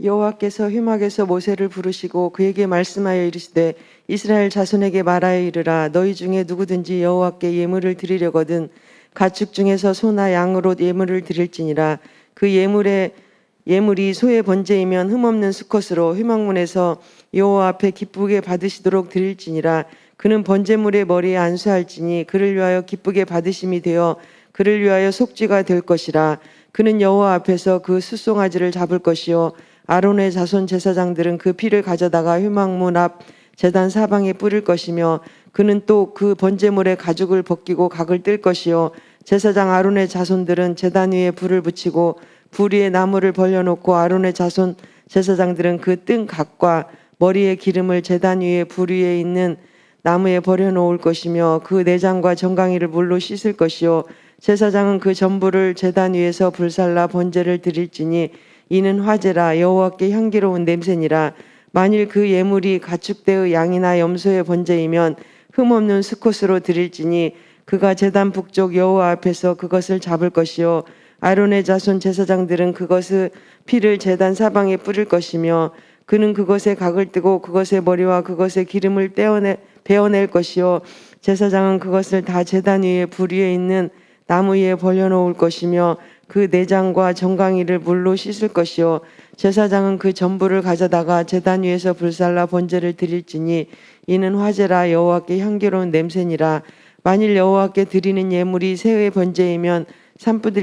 여호와께서 회막에서 모세를 부르시고 그에게 말씀하여 이르시되 이스라엘 자손에게 말하여 이르라. 너희 중에 누구든지 여호와께 예물을 드리려거든 가축 중에서 소나 양으로 예물을 드릴지니라. 그 예물이 소의 번제이면 흠없는 수컷으로 회막문에서 여호와 앞에 기쁘게 받으시도록 드릴지니라. 그는 번제물의 머리에 안수할지니 그를 위하여 기쁘게 받으심이 되어 그를 위하여 속죄가 될 것이라. 그는 여호와 앞에서 그 숫송아지를 잡을 것이요 아론의 자손 제사장들은 그 피를 가져다가 회막문 앞 제단 사방에 뿌릴 것이며 그는 또 그 번제물의 가죽을 벗기고 각을 뜰 것이요 제사장 아론의 자손들은 제단 위에 불을 붙이고 불 위에 나무를 벌려놓고 아론의 자손 제사장들은 그 뜬 각과 머리에 기름을 제단 위에 불 위에 있는 나무에 버려놓을 것이며 그 내장과 정강이를 물로 씻을 것이요 제사장은 그 전부를 제단 위에서 불살라 번제를 드릴지니 이는 화제라. 여호와께 향기로운 냄새니라. 만일 그 예물이 가축대의 양이나 염소의 번제이면 흠없는 수컷으로 드릴지니 그가 제단 북쪽 여호와 앞에서 그것을 잡을 것이요 아론의 자손 제사장들은 그것의 피를 제단 사방에 뿌릴 것이며 그는 그것에 각을 뜨고 그것의 머리와 그것의 기름을 베어낼 것이요 제사장은 그것을 다 제단 위에 불 위에 있는 나무 위에 벌려놓을 것이며 그 내장과 정강이를 물로 씻을 것이요 제사장은 그 전부를 가져다가 제단 위에서 불살라 번제를 드릴지니 이는 화제라. 여호와께 향기로운 냄새니라. 만일 여호와께 드리는 예물이 새의 번제이면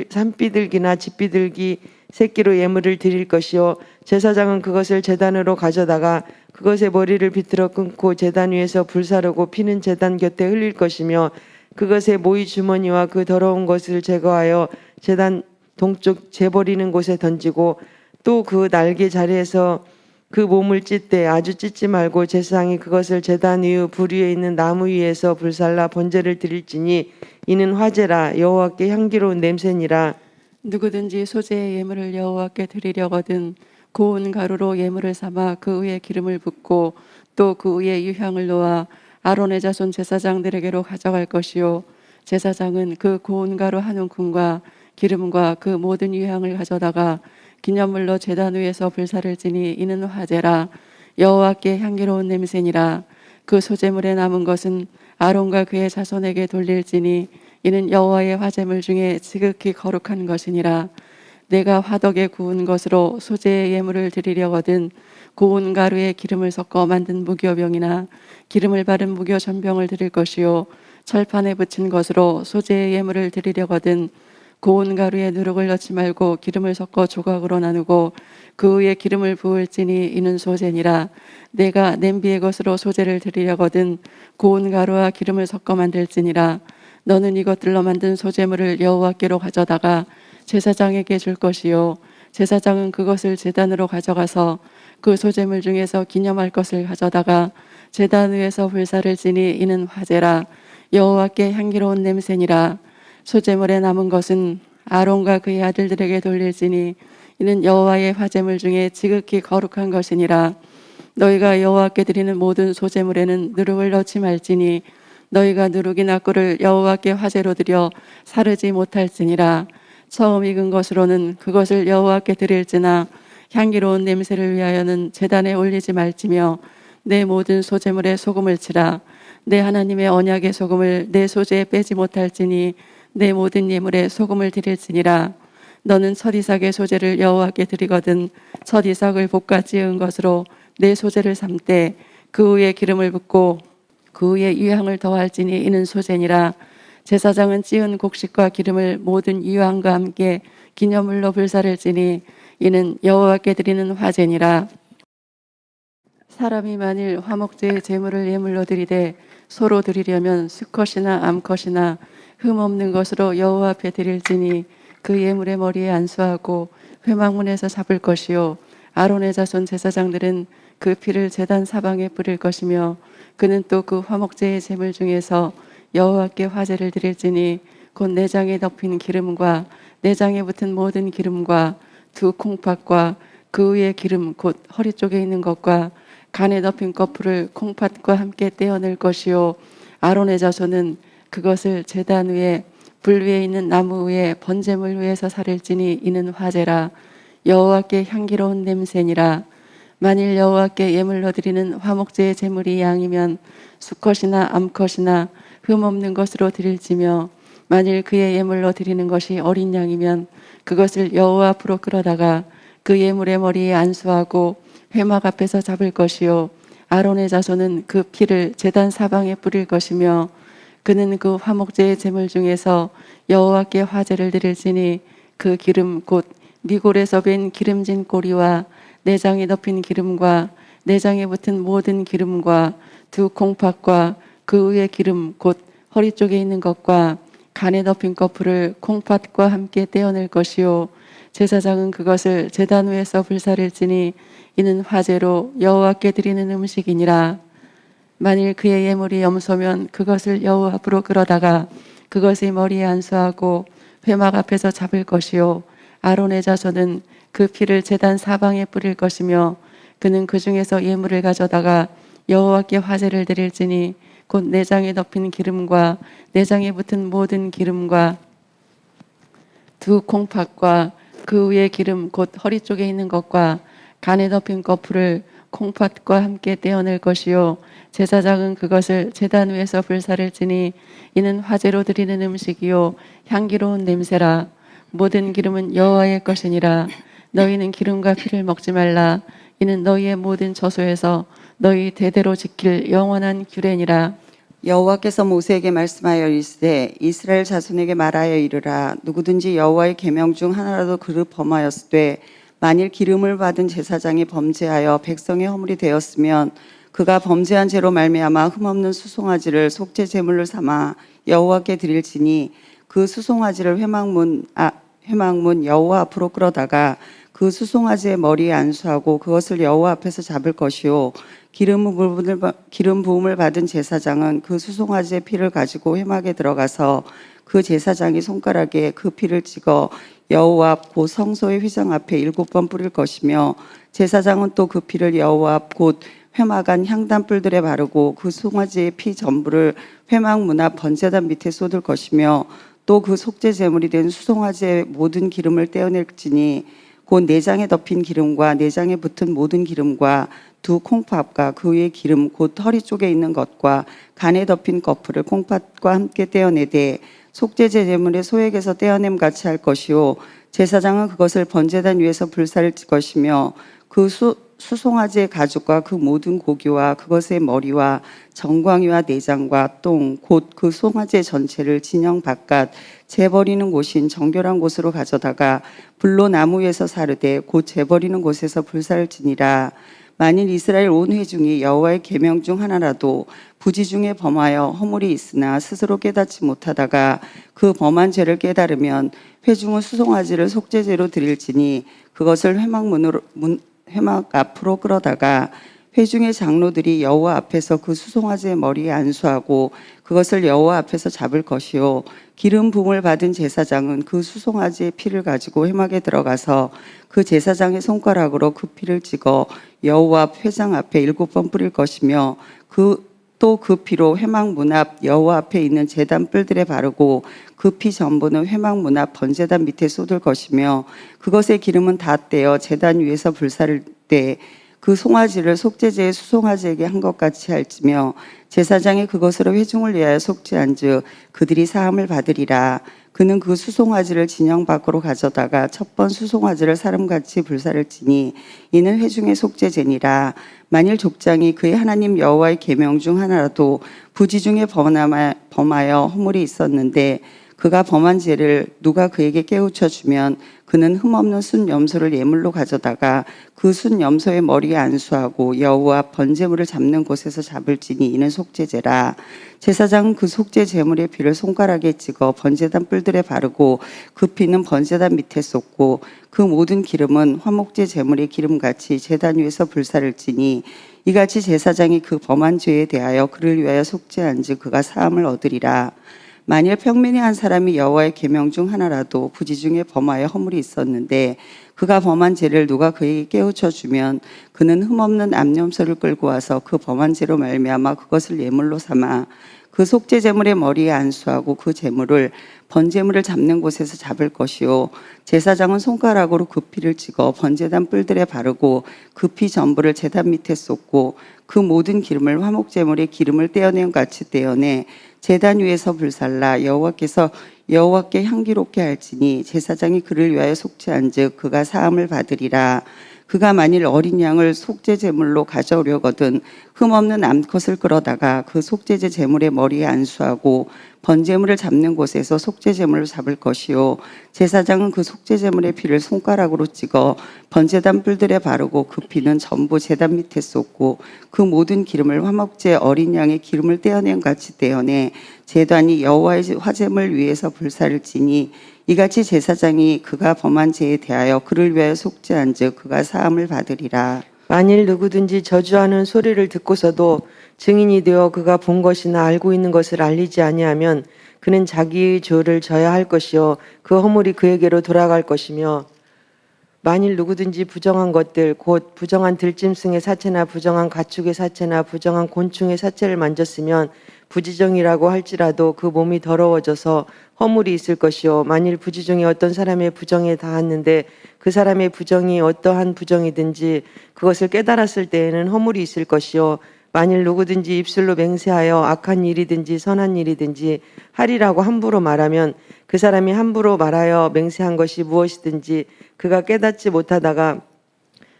산비둘기나 집비둘기 새끼로 예물을 드릴 것이요 제사장은 그것을 제단으로 가져다가 그것의 머리를 비틀어 끊고 제단 위에서 불사르고 피는 제단 곁에 흘릴 것이며 그것의 모이 주머니와 그 더러운 것을 제거하여 제단 동쪽 재버리는 곳에 던지고 또 그 날개 자리에서 그 몸을 찢되 아주 찢지 말고 제사장이 그것을 제단 위의 불 위에 있는 나무 위에서 불살라 번제를 드릴지니 이는 화제라. 여호와께 향기로운 냄새니라. 누구든지 소재의 예물을 여호와께 드리려거든 고운 가루로 예물을 삼아 그 위에 기름을 붓고 또 그 위에 유향을 놓아 아론의 자손 제사장들에게로 가져갈 것이요 제사장은 그 고운 가루 한 움큼과 기름과 그 모든 유향을 가져다가 기념물로 제단 위에서 불사를 지니 이는 화제라. 여호와께 향기로운 냄새니라. 그 소제물에 남은 것은 아론과 그의 자손에게 돌릴지니 이는 여호와의 화제물 중에 지극히 거룩한 것이니라. 내가 화덕에 구운 것으로 소제의 예물을 드리려거든 고운 가루에 기름을 섞어 만든 무교병이나 기름을 바른 무교 전병을 드릴 것이요 철판에 붙인 것으로 소제의 예물을 드리려거든 고운 가루에 누룩을 넣지 말고 기름을 섞어 조각으로 나누고 그 위에 기름을 부을지니 이는 소제니라. 내가 냄비의 것으로 소제를 드리려거든 고운 가루와 기름을 섞어 만들지니라. 너는 이것들로 만든 소제물을 여호와께로 가져다가 제사장에게 줄 것이요 제사장은 그것을 제단으로 가져가서 그 소제물 중에서 기념할 것을 가져다가 제단 위에서 불사를 지니 이는 화제라. 여호와께 향기로운 냄새니라. 소제물에 남은 것은 아론과 그의 아들들에게 돌릴지니 이는 여호와의 화제물 중에 지극히 거룩한 것이니라. 너희가 여호와께 드리는 모든 소제물에는 누룩을 넣지 말지니 너희가 누룩이나 꿀을 여호와께 화제로 드려 사르지 못할지니라. 처음 익은 것으로는 그것을 여호와께 드릴지나 향기로운 냄새를 위하여는 제단에 올리지 말지며 내 모든 소제물에 소금을 치라. 내 하나님의 언약의 소금을 내 소제에 빼지 못할지니 내 모든 예물에 소금을 드릴지니라. 너는 첫 이삭의 소제를 여호와께 드리거든 첫 이삭을 볶아 지은 것으로 내 소제를 삼되 그 위에 기름을 붓고 그 위에 유향을 더할지니 이는 소제니라. 제사장은 찌은 곡식과 기름을 모든 유향과 함께 기념물로 불사를 지니 이는 여호와께 드리는 화제니라. 사람이 만일 화목제의 제물을 예물로 드리되 소로 드리려면 수컷이나 암컷이나 흠없는 것으로 여호와 앞에 드릴지니 그 예물의 머리에 안수하고 회막문에서 잡을 것이요 아론의 자손 제사장들은 그 피를 제단 사방에 뿌릴 것이며 그는 또 그 화목제의 제물 중에서 여호와께 화제를 드릴지니 곧 내장에 덮인 기름과 내장에 붙은 모든 기름과 두 콩팥과 그 위에 기름 곧 허리 쪽에 있는 것과 간에 덮인 거풀을 콩팥과 함께 떼어낼 것이요 아론의 자손은 그것을 제단 위에 불 위에 있는 나무 위에 번제물 위에서 사를지니 이는 화제라. 여호와께 향기로운 냄새니라. 만일 여호와께 예물로 드리는 화목제의 제물이 양이면 수컷이나 암컷이나 흠없는 것으로 드릴지며 만일 그의 예물로 드리는 것이 어린 양이면 그것을 여호와 앞으로 끌어다가 그 예물의 머리에 안수하고 회막 앞에서 잡을 것이요 아론의 자손은 그 피를 제단 사방에 뿌릴 것이며 그는 그 화목제의 제물 중에서 여호와께 화제를 드릴지니 그 기름 곧 미골에서 뵌 기름진 꼬리와 내장에 덮인 기름과 내장에 붙은 모든 기름과 두 콩팥과 그 위에 기름 곧 허리 쪽에 있는 것과 간에 덮인 거풀을 콩팥과 함께 떼어낼 것이요 제사장은 그것을 제단 위에서 불사를지니 이는 화제로 여호와께 드리는 음식이니라. 만일 그의 예물이 염소면 그것을 여호와 앞으로 끌어다가 그것의 머리에 안수하고 회막 앞에서 잡을 것이요 아론의 자손은 그 피를 제단 사방에 뿌릴 것이며 그는 그 중에서 예물을 가져다가 여호와께 화제를 드릴지니 곧 내장에 덮인 기름과 내장에 붙은 모든 기름과 두 콩팥과 그 위에 기름 곧 허리 쪽에 있는 것과 간에 덮인 거풀을 콩팥과 함께 떼어낼 것이요 제사장은 그것을 제단 위에서 불사를지니 이는 화제로 드리는 음식이요 향기로운 냄새라. 모든 기름은 여호와의 것이니라. 너희는 기름과 피를 먹지 말라. 이는 너희의 모든 처소에서 너희 대대로 지킬 영원한 규례니라. 여호와께서 모세에게 말씀하여 이르시되 이스라엘 자손에게 말하여 이르라. 누구든지 여호와의 계명 중 하나라도 그를 범하였으되 만일 기름을 받은 제사장이 범죄하여 백성의 허물이 되었으면 그가 범죄한 죄로 말미암아 흠없는 수송아지를 속죄 제물로 삼아 여호와께 드릴지니 그 수송아지를 회막문 여호와 앞으로 끌어다가 그 수송아지의 머리에 안수하고 그것을 여호와 앞에서 잡을 것이요 기름 부음을 받은 제사장은 그 수송아지의 피를 가지고 회막에 들어가서 그 제사장이 손가락에 그 피를 찍어 여호와 앞 곧 성소의 휘장 앞에 7번 뿌릴 것이며 제사장은 또 그 피를 여호와 앞 곧 회막 안 향단불들에 바르고 그 송아지의 피 전부를 회막 문 앞 번제단 밑에 쏟을 것이며 또 그 속죄 제물이 된 수송아지의 모든 기름을 떼어낼지니 곧 내장에 덮인 기름과 내장에 붙은 모든 기름과 두 콩팥과 그 위에 기름 곧 허리 쪽에 있는 것과 간에 덮인 거풀을 콩팥과 함께 떼어내되 속죄 제물의 소액에서 떼어냄 같이 할 것이요 제사장은 그것을 번제단 위에서 불사를 찔 것이며 그 수송아지의 가죽과 그 모든 고기와 그것의 머리와 정광이와 내장과 똥 곧 그 송아지의 전체를 진영 바깥 재버리는 곳인 정결한 곳으로 가져다가 불로 나무 위에서 사르되 곧 재버리는 곳에서 불사를 지니라. 만일 이스라엘 온 회중이 여호와의 계명 중 하나라도 부지 중에 범하여 허물이 있으나 스스로 깨닫지 못하다가 그 범한 죄를 깨달으면 회중은 수송아지를 속죄제로 드릴지니 그것을 회막 앞으로 끌어다가 회중의 장로들이 여호와 앞에서 그 수송아지의 머리에 안수하고 그것을 여호와 앞에서 잡을 것이요 기름 부음을 받은 제사장은 그 수송아지의 피를 가지고 회막에 들어가서 그 제사장의 손가락으로 그 피를 찍어 여호와 앞 회장 앞에 7번 뿌릴 것이며 또 그 피로 회막 문 앞 여호와 앞에 있는 제단 뿔들에 바르고 그 피 전부는 회막 문 앞 번제단 밑에 쏟을 것이며 그것의 기름은 다 떼어 제단 위에서 불사를 때 그 송아지를 속죄제의 수송아지에게 한 것 같이 할지며 제사장이 그것으로 회중을 위하여 속죄한즉 그들이 사함을 받으리라. 그는 그 수송아지를 진영 밖으로 가져다가 첫 번 수송아지를 사람같이 불사를지니 이는 회중의 속죄제니라. 만일 족장이 그의 하나님 여호와의 계명 중 하나라도 부지 중에 범하여 허물이 있었는데 그가 범한 죄를 누가 그에게 깨우쳐 주면 그는 흠없는 순 염소를 예물로 가져다가 그 순 염소의 머리에 안수하고 여호와 번제물을 잡는 곳에서 잡을지니 이는 속죄제라. 제사장은 그 속죄 제물의 피를 손가락에 찍어 번제단 뿔들에 바르고 그 피는 번제단 밑에 쏟고 그 모든 기름은 화목제 제물의 기름같이 제단 위에서 불사를지니 이같이 제사장이 그 범한 죄에 대하여 그를 위하여 속죄한즉 그가 사함을 얻으리라. 만일 평민의 한 사람이 여호와의 계명 중 하나라도 부지 중에 범하여 허물이 있었는데 그가 범한 죄를 누가 그에게 깨우쳐 주면 그는 흠없는 암염소를 끌고 와서 그 범한 죄로 말미암아 그것을 예물로 삼아 그 속죄 제물의 머리에 안수하고 그 제물을 번제물을 잡는 곳에서 잡을 것이요 제사장은 손가락으로 그 피를 찍어 번제단 뿔들에 바르고 그 피 전부를 제단 밑에 쏟고 그 모든 기름을 화목 제물의 기름을 떼어낸 같이 떼어내 제단 위에서 불살라 여호와께 향기롭게 할지니 제사장이 그를 위하여 속죄한즉 그가 사함을 받으리라. 그가 만일 어린 양을 속죄 제물로 가져오려거든 흠없는 암컷을 끌어다가 그 속죄제 제물의 머리에 안수하고 번제물을 잡는 곳에서 속죄 제물을 잡을 것이요 제사장은 그 속죄 제물의 피를 손가락으로 찍어 번제단 뿔들에 바르고 그 피는 전부 제단 밑에 쏟고 그 모든 기름을 화목제 어린 양의 기름을 떼어낸 같이 떼어내 제단이 여호와의 화제물 위에서 불사를지니 이같이 제사장이 그가 범한 죄에 대하여 그를 위하여 속죄한즉 그가 사함을 받으리라. 만일 누구든지 저주하는 소리를 듣고서도 증인이 되어 그가 본 것이나 알고 있는 것을 알리지 아니하면 그는 자기의 죄를 져야 할 것이요 그 허물이 그에게로 돌아갈 것이며 만일 누구든지 부정한 것들 곧 부정한 들짐승의 사체나 부정한 가축의 사체나 부정한 곤충의 사체를 만졌으면 부지정이라고 할지라도 그 몸이 더러워져서 허물이 있을 것이요 만일 부지 중에 어떤 사람의 부정에 닿았는데 그 사람의 부정이 어떠한 부정이든지 그것을 깨달았을 때에는 허물이 있을 것이요 만일 누구든지 입술로 맹세하여 악한 일이든지 선한 일이든지 하리라고 함부로 말하면 그 사람이 함부로 말하여 맹세한 것이 무엇이든지 그가 깨닫지 못하다가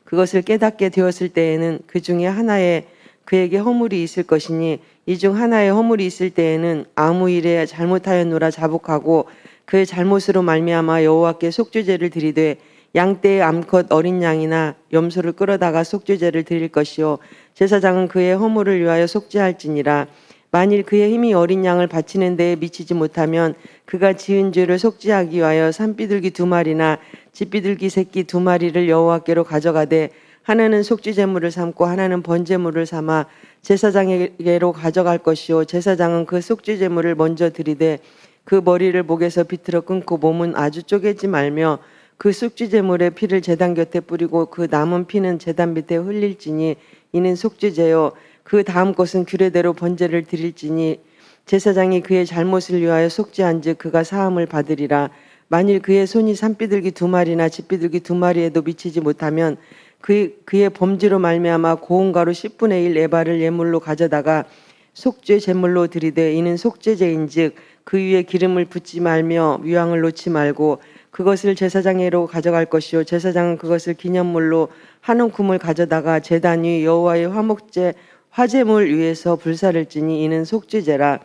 그것을 깨닫게 되었을 때에는 그 중에 하나에 그에게 허물이 있을 것이니 이 중 하나에 허물이 있을 때에는 아무 일에 잘못하였노라 자복하고 그의 잘못으로 말미암아 여호와께 속죄제를 드리되 양떼의 암컷 어린 양이나 염소를 끌어다가 속죄제를 드릴 것이요 제사장은 그의 허물을 위하여 속죄할지니라. 만일 그의 힘이 어린 양을 바치는 데에 미치지 못하면 그가 지은 죄를 속죄하기 위하여 산비둘기 2마리나 집비둘기 새끼 2마리를 여호와께로 가져가되 하나는 속죄제물을 삼고 하나는 번제물을 삼아 제사장에게로 가져갈 것이요 제사장은 그 속죄제물을 먼저 드리되 그 머리를 목에서 비틀어 끊고 몸은 아주 쪼개지 말며 그 속죄제물의 피를 제단 곁에 뿌리고 그 남은 피는 제단 밑에 흘릴지니 이는 속죄제요 그 다음 것은 규례대로 번제를 드릴지니 제사장이 그의 잘못을 위하여 속죄한즉 그가 사함을 받으리라. 만일 그의 손이 산비둘기 2마리나 집비둘기 2마리에도 미치지 못하면 그의 범죄로 말미암아 고운 가루 10분의 1 에바를 예물로 가져다가 속죄 제물로 드리되 이는 속죄제인즉 그 위에 기름을 붓지 말며 위향을 놓지 말고 그것을 제사장에로 가져갈 것이요 제사장은 그것을 기념물로 한 움큼을 가져다가 제단 위 여호와의 화목제 화제물 위에서 불사를지니 이는 속죄제라.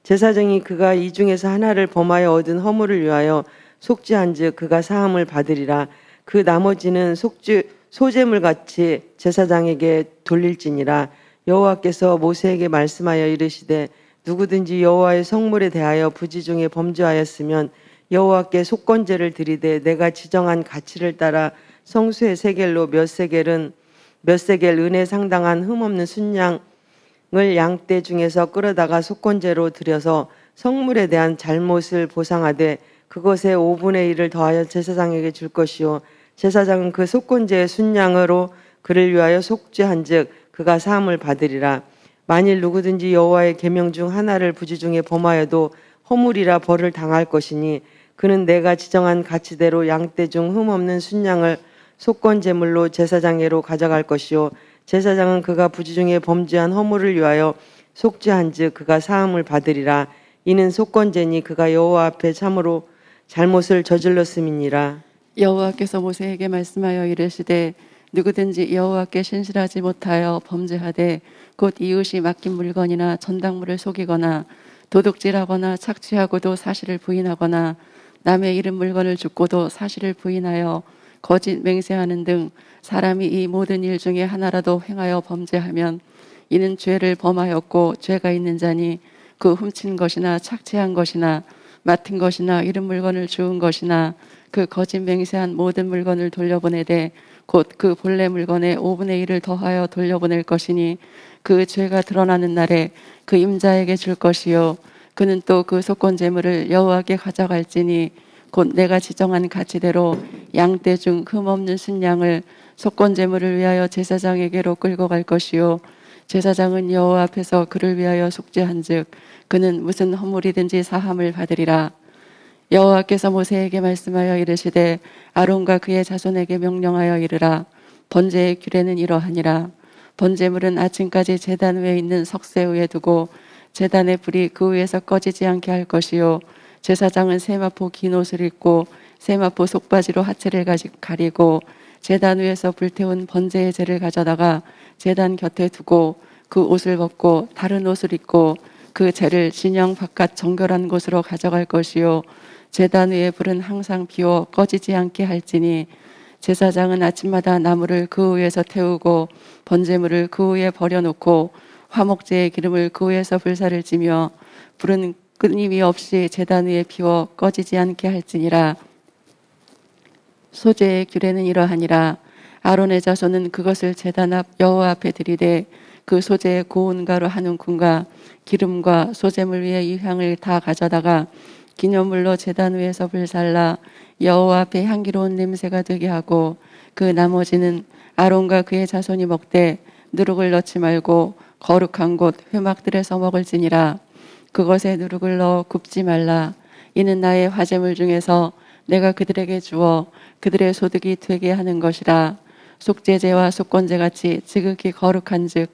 제사장이 그가 이 중에서 하나를 범하여 얻은 허물을 위하여 속죄한즉 그가 사함을 받으리라. 그 나머지는 소제물같이 제사장에게 돌릴지니라. 여호와께서 모세에게 말씀하여 이르시되 누구든지 여호와의 성물에 대하여 부지 중에 범죄하였으면 여호와께 속건제를 드리되 내가 지정한 가치를 따라 성수의 세겔로 몇 세겔 은에 상당한 흠없는 순양을 양떼 중에서 끌어다가 속건제로 드려서 성물에 대한 잘못을 보상하되 그것의 5분의 1을 더하여 제사장에게 줄 것이요 제사장은 그 속건제의 순양으로 그를 위하여 속죄한즉 그가 사함을 받으리라. 만일 누구든지 여호와의 계명 중 하나를 부지 중에 범하여도 허물이라 벌을 당할 것이니 그는 내가 지정한 가치대로 양떼 중 흠없는 순양을 속건제물로 제사장에로 가져갈 것이요 제사장은 그가 부지 중에 범죄한 허물을 위하여 속죄한즉 그가 사함을 받으리라. 이는 속건제니 그가 여호와 앞에 참으로 잘못을 저질렀음이니라. 여호와께서 모세에게 말씀하여 이르시되 누구든지 여호와께 신실하지 못하여 범죄하되 곧 이웃이 맡긴 물건이나 전당물을 속이거나 도둑질하거나 착취하고도 사실을 부인하거나 남의 잃은 물건을 줍고도 사실을 부인하여 거짓 맹세하는 등 사람이 이 모든 일 중에 하나라도 행하여 범죄하면 이는 죄를 범하였고 죄가 있는 자니 그 훔친 것이나 착취한 것이나 맡은 것이나 잃은 물건을 주운 것이나 그 거짓 맹세한 모든 물건을 돌려보내되 곧 그 본래 물건의 5분의 1을 더하여 돌려보낼 것이니 그 죄가 드러나는 날에 그 임자에게 줄 것이요 그는 또 그 속건 제물을 여호와께 가져갈지니 곧 내가 지정한 가치대로 양떼 중 흠없는 순양을 속건 제물을 위하여 제사장에게로 끌고 갈 것이요 제사장은 여호와 앞에서 그를 위하여 속죄한즉 그는 무슨 허물이든지 사함을 받으리라. 여호와께서 모세에게 말씀하여 이르시되 아론과 그의 자손에게 명령하여 이르라. 번제의 규례는 이러하니라. 번제물은 아침까지 제단 위에 있는 석쇠 위에 두고 제단의 불이 그 위에서 꺼지지 않게 할 것이요, 제사장은 세마포 긴 옷을 입고 세마포 속바지로 하체를 가리고 제단 위에서 불태운 번제의 재를 가져다가 제단 곁에 두고 그 옷을 벗고 다른 옷을 입고 그 재를 진영 바깥 정결한 곳으로 가져갈 것이요, 제단 위의 불은 항상 비워 꺼지지 않게 할지니 제사장은 아침마다 나무를 그 위에서 태우고 번제물을 그 위에 버려놓고 화목제의 기름을 그 위에서 불사를 지며 불은 끊임이 없이 제단 위에 피워 꺼지지 않게 할지니라. 소제의 규례는 이러하니라. 아론의 자손은 그것을 제단 앞 여호와 앞에 들이되 그 소제의 고운 가루 한 움큼과 기름과 소제물 위에 이 향을 다 가져다가 기념물로 제단 위에서 불살라 여호와 앞에 향기로운 냄새가 되게 하고, 그 나머지는 아론과 그의 자손이 먹되 누룩을 넣지 말고 거룩한 곳 회막들에서 먹을지니라. 그것에 누룩을 넣어 굽지 말라. 이는 나의 화제물 중에서 내가 그들에게 주어 그들의 소득이 되게 하는 것이라. 속죄제와 속건제 같이 지극히 거룩한즉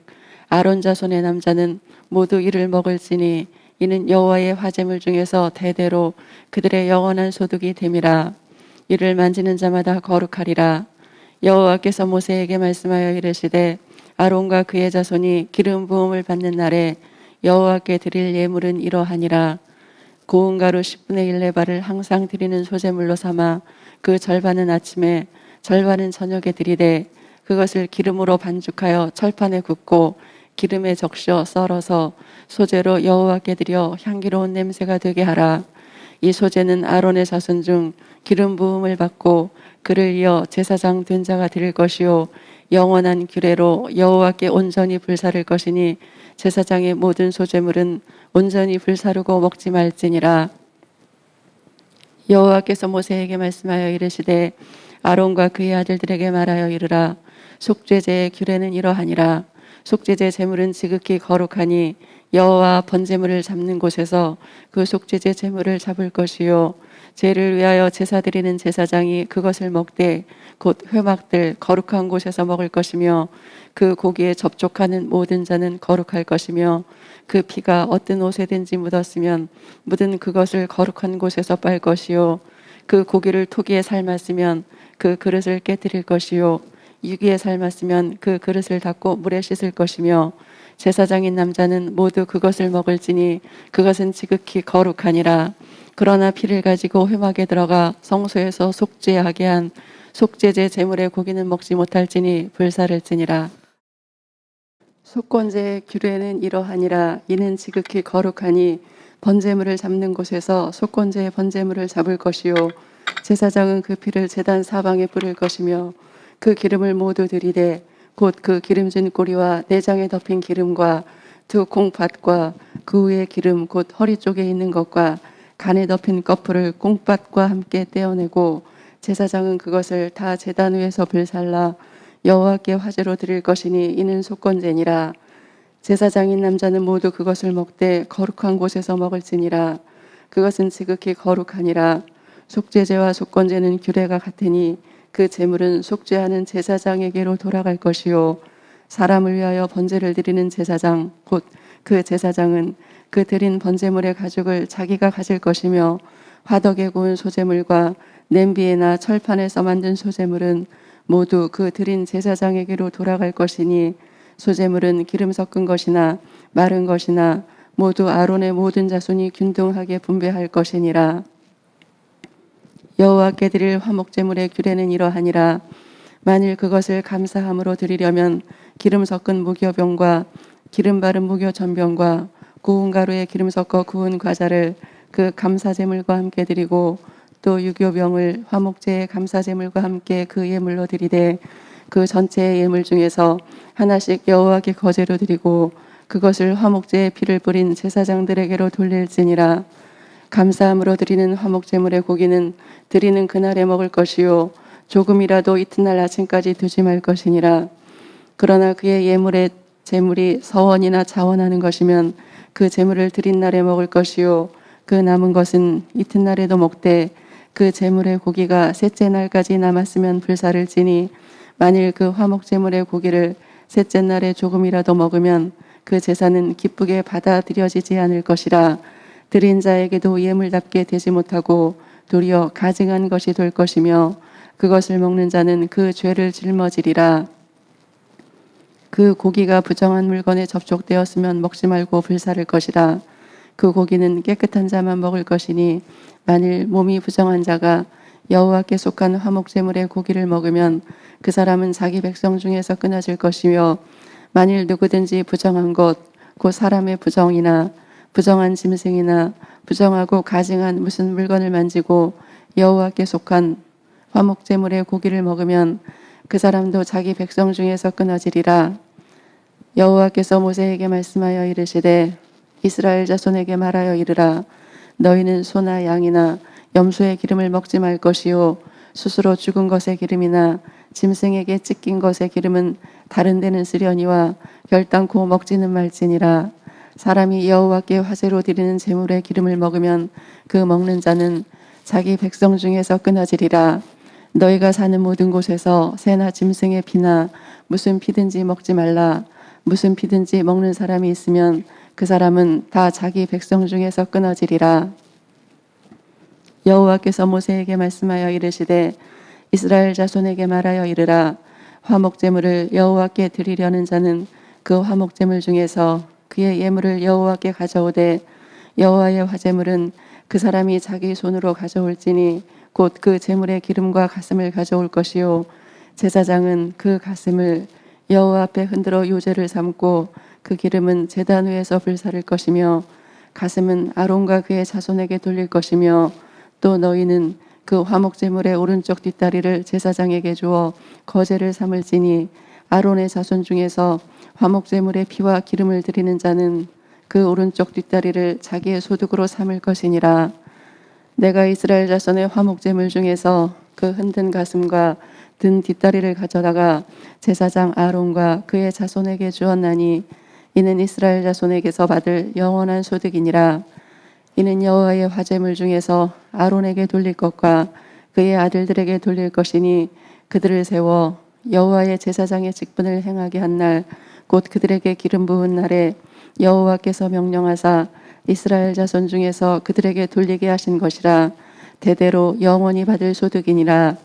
아론 자손의 남자는 모두 이를 먹을지니 이는 여호와의 화제물 중에서 대대로 그들의 영원한 소득이 됨이라. 이를 만지는 자마다 거룩하리라. 여호와께서 모세에게 말씀하여 이르시되 아론과 그의 자손이 기름 부음을 받는 날에 여호와께 드릴 예물은 이러하니라. 고운 가루 10분의 1 레바를 항상 드리는 소제물로 삼아 그 절반은 아침에 절반은 저녁에 드리되 그것을 기름으로 반죽하여 철판에 굽고 기름에 적셔 썰어서 소제로 여호와께 드려 향기로운 냄새가 되게 하라. 이 소제는 아론의 자손 중 기름 부음을 받고 그를 이어 제사장 된 자가 드릴 것이요, 영원한 규례로 여호와께 온전히 불사를 것이니 제사장의 모든 소제물은 온전히 불사르고 먹지 말지니라. 여호와께서 모세에게 말씀하여 이르시되 아론과 그의 아들들에게 말하여 이르라. 속죄제의 규례는 이러하니라. 속죄제 제물은 지극히 거룩하니 여호와 번제물을 잡는 곳에서 그 속죄제 제물을 잡을 것이요, 죄를 위하여 제사 드리는 제사장이 그것을 먹되 곧 회막들 거룩한 곳에서 먹을 것이며 그 고기에 접촉하는 모든 자는 거룩할 것이며 그 피가 어떤 옷에든지 묻었으면 묻은 그것을 거룩한 곳에서 빨 것이요, 그 고기를 토기에 삶았으면 그 그릇을 깨뜨릴 것이요, 유기에 삶았으면 그 그릇을 닦고 물에 씻을 것이며 제사장인 남자는 모두 그것을 먹을지니 그것은 지극히 거룩하니라. 그러나 피를 가지고 회막에 들어가 성소에서 속죄하게 한 속죄제 제물의 고기는 먹지 못할지니 불사를지니라. 속건제의 규례는 이러하니라. 이는 지극히 거룩하니 번제물을 잡는 곳에서 속건제의 번제물을 잡을 것이요, 제사장은 그 피를 제단 사방에 뿌릴 것이며 그 기름을 모두 들이되 곧 그 기름진 꼬리와 내장에 덮인 기름과 두 콩팥과 그 위에 기름 곧 허리 쪽에 있는 것과 간에 덮인 꺼풀을 콩팥과 함께 떼어내고 제사장은 그것을 다 제단 위에서 불살라 여호와께 화제로 드릴 것이니 이는 속건제니라. 제사장인 남자는 모두 그것을 먹되 거룩한 곳에서 먹을지니라. 그것은 지극히 거룩하니라. 속죄제와 속건제는 규례가 같으니 그 제물은 속죄하는 제사장에게로 돌아갈 것이요, 사람을 위하여 번제를 드리는 제사장 곧 그 제사장은 그 드린 번제물의 가죽을 자기가 가질 것이며 화덕에 구운 소제물과 냄비에나 철판에서 만든 소제물은 모두 그 드린 제사장에게로 돌아갈 것이니 소제물은 기름 섞은 것이나 마른 것이나 모두 아론의 모든 자손이 균등하게 분배할 것이니라. 여호와께 드릴 화목제물의 규례는 이러하니라. 만일 그것을 감사함으로 드리려면 기름 섞은 무교병과 기름 바른 무교 전병과 구운 가루에 기름 섞어 구운 과자를 그 감사제물과 함께 드리고 또 유교병을 화목제의 감사제물과 함께 그 예물로 드리되 그 전체의 예물 중에서 하나씩 여호와께 거제로 드리고 그것을 화목제의 피를 뿌린 제사장들에게로 돌릴지니라. 감사함으로 드리는 화목제물의 고기는 드리는 그날에 먹을 것이요, 조금이라도 이튿날 아침까지 두지 말 것이니라. 그러나 그의 예물의 제물이 서원이나 자원하는 것이면 그 제물을 드린 날에 먹을 것이요 그 남은 것은 이튿날에도 먹되 그 제물의 고기가 셋째 날까지 남았으면 불사를 지니 만일 그 화목 제물의 고기를 셋째 날에 조금이라도 먹으면 그 제사는 기쁘게 받아들여지지 않을 것이라. 드린 자에게도 예물답게 되지 못하고 도리어 가증한 것이 될 것이며 그것을 먹는 자는 그 죄를 짊어지리라. 그 고기가 부정한 물건에 접촉되었으면 먹지 말고 불사를 것이라. 그 고기는 깨끗한 자만 먹을 것이니 만일 몸이 부정한 자가 여호와께 속한 화목제물의 고기를 먹으면 그 사람은 자기 백성 중에서 끊어질 것이며 만일 누구든지 부정한 것 곧 사람의 부정이나 부정한 짐승이나 부정하고 가증한 무슨 물건을 만지고 여호와께 속한 화목제물의 고기를 먹으면 그 사람도 자기 백성 중에서 끊어지리라. 여호와께서 모세에게 말씀하여 이르시되 이스라엘 자손에게 말하여 이르라. 너희는 소나 양이나 염소의 기름을 먹지 말 것이요 스스로 죽은 것의 기름이나 짐승에게 찢긴 것의 기름은 다른 데는 쓰려니와 결단코 먹지는 말지니라. 사람이 여호와께 화제로 드리는 제물의 기름을 먹으면 그 먹는 자는 자기 백성 중에서 끊어지리라. 너희가 사는 모든 곳에서 새나 짐승의 피나 무슨 피든지 먹지 말라. 무슨 피든지 먹는 사람이 있으면 그 사람은 다 자기 백성 중에서 끊어지리라. 여호와께서 모세에게 말씀하여 이르시되 이스라엘 자손에게 말하여 이르라. 화목제물을 여호와께 드리려는 자는 그 화목제물 중에서 그의 예물을 여호와께 가져오되 여호와의 화제물은 그 사람이 자기 손으로 가져올지니 곧 그 제물의 기름과 가슴을 가져올 것이요 제사장은 그 가슴을 여호와 앞에 흔들어 요제를 삼고 그 기름은 제단 위에서 불사를 것이며 가슴은 아론과 그의 자손에게 돌릴 것이며 또 너희는 그 화목제물의 오른쪽 뒷다리를 제사장에게 주어 거제를 삼을지니 아론의 자손 중에서 화목제물의 피와 기름을 드리는 자는 그 오른쪽 뒷다리를 자기의 소득으로 삼을 것이니라. 내가 이스라엘 자손의 화목제물 중에서 그 흔든 가슴과 든 뒷다리를 가져다가 제사장 아론과 그의 자손에게 주었나니 이는 이스라엘 자손에게서 받을 영원한 소득이니라. 이는 여호와의 화제물 중에서 아론에게 돌릴 것과 그의 아들들에게 돌릴 것이니 그들을 세워 여호와의 제사장의 직분을 행하게 한 날 곧 그들에게 기름 부은 날에 여호와께서 명령하사 이스라엘 자손 중에서 그들에게 돌리게 하신 것이라. 대대로 영원히 받을 소득이니라.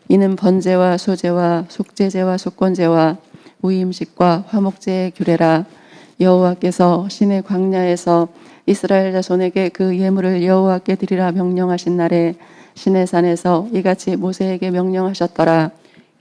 이는 번제와 소제와 속제제와 속건제와 우임식과 화목제의 규례라. 여호와께서 신의 광야에서 이스라엘 자손에게 그 예물을 여호와께 드리라 명령하신 날에 신의 산에서 이같이 모세에게 명령하셨더라.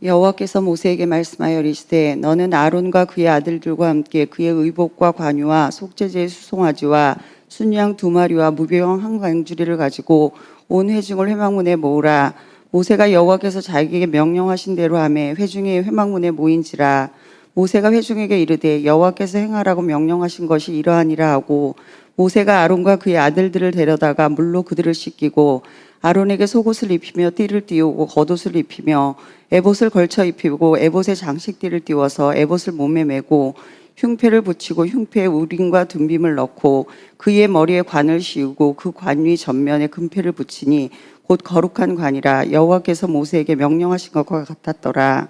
여호와께서 모세에게 말씀하여 이르시되 너는 아론과 그의 아들들과 함께 그의 의복과 관유와 속죄제의 수송아지와 순양 2마리와 무병 한 광주리를 가지고 온 회중을 회막문에 모으라. 모세가 여호와께서 자기에게 명령하신 대로 하매 회중이 회막문에 모인지라. 모세가 회중에게 이르되 여호와께서 행하라고 명령하신 것이 이러하니라 하고 모세가 아론과 그의 아들들을 데려다가 물로 그들을 씻기고 아론에게 속옷을 입히며 띠를 띄우고 겉옷을 입히며 에봇을 걸쳐 입히고 에봇에 장식띠를 띄워서 에봇을 몸에 메고 흉패를 붙이고 흉패에 우림과 둔빔을 넣고 그의 머리에 관을 씌우고 그 관 위 전면에 금패를 붙이니 곧 거룩한 관이라. 여호와께서 모세에게 명령하신 것과 같았더라.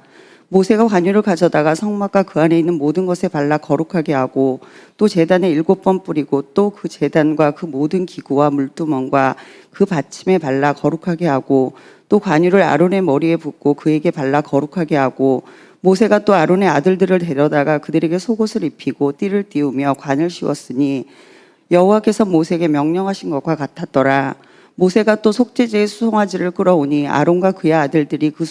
모세가 관유를 가져다가 성막과 그 안에 있는 모든 것에 발라 거룩하게 하고 또 제단에 7번 뿌리고 또 그 제단과 그 모든 기구와 물두멍과 그 받침에 발라 거룩하게 하고 또 관유를 아론의 머리에 붓고 그에게 발라 거룩하게 하고 모세가 또 아론의 아들들을 데려다가 그들에게 속옷을 입히고 띠를 띄우며 관을 씌웠으니 여호와께서 모세에게 명령하신 것과 같았더라. 모세가 또 속죄제의 수송아지를 끌어오니 아론과 그의 아들들이 그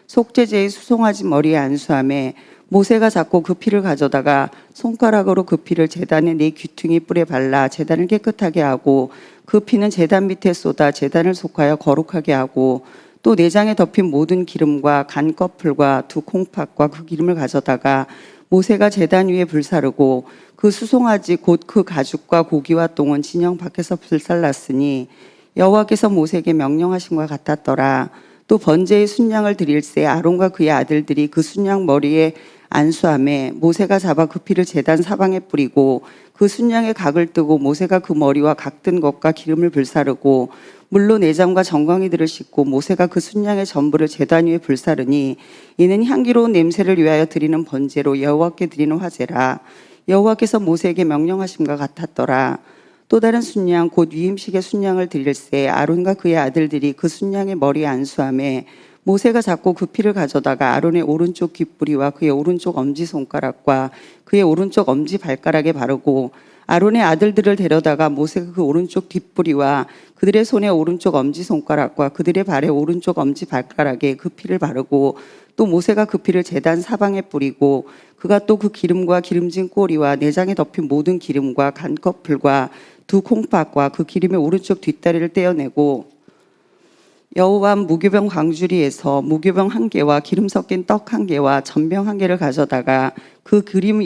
속죄제의 수송아지 머리에 안수하매 모세가 잡고 그 피를 가져다가 손가락으로 그 피를 제단의 4 귀퉁이 뿔에 발라 제단을 깨끗하게 하고 그 피는 제단 밑에 쏟아 제단을 속하여 거룩하게 하고 또 내장에 덮인 모든 기름과 간 꺼풀과 2 콩팥과 그 기름을 가져다가 모세가 제단 위에 불사르고 그 수송아지 곧 그 가죽과 고기와 똥은 진영 밖에서 불살랐으니 여호와께서 모세에게 명령하신 것 같았더라. 또 번제의 순양을 드릴새 아론과 그의 아들들이 그 순양 머리에 안수함에 모세가 잡아 그 피를 제단 사방에 뿌리고 그 순양의 각을 뜨고 모세가 그 머리와 각든 것과 기름을 불사르고 물로 내장과 정광이들을 씻고 모세가 그 순양의 전부를 제단 위에 불사르니 이는 향기로운 냄새를 위하여 드리는 번제로 여호와께 드리는 화제라. 여호와께서 모세에게 명령하심과 같았더라. 또 다른 순양 곧 위임식의 순양을 드릴새 아론과 그의 아들들이 그 순양의 머리에 안수함에 모세가 잡고 그 피를 가져다가 아론의 오른쪽 귓뿌리와 그의 오른쪽 엄지손가락과 그의 오른쪽 엄지발가락에 바르고 아론의 아들들을 데려다가 모세가 그 오른쪽 뒷뿌리와 그들의 손의 오른쪽 엄지손가락과 그들의 발의 오른쪽 엄지발가락에 그 피를 바르고 또 모세가 그 피를 제단 사방에 뿌리고 그가 또 그 기름과 기름진 꼬리와 내장에 덮인 모든 기름과 간꺼풀과 두 콩팥과 그 기름의 오른쪽 뒷다리를 떼어내고 여호와 무교병 광주리에서 무교병 한 개와 기름 섞인 떡 한 개와 전병 한 개를 가져다가 그 기름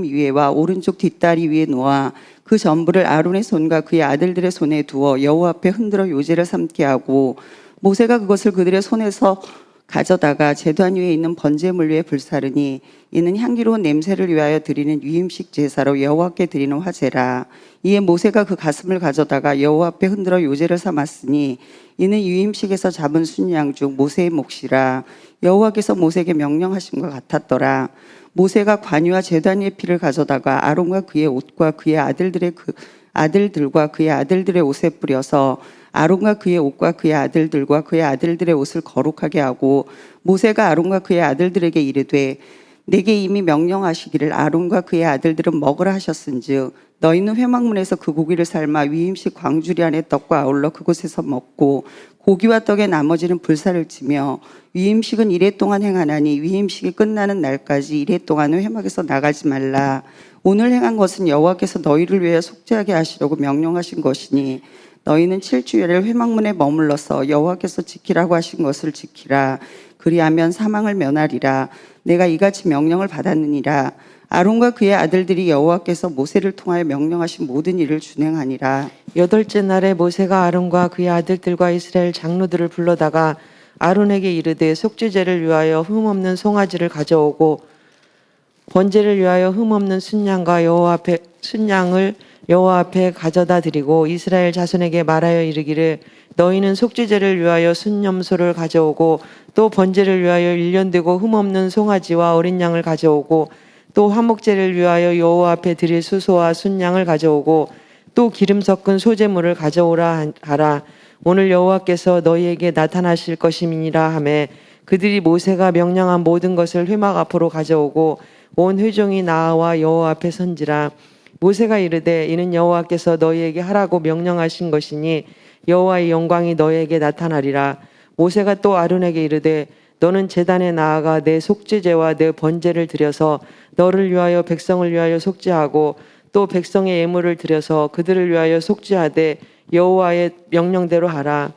위에와 오른쪽 뒷다리 위에 놓아 그 전부를 아론의 손과 그의 아들들의 손에 두어 여호와 앞에 흔들어 요제를 삼게 하고 모세가 그것을 그들의 손에서 가져다가 제단 위에 있는 번제물 위에 불사르니 이는 향기로운 냄새를 위하여 드리는 유임식 제사로 여호와께 드리는 화제라. 이에 모세가 그 가슴을 가져다가 여호와 앞에 흔들어 요제를 삼았으니 이는 유임식에서 잡은 순양 중 모세의 몫이라. 여호와께서 모세에게 명령하심과 같았더라. 모세가 관유와 제단 위의 피를 가져다가 아론과 그의 옷과 그의 아들들과 그의 아들들의 옷에 뿌려서 아론과 그의 옷과 그의 아들들과 그의 아들들의 옷을 거룩하게 하고 모세가 아론과 그의 아들들에게 이르되 내게 이미 명령하시기를 아론과 그의 아들들은 먹으라 하셨은즉 너희는 회막문에서 그 고기를 삶아 위임식 광주리 안에 떡과 아울러 그곳에서 먹고 고기와 떡의 나머지는 불사를 치며 위임식은 이래 동안 행하나니 위임식이 끝나는 날까지 이래 동안은 회막에서 나가지 말라. 오늘 행한 것은 여호와께서 너희를 위하여 속죄하게 하시려고 명령하신 것이니 너희는 7주일을 회막문에 머물러서 여호와께서 지키라고 하신 것을 지키라. 그리하면 사망을 면하리라. 내가 이같이 명령을 받았느니라. 아론과 그의 아들들이 여호와께서 모세를 통하여 명령하신 모든 일을 준행하니라. 여덟째 날에 모세가 아론과 그의 아들들과 이스라엘 장로들을 불러다가 아론에게 이르되 속죄제를 위하여 흠없는 송아지를 가져오고 번제를 위하여 흠없는 순양과 순양을 여호와 앞에 가져다 드리고 이스라엘 자손에게 말하여 이르기를 너희는 속죄제를 위하여 순염소를 가져오고 또 번제를 위하여 1년 되고 흠없는 송아지와 어린 양을 가져오고 또 화목제를 위하여 여호와 앞에 드릴 수소와 순양을 가져오고 또 기름 섞은 소제물을 가져오라 하라. 오늘 여호와께서 너희에게 나타나실 것임이니라 하매 그들이 모세가 명령한 모든 것을 회막 앞으로 가져오고 온 회종이 나와 여호와 앞에 선지라. 모세가 이르되 이는 여호와께서 너희에게 하라고 명령하신 것이니 여호와의 영광이 너희에게 나타나리라. 모세가 또 아론에게 이르되 너는 제단에 나아가 내 속죄제와 내 번제를 드려서 너를 위하여 백성을 위하여 속죄하고 또 백성의 예물을 드려서 그들을 위하여 속죄하되 여호와의 명령대로 하라.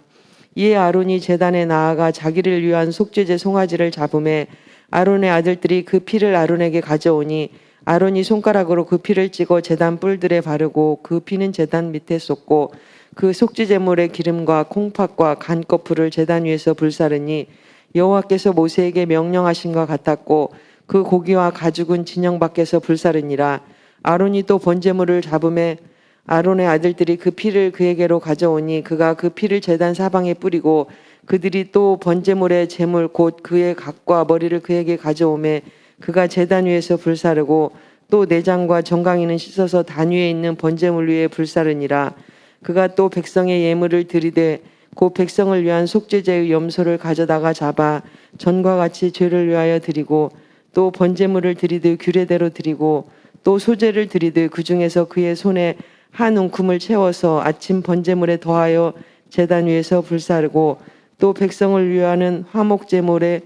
이에 아론이 제단에 나아가 자기를 위한 속죄제 송아지를 잡음에 아론의 아들들이 그 피를 아론에게 가져오니 아론이 손가락으로 그 피를 찍어 제단 뿔들에 바르고 그 피는 제단 밑에 쏟고 그 속죄제물의 기름과 콩팥과 간꺼풀을 제단 위에서 불사르니 여호와께서 모세에게 명령하신 것 같았고 그 고기와 가죽은 진영 밖에서 불사르니라. 아론이 또 번제물을 잡음에 아론의 아들들이 그 피를 그에게로 가져오니 그가 그 피를 제단 사방에 뿌리고 그들이 또 번제물의 제물 곧 그의 각과 머리를 그에게 가져오매 그가 제단 위에서 불사르고 또 내장과 정강이는 씻어서 단 위에 있는 번제물 위에 불사르니라. 그가 또 백성의 예물을 드리되 곧 백성을 위한 속죄제의 염소를 가져다가 잡아 전과 같이 죄를 위하여 드리고 또 번제물을 드리듯 규례대로 드리고 또 소제를 드리듯 그 중에서 그의 손에 한 웅큼을 채워서 아침 번제물에 더하여 제단 위에서 불사르고 또 백성을 위하는 화목제물에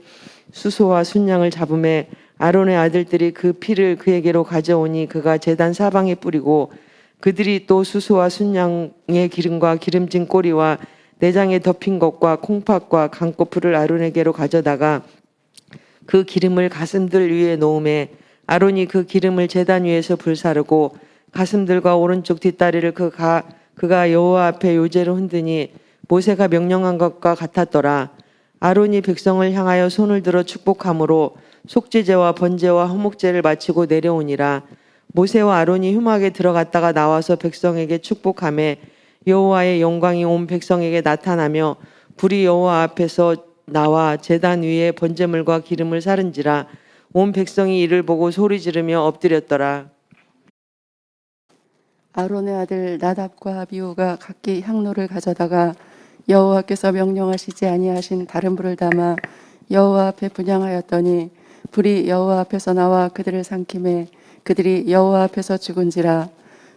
수소와 순양을 잡음에 아론의 아들들이 그 피를 그에게로 가져오니 그가 제단 사방에 뿌리고 그들이 또 수소와 순양의 기름과 기름진 꼬리와 내장에 덮인 것과 콩팥과 간꺼풀을 아론에게로 가져다가 그 기름을 가슴들 위에 놓음에 아론이 그 기름을 제단 위에서 불사르고 가슴들과 오른쪽 뒷다리를 그가 여호와 앞에 요제로 흔드니 모세가 명령한 것과 같았더라. 아론이 백성을 향하여 손을 들어 축복함으로 속죄제와 번제와 화목제를 마치고 내려오니라. 모세와 아론이 흠악에 들어갔다가 나와서 백성에게 축복하매 여호와의 영광이 온 백성에게 나타나며 불이 여호와 앞에서 나와 제단 위에 번제물과 기름을 사른지라. 온 백성이 이를 보고 소리 지르며 엎드렸더라. 아론의 아들 나답과 아비후가 각기 향로를 가져다가 여호와께서 명령하시지 아니하신 다른 불을 담아 여호와 앞에 분향하였더니 불이 여호와 앞에서 나와 그들을 삼키매 그들이 여호와 앞에서 죽은지라.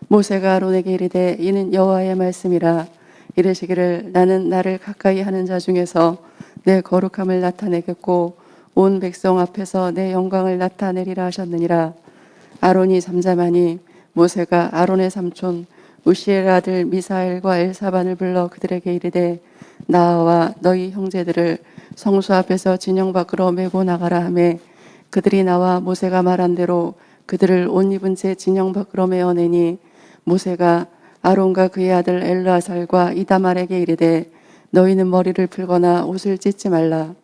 모세가 아론에게 이르되 이는 여호와의 말씀이라. 이르시기를 나는 나를 가까이 하는 자 중에서 내 거룩함을 나타내겠고 온 백성 앞에서 내 영광을 나타내리라 하셨느니라. 아론이 잠잠하니 모세가 아론의 삼촌 우시엘 아들 미사엘과 엘사반을 불러 그들에게 이르되 나와 너희 형제들을 성수 앞에서 진영 밖으로 메고 나가라 하매 그들이 나와 모세가 말한 대로 그들을 옷 입은 채 진영 밖으로 메어내니 모세가 아론과 그의 아들 엘르아살과 이다말에게 이르되 너희는 머리를 풀거나 옷을 찢지 말라.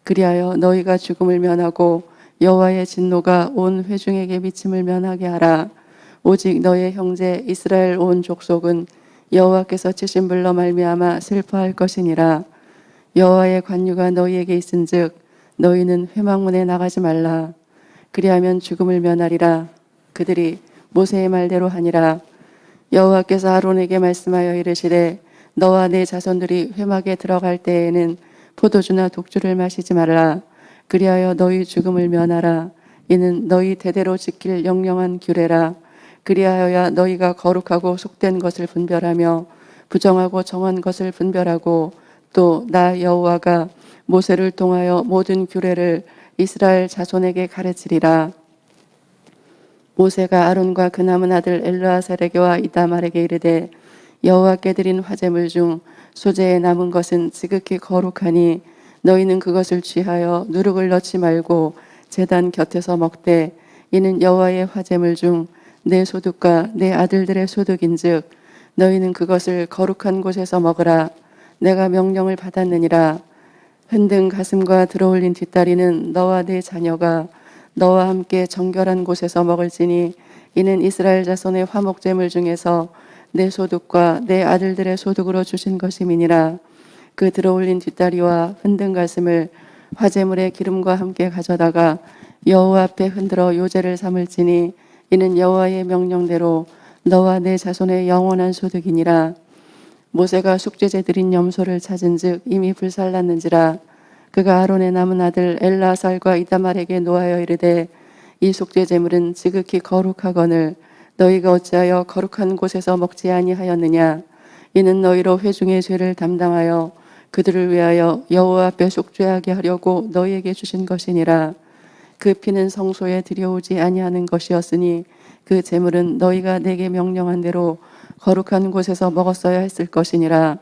그리하여 너희가 죽음을 면하고 여호와의 진노가 온 회중에게 미침을 면하게 하라. 오직 너의 형제 이스라엘 온 족속은 여호와께서 치신 불로 말미암아 슬퍼할 것이니라. 여호와의 관유가 너희에게 있은즉 너희는 회막문에 나가지 말라. 그리하면 죽음을 면하리라. 그들이 모세의 말대로 하니라. 여호와께서 아론에게 말씀하여 이르시되 너와 내 자손들이 회막에 들어갈 때에는 포도주나 독주를 마시지 말라. 그리하여 너희 죽음을 면하라. 이는 너희 대대로 지킬 영영한 규례라. 그리하여야 너희가 거룩하고 속된 것을 분별하며 부정하고 정한 것을 분별하고 또 나 여호와가 모세를 통하여 모든 규례를 이스라엘 자손에게 가르치리라. 모세가 아론과 그 남은 아들 엘르아살에게와 이다말에게 이르되 여호와께 드린 화제물 중 소재에 남은 것은 지극히 거룩하니 너희는 그것을 취하여 누룩을 넣지 말고 제단 곁에서 먹되 이는 여호와의 화제물 중 내 소득과 내 아들들의 소득인즉 너희는 그것을 거룩한 곳에서 먹으라. 내가 명령을 받았느니라. 흔든 가슴과 들어올린 뒷다리는 너와 내 자녀가 너와 함께 정결한 곳에서 먹을지니 이는 이스라엘 자손의 화목제물 중에서 내 소득과 내 아들들의 소득으로 주신 것임이니라. 그 들어올린 뒷다리와 흔든 가슴을 화제물의 기름과 함께 가져다가 여호와 앞에 흔들어 요제를 삼을지니 이는 여호와의 명령대로 너와 내 자손의 영원한 소득이니라. 모세가 속죄제 드린 염소를 찾은즉 이미 불살랐는지라. 그가 아론의 남은 아들 엘라살과 이다말에게 노하여 이르되 이 속죄제물은 지극히 거룩하거늘 너희가 어찌하여 거룩한 곳에서 먹지 아니하였느냐. 이는 너희로 회중의 죄를 담당하여 그들을 위하여 여호와 앞에 속죄하게 하려고 너희에게 주신 것이니라. 그 피는 성소에 들여오지 아니하는 것이었으니 그 제물은 너희가 내게 명령한 대로 거룩한 곳에서 먹었어야 했을 것이니라.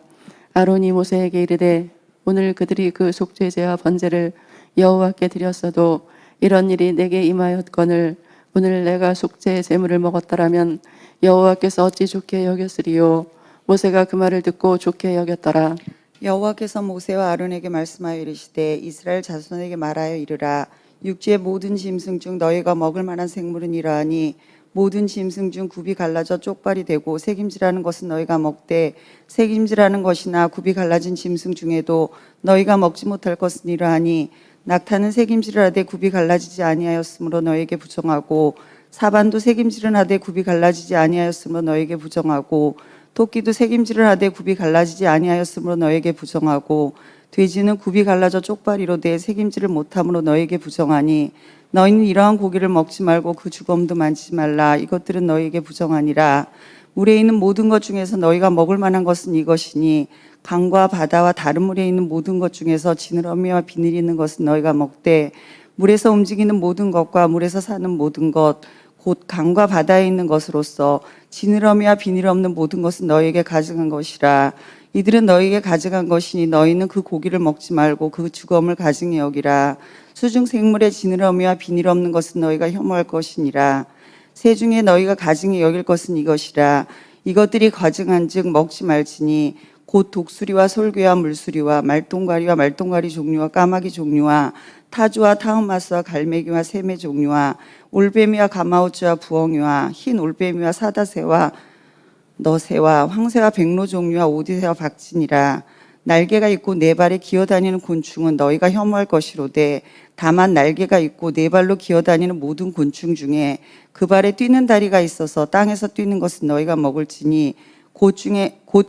아론이 모세에게 이르되 오늘 그들이 그 속죄제와 번제를 여호와께 드렸어도 이런 일이 내게 임하였거늘 오늘 내가 속죄의 제물을 먹었더라면 여호와께서 어찌 좋게 여겼으리요. 모세가 그 말을 듣고 좋게 여겼더라. 여호와께서 모세와 아론에게 말씀하여 이르시되 이스라엘 자손에게 말하여 이르라. 육지의 모든 짐승 중 너희가 먹을 만한 생물은 이러하니 모든 짐승 중 굽이 갈라져 쪽발이 되고 새김질하는 것은 너희가 먹되 새김질하는 것이나 굽이 갈라진 짐승 중에도 너희가 먹지 못할 것은 이러하니 낙타는 새김질을 하되 굽이 갈라지지 아니하였으므로 너희에게 부정하고 사반도 새김질은 하되 굽이 갈라지지 아니하였으므로 너희에게 부정하고 토끼도 새김질을 하되 굽이 갈라지지 아니하였으므로 너희에게 부정하고 돼지는 굽이 갈라져 쪽발이로되 새김질을 못함으로 너희에게 부정하니 너희는 이러한 고기를 먹지 말고 그 주검도 만지지 말라. 이것들은 너희에게 부정하니라. 물에 있는 모든 것 중에서 너희가 먹을 만한 것은 이것이니 강과 바다와 다른 물에 있는 모든 것 중에서 지느러미와 비늘이 있는 것은 너희가 먹되 물에서 움직이는 모든 것과 물에서 사는 모든 것 곧 강과 바다에 있는 것으로서 지느러미와 비늘 없는 모든 것은 너희에게 가져간 것이라. 이들은 너희에게 가져간 것이니 너희는 그 고기를 먹지 말고 그 주검을 가증히 여기라. 수중 생물의 지느러미와 비늘 없는 것은 너희가 혐오할 것이니라. 새 중에 너희가 가증히 여길 것은 이것이라. 이것들이 가증한즉 먹지 말지니 곧 독수리와 솔개와 물수리와 말똥가리와 말똥가리 종류와 까마귀 종류와 타주와 타우마스와 갈매기와 샘의 종류와 올빼미와 가마우츠와 부엉이와 흰 올빼미와 사다새와 너새와 황새와 백로 종류와 오디새와 박진이라. 날개가 있고 네 발에 기어다니는 곤충은 너희가 혐오할 것이로되 다만 날개가 있고 네 발로 기어다니는 모든 곤충 중에 그 발에 뛰는 다리가 있어서 땅에서 뛰는 것은 너희가 먹을지니 곧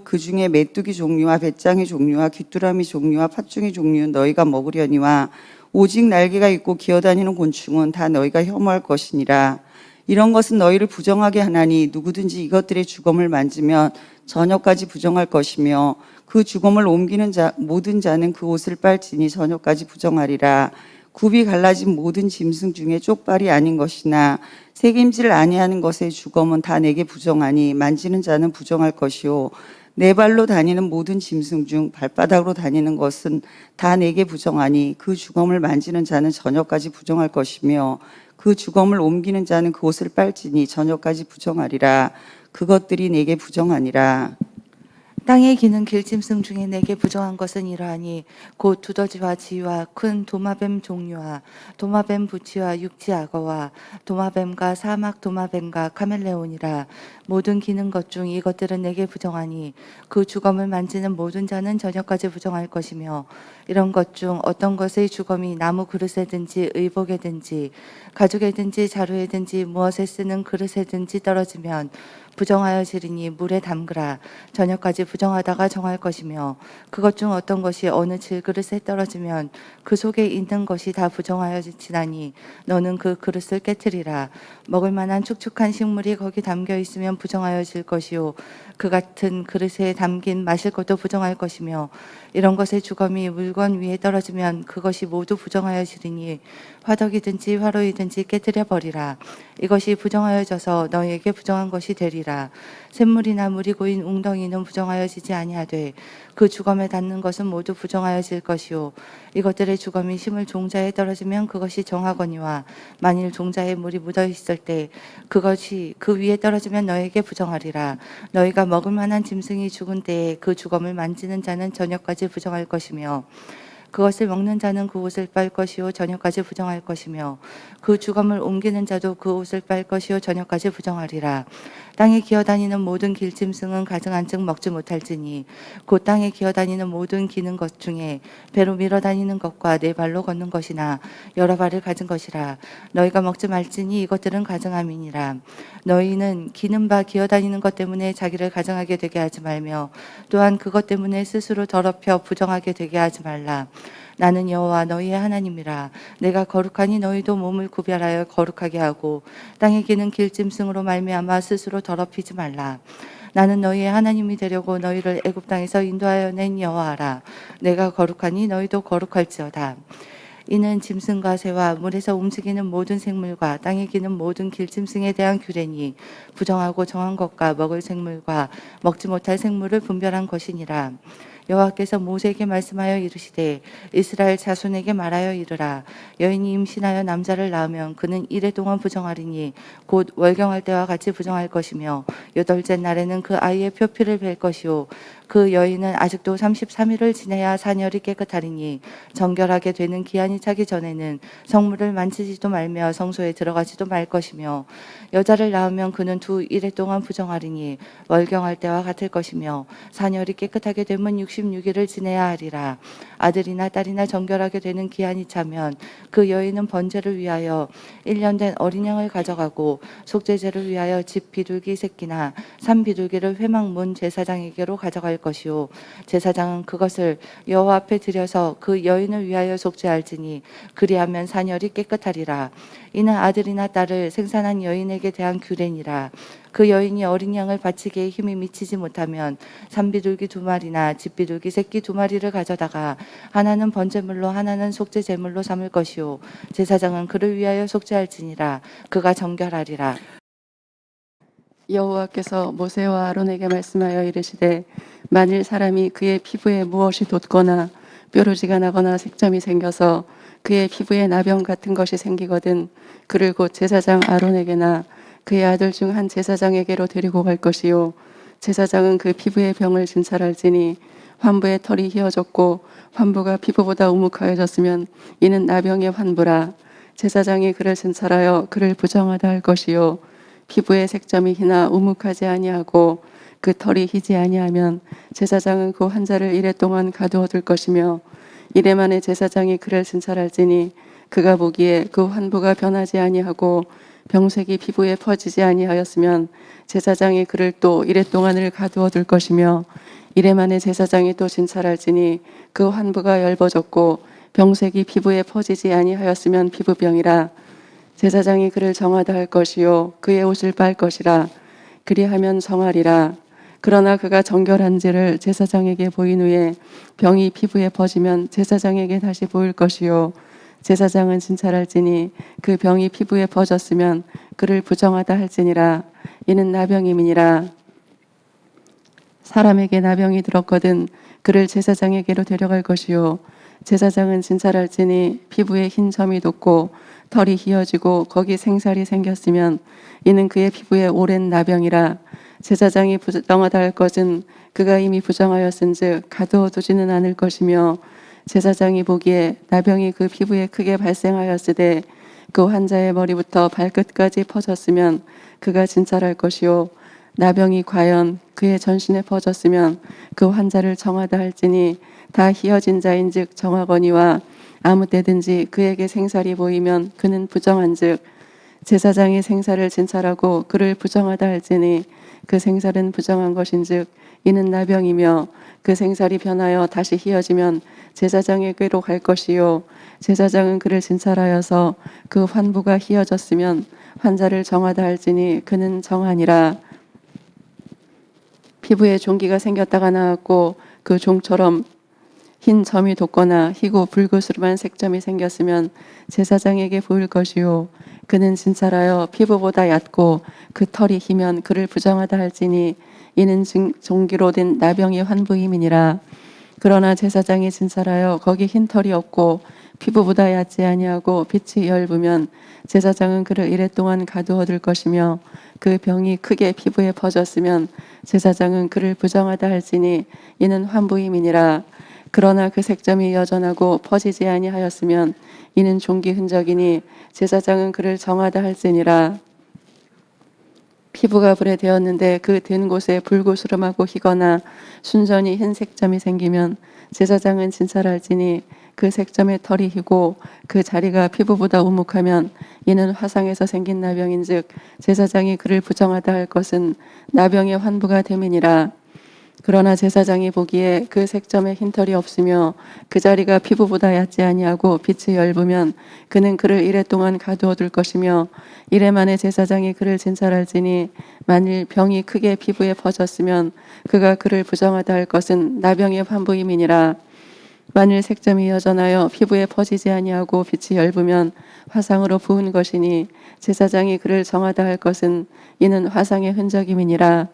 그 중에 메뚜기 종류와 배짱이 종류와 귀뚜라미 종류와 팥중이 종류는 너희가 먹으려니와 오직 날개가 있고 기어다니는 곤충은 다 너희가 혐오할 것이니라. 이런 것은 너희를 부정하게 하나니 누구든지 이것들의 주검을 만지면 저녁까지 부정할 것이며 그 주검을 옮기는 모든 자는 그 옷을 빨지니 저녁까지 부정하리라. 굽이 갈라진 모든 짐승 중에 쪽발이 아닌 것이나 새김질 아니하는 것의 주검은 다 내게 부정하니 만지는 자는 부정할 것이요 네 발로 다니는 모든 짐승 중 발바닥으로 다니는 것은 다 내게 부정하니 그 주검을 만지는 자는 저녁까지 부정할 것이며 그 주검을 옮기는 자는 그 옷을 빨지니 저녁까지 부정하리라. 그것들이 내게 부정하니라. 땅에 기는 길짐승 중에 내게 부정한 것은 이러하니 곧 두더지와 쥐와 큰 도마뱀 종류와 도마뱀 부치와 육지악어와 도마뱀과 사막 도마뱀과 카멜레온이라. 모든 기는 것 중 이것들은 내게 부정하니 그 주검을 만지는 모든 자는 저녁까지 부정할 것이며 이런 것 중 어떤 것의 주검이 나무 그릇에든지 의복에든지 가죽에든지 자루에든지 무엇에 쓰는 그릇에든지 떨어지면 부정하여지리니 물에 담그라. 저녁까지 부정하다가 정할 것이며 그것 중 어떤 것이 어느 질그릇에 떨어지면 그 속에 있는 것이 다 부정하여지나니 너는 그 그릇을 깨트리라. 먹을 만한 축축한 식물이 거기 담겨 있으면 부정하여질 것이요 그 같은 그릇에 담긴 마실 것도 부정할 것이며 이런 것의 주검이 물건 위에 떨어지면 그것이 모두 부정하여지리니 화덕이든지 화로이든지 깨뜨려 버리라. 이것이 부정하여져서 너희에게 부정한 것이 되리라. 샘물이나 물이 고인 웅덩이는 부정하여지지 아니하되 그 주검에 닿는 것은 모두 부정하여질 것이요 이것들의 주검이 심을 종자에 떨어지면 그것이 정하거니와 만일 종자에 물이 묻어 있을 때 그것이 그 위에 떨어지면 너에게 부정하리라. 너희가 먹을 만한 짐승이 죽은 때에 그 주검을 만지는 자는 저녁까지 부정할 것이며 그것을 먹는 자는 그 옷을 빨 것이요 저녁까지 부정할 것이며 그 주검을 옮기는 자도 그 옷을 빨 것이요 저녁까지 부정하리라. 땅에 기어다니는 모든 길짐승은 가증한즉 먹지 못할지니 곧 땅에 기어다니는 모든 기는 것 중에 배로 밀어다니는 것과 네 발로 걷는 것이나 여러 발을 가진 것이라. 너희가 먹지 말지니 이것들은 가증함이니라. 너희는 기는 바 기어다니는 것 때문에 자기를 가증하게 되게 하지 말며 또한 그것 때문에 스스로 더럽혀 부정하게 되게 하지 말라. 나는 여호와 너희의 하나님이라. 내가 거룩하니 너희도 몸을 구별하여 거룩하게 하고 땅에 기는 길짐승으로 말미암아 스스로 더럽히지 말라. 나는 너희의 하나님이 되려고 너희를 애굽 땅에서 인도하여 낸 여호와라. 내가 거룩하니 너희도 거룩할지어다. 이는 짐승과 새와 물에서 움직이는 모든 생물과 땅에 기는 모든 길짐승에 대한 규례니 부정하고 정한 것과 먹을 생물과 먹지 못할 생물을 분별한 것이니라. 여호와께서 모세에게 말씀하여 이르시되 이스라엘 자손에게 말하여 이르라. 여인이 임신하여 남자를 낳으면 그는 이래 동안 부정하리니 곧 월경할 때와 같이 부정할 것이며 여덟째 날에는 그 아이의 표피를 뵐 것이요 그 여인은 아직도 33일을 지내야 사녀리 깨끗하리니 정결하게 되는 기한이 차기 전에는 성물을 만지지도 말며 성소에 들어가지도 말 것이며 여자를 낳으면 그는 2일 동안 부정하리니 월경할 때와 같을 것이며 사녀리 깨끗하게 되면 66일을 지내야 하리라. 아들이나 딸이나 정결하게 되는 기한이 차면 그 여인은 번제를 위하여 1년 된 어린 양을 가져가고 속죄제를 위하여 집 비둘기 새끼나 산 비둘기를 회막문 제사장에게로 가져갈 것이요 제사장은 그것을 여호와 앞에 들여서 그 여인을 위하여 속죄할지니 그리하면 사녀리 깨끗하리라. 이는 아들이나 딸을 생산한 여인에게 대한 규례니라. 그 여인이 어린 양을 바치기에 힘이 미치지 못하면 산비둘기 2마리나 집비둘기 새끼 2마리를 가져다가 하나는 번제물로 하나는 속죄제물로 삼을 것이요 제사장은 그를 위하여 속죄할지니라. 그가 정결하리라. 여호와께서 모세와 아론에게 말씀하여 이르시되 만일 사람이 그의 피부에 무엇이 돋거나 뾰루지가 나거나 색점이 생겨서 그의 피부에 나병 같은 것이 생기거든 그를 곧 제사장 아론에게나 그의 아들 중 한 제사장에게로 데리고 갈 것이요 제사장은 그 피부의 병을 진찰할지니 환부의 털이 휘어졌고 환부가 피부보다 우묵하여졌으면 이는 나병의 환부라. 제사장이 그를 진찰하여 그를 부정하다 할 것이요 피부의 색점이 희나 우묵하지 아니하고 그 털이 희지 아니하면 제사장은 그 환자를 이래 동안 가두어 둘 것이며 이래 만에 제사장이 그를 진찰할지니 그가 보기에 그 환부가 변하지 아니하고 병색이 피부에 퍼지지 아니하였으면 제사장이 그를 또 이래 동안을 가두어 둘 것이며 이래 만에 제사장이 또 진찰할지니 그 환부가 엷어졌고 병색이 피부에 퍼지지 아니하였으면 피부병이라. 제사장이 그를 정하다 할 것이요 그의 옷을 빨 것이라. 그리하면 정하리라. 그러나 그가 정결한지를 제사장에게 보인 후에 병이 피부에 퍼지면 제사장에게 다시 보일 것이요 제사장은 진찰할지니 그 병이 피부에 퍼졌으면 그를 부정하다 할지니라. 이는 나병임이니라. 사람에게 나병이 들었거든 그를 제사장에게로 데려갈 것이요 제사장은 진찰할지니 피부에 흰 점이 돋고 털이 휘어지고 거기 생살이 생겼으면 이는 그의 피부에 오랜 나병이라. 제사장이 부정하다 할 것은 그가 이미 부정하였은즉 가두어 두지는 않을 것이며 제사장이 보기에 나병이 그 피부에 크게 발생하였으되 그 환자의 머리부터 발끝까지 퍼졌으면 그가 진찰할 것이요 나병이 과연 그의 전신에 퍼졌으면 그 환자를 정하다 할지니 다 희어진 자인즉 정하거니와 아무 때든지 그에게 생살이 보이면 그는 부정한즉 제사장이 생살을 진찰하고 그를 부정하다 할지니 그 생살은 부정한 것인즉 이는 나병이며 그 생살이 변하여 다시 희어지면 제사장에게로 갈 것이요 제사장은 그를 진찰하여서 그 환부가 희어졌으면 환자를 정하다 할지니 그는 정하니라. 피부에 종기가 생겼다가 나았고 그 종처럼 흰 점이 돋거나 희고 붉으스름한 색점이 생겼으면 제사장에게 보일 것이요 그는 진찰하여 피부보다 얕고 그 털이 희면 그를 부정하다 할지니 이는 종기로 된 나병의 환부임이니라. 그러나 제사장이 진찰하여 거기 흰 털이 없고 피부보다 얕지 아니하고 빛이 엷으면 제사장은 그를 이래 동안 가두어 둘 것이며 그 병이 크게 피부에 퍼졌으면 제사장은 그를 부정하다 할지니 이는 환부임이니라. 그러나 그 색점이 여전하고 퍼지지 아니하였으면 이는 종기 흔적이니 제사장은 그를 정하다 할지니라. 피부가 불에 되었는데 그 된 곳에 붉으스름하고 희거나 순전히 흰 색점이 생기면 제사장은 진찰할지니 그 색점의 털이 희고 그 자리가 피부보다 우묵하면 이는 화상에서 생긴 나병인즉 제사장이 그를 부정하다 할 것은 나병의 환부가 됨이니라. 그러나 제사장이 보기에 그 색점에 흰털이 없으며 그 자리가 피부보다 얕지 아니하고 빛이 엷으면 그는 그를 이래 동안 가두어 둘 것이며 이래 만에 제사장이 그를 진찰할지니 만일 병이 크게 피부에 퍼졌으면 그가 그를 부정하다 할 것은 나병의 환부임이니라. 만일 색점이 여전하여 피부에 퍼지지 아니하고 빛이 엷으면 화상으로 부은 것이니 제사장이 그를 정하다 할 것은 이는 화상의 흔적임이니라.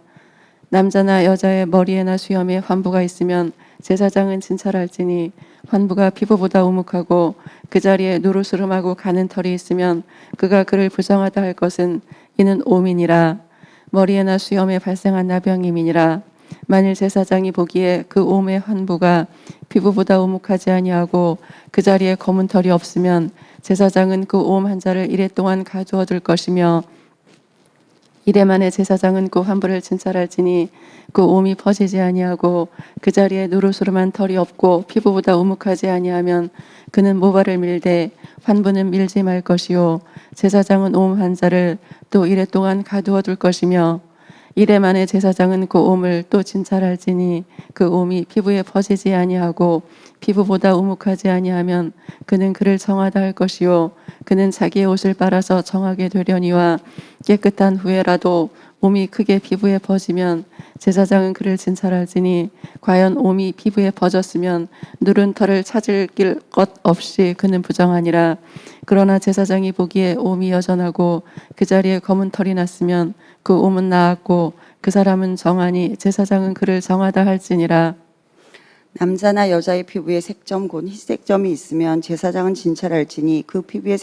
남자나 여자의 머리에나 수염에 환부가 있으면 제사장은 진찰할지니 환부가 피부보다 우묵하고 그 자리에 누르스름하고 가는 털이 있으면 그가 그를 부정하다 할 것은 이는 오민이라. 머리에나 수염에 발생한 나병임이니라. 만일 제사장이 보기에 그 옴의 환부가 피부보다 우묵하지 아니하고 그 자리에 검은 털이 없으면 제사장은 그 옴 환자를 이래 동안 가두어 둘 것이며 이래 만에 제사장은 그 환부를 진찰할지니 그 옴이 퍼지지 아니하고 그 자리에 누르스름한 털이 없고 피부보다 우묵하지 아니하면 그는 모발을 밀되 환부는 밀지 말 것이요 제사장은 옴 환자를 또 이래 동안 가두어 둘 것이며 이래 만에 제사장은 그 옴을 또 진찰할지니 그 옴이 피부에 퍼지지 아니하고 피부보다 우묵하지 아니하면 그는 그를 정하다 할 것이요 그는 자기의 옷을 빨아서 정하게 되려니와 깨끗한 후에라도 옴이 크게 피부에 퍼지면 제사장은 그를 진찰할지니 과연 옴이 피부에 퍼졌으면 누른 털을 찾을 것 없이 그는 부정하니라. 그러나 제사장이 보기에 옴이 여전하고 그 자리에 검은 털이 났으면 그 옴은 나았고 그 사람은 정하니 제사장은 그를 정하다 할지니라. 남자나 여자의 피부에 색점 곧 희색점이 있으면 제사장은 진찰할지니 그 피부에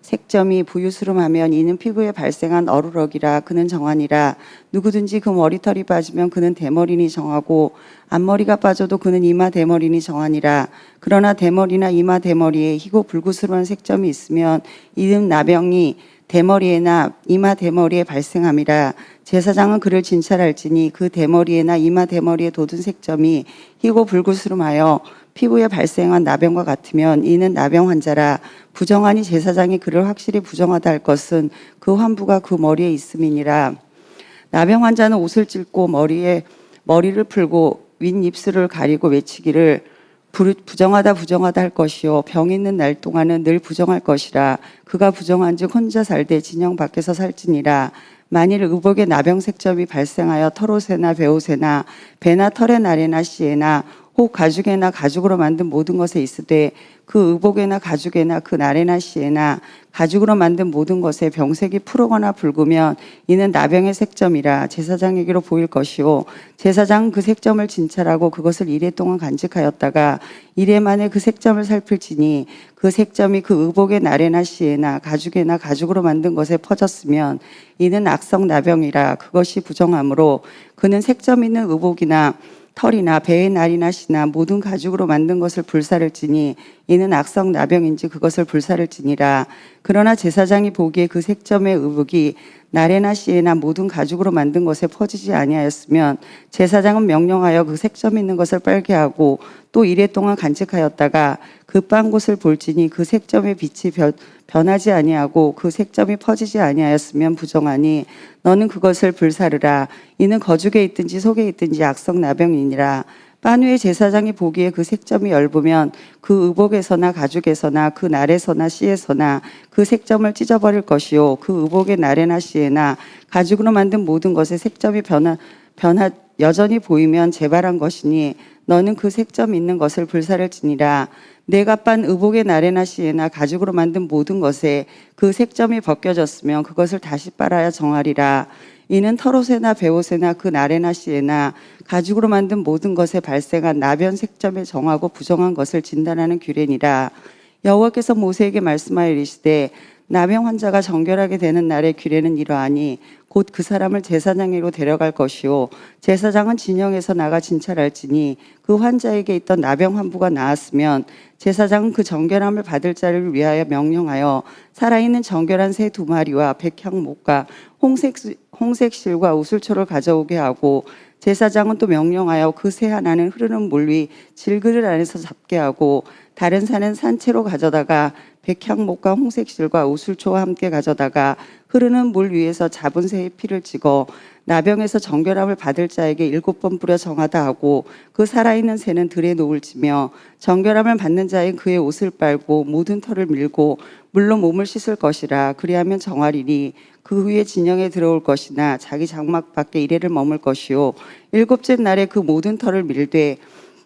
색점이 부유스름하면 이는 피부에 발생한 어루럭이라 그는 정하니라. 누구든지 그 머리털이 빠지면 그는 대머리니 정하고 앞머리가 빠져도 그는 이마 대머리니 정하니라. 그러나 대머리나 이마 대머리에 희고 불구스름한 색점이 있으면 이는 나병이 대머리에나 이마 대머리에 발생함이라. 제사장은 그를 진찰할지니 그 대머리에나 이마 대머리에 돋은 색점이 희고 불구스름하여 피부에 발생한 나병과 같으면 이는 나병 환자라. 부정하니 제사장이 그를 확실히 부정하다 할 것은 그 환부가 그 머리에 있음이니라. 나병 환자는 옷을 찢고 머리를 풀고 윗입술을 가리고 외치기를 부정하다 부정하다 할 것이요 병 있는 날 동안은 늘 부정할 것이라. 그가 부정한즉 혼자 살되 진영 밖에서 살지니라. 만일 의복에 나병 색점이 발생하여 털옷에나 베옷에나 배나 털의 날에나 씨에나 혹 가죽에나 가죽으로 만든 모든 것에 있으되 그 의복에나 가죽에나 그 날에나 씨에나 가죽으로 만든 모든 것에 병색이 푸르거나 붉으면 이는 나병의 색점이라. 제사장에게로 보일 것이요 제사장은 그 색점을 진찰하고 그것을 이레 동안 간직하였다가 이레 만에 그 색점을 살필지니 그 색점이 그 의복의 날에나 씨에나 가죽에나 가죽으로 만든 것에 퍼졌으면 이는 악성 나병이라. 그것이 부정하므로 그는 색점 있는 의복이나 털이나 배의 날이나 씨나 모든 가죽으로 만든 것을 불사를지니 이는 악성 나병인지 그것을 불사를지니라. 그러나 제사장이 보기에 그 색점의 의복이 날에나 씨에나 모든 가죽으로 만든 것에 퍼지지 아니하였으면 제사장은 명령하여 그 색점 있는 것을 빨게 하고 또 이레 동안 간직하였다가 그 빤 곳을 볼지니 그 색점의 빛이 변하지 아니하고 그 색점이 퍼지지 아니하였으면 부정하니 너는 그것을 불사르라. 이는 거죽에 있든지 속에 있든지 악성 나병이니라. 빤 후에 제사장이 보기에 그 색점이 엷으면 그 의복에서나 가죽에서나 그 날에서나 씨에서나 그 색점을 찢어버릴 것이요 그 의복의 날에나 씨에나 가죽으로 만든 모든 것에 색점이 여전히 보이면 재발한 것이니 너는 그 색점 있는 것을 불사를지니라. 내가 빤 의복의 날에나 씨에나 가죽으로 만든 모든 것에 그 색점이 벗겨졌으면 그것을 다시 빨아야 정하리라. 이는 털옷에나 베옷에나 그 날에나 씨에나 가죽으로 만든 모든 것에 발생한 나변 색점에 정하고 부정한 것을 진단하는 규례니라. 여호와께서 모세에게 말씀하여 이르시되 나병 환자가 정결하게 되는 날의 규례는 이러하니 곧 그 사람을 제사장에게로 데려갈 것이요 제사장은 진영에서 나가 진찰할지니 그 환자에게 있던 나병 환부가 나았으면 제사장은 그 정결함을 받을 자를 위하여 명령하여 살아있는 정결한 새 2마리와 백향목과 홍색실과 우슬초를 가져오게 하고 제사장은 또 명령하여 그 새 하나는 흐르는 물 위 질그릇 안에서 잡게 하고 다른 산은 산채로 가져다가 백향목과 홍색실과 우슬초와 함께 가져다가 흐르는 물 위에서 잡은 새의 피를 찍어 나병에서 정결함을 받을 자에게 7번 뿌려 정하다 하고 그 살아있는 새는 들에 놓을 지며 정결함을 받는 자인 그의 옷을 빨고 모든 털을 밀고 물로 몸을 씻을 것이라. 그리하면 정하리니 그 후에 진영에 들어올 것이나 자기 장막 밖에 이래를 머물 것이요 7째 날에 그 모든 털을 밀되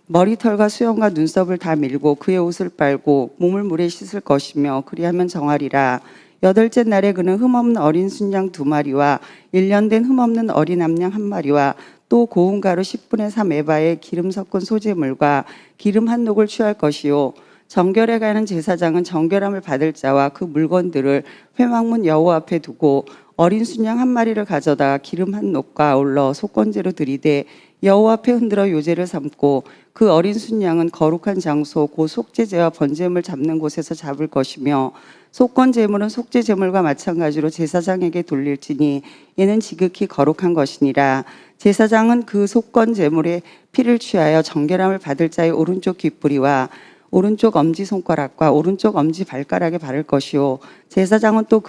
머리털과 수염과 눈썹을 다 밀고 그의 옷을 빨고 몸을 물에 씻을 것이며 그리하면 정하리라. 8째 날에 그는 흠없는 어린 순양 2마리와 1년 된 흠없는 어린 암양 1마리와 또 고운 가루 10분의 3 에바의 기름 섞은 소재물과 기름 한 녹을 취할 것이요 정결에 가는 제사장은 정결함을 받을 자와 그 물건들을 회막문 여호와 앞에 두고 어린 순양 1마리를 가져다 기름 한 녹과 아울러 속건제로 들이되 여호와 앞에 흔들어 요제를 삼고 그 어린 순양은 거룩한 장소 곧 속죄제와 번제물 잡는 곳에서 잡을 것이며 속건제물은 속죄제물과 마찬가지로 제사장에게 돌릴지니 이는 지극히 거룩한 것이니라. 제사장은 그 속건제물의 피를 취하여 정결함을 받을 자의 오른쪽 귓뿌리와 오른쪽 엄지손가락과 오른쪽 엄지발가락에 바를 것이요 제사장은 또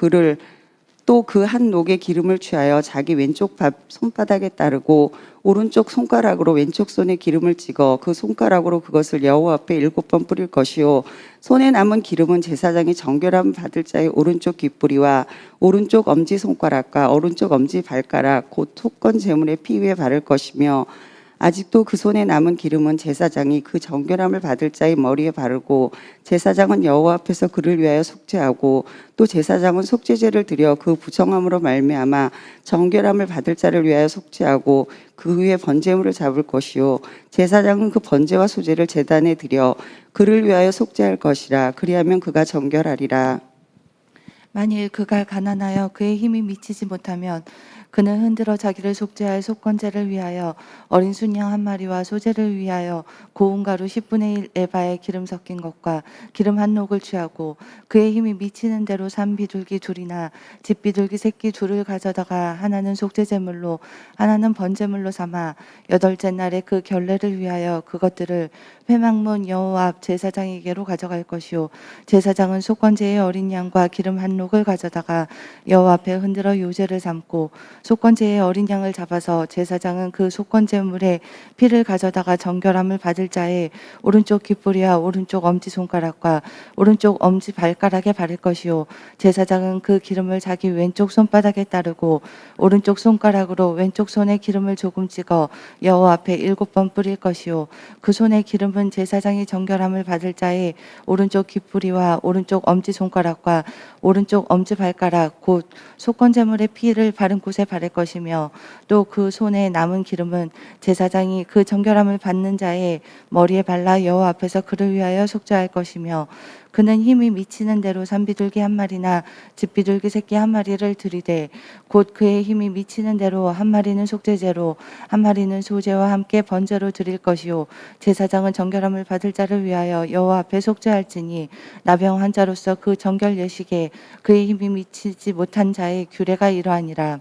그 한 녹의 기름을 취하여 자기 왼쪽 손바닥에 따르고 오른쪽 손가락으로 왼쪽 손에 기름을 찍어 그 손가락으로 그것을 여호와 앞에 7번 뿌릴 것이요 손에 남은 기름은 제사장이 정결함을 받을 자의 오른쪽 귓뿌리와 오른쪽 엄지손가락과 오른쪽 엄지발가락 곧 속건 제물의 피 위에 바를 것이며 아직도 그 손에 남은 기름은 제사장이 그 정결함을 받을 자의 머리에 바르고 제사장은 여호와 앞에서 그를 위하여 속죄하고 또 제사장은 속죄제를 드려 그 부정함으로 말미암아 정결함을 받을 자를 위하여 속죄하고 그 후에 번제물을 잡을 것이요 제사장은 그 번제와 소제를 제단에 드려 그를 위하여 속죄할 것이라. 그리하면 그가 정결하리라. 만일 그가 가난하여 그의 힘이 미치지 못하면 그는 흔들어 자기를 속죄할 속건제를 위하여 어린 순양 한 마리와 소제를 위하여 고운 가루 10분의 1 에바에 기름 섞인 것과 기름 한 녹을 취하고 그의 힘이 미치는 대로 산 비둘기 둘이나 집 비둘기 새끼 둘을 가져다가 하나는 속죄제물로 하나는 번제물로 삼아 여덟째 날에 그 결례를 위하여 그것들을 회막문 여호와 앞 제사장에게로 가져갈 것이요 제사장은 속건제의 어린 양과 기름 한 녹을 가져다가 여호와 앞에 흔들어 요제를 삼고 속건제의 어린 양을 잡아서 제사장은 그 속건제물에 피를 가져다가 정결함을 받을 자의 오른쪽 귓불이와 오른쪽 엄지손가락과 오른쪽 엄지발가락에 바를 것이요 제사장은 그 기름을 자기 왼쪽 손바닥에 따르고 오른쪽 손가락으로 왼쪽 손에 기름을 조금 찍어 여호와 앞에 7번 뿌릴 것이요 그 손의 기름은 제사장이 정결함을 받을 자의 오른쪽 귓불이와 오른쪽 엄지손가락과 오른쪽 엄지발가락 곧 속건제물의 피를 바른 곳에 바를 것이며 또 그 손에 남은 기름은 제사장이 그 정결함을 받는 자의 머리에 발라 여호와 앞에서 그를 위하여 속죄할 것이며 그는 힘이 미치는 대로 산비둘기 한 마리나 집비둘기 새끼 한 마리를 들이되 곧 그의 힘이 미치는 대로 한 마리는 속죄제로 한 마리는 소제와 함께 번제로 드릴 것이요 제사장은 정결함을 받을 자를 위하여 여호와 앞에 속죄할지니 나병 환자로서 그 정결 예식에 그의 힘이 미치지 못한 자의 규례가 이러하니라.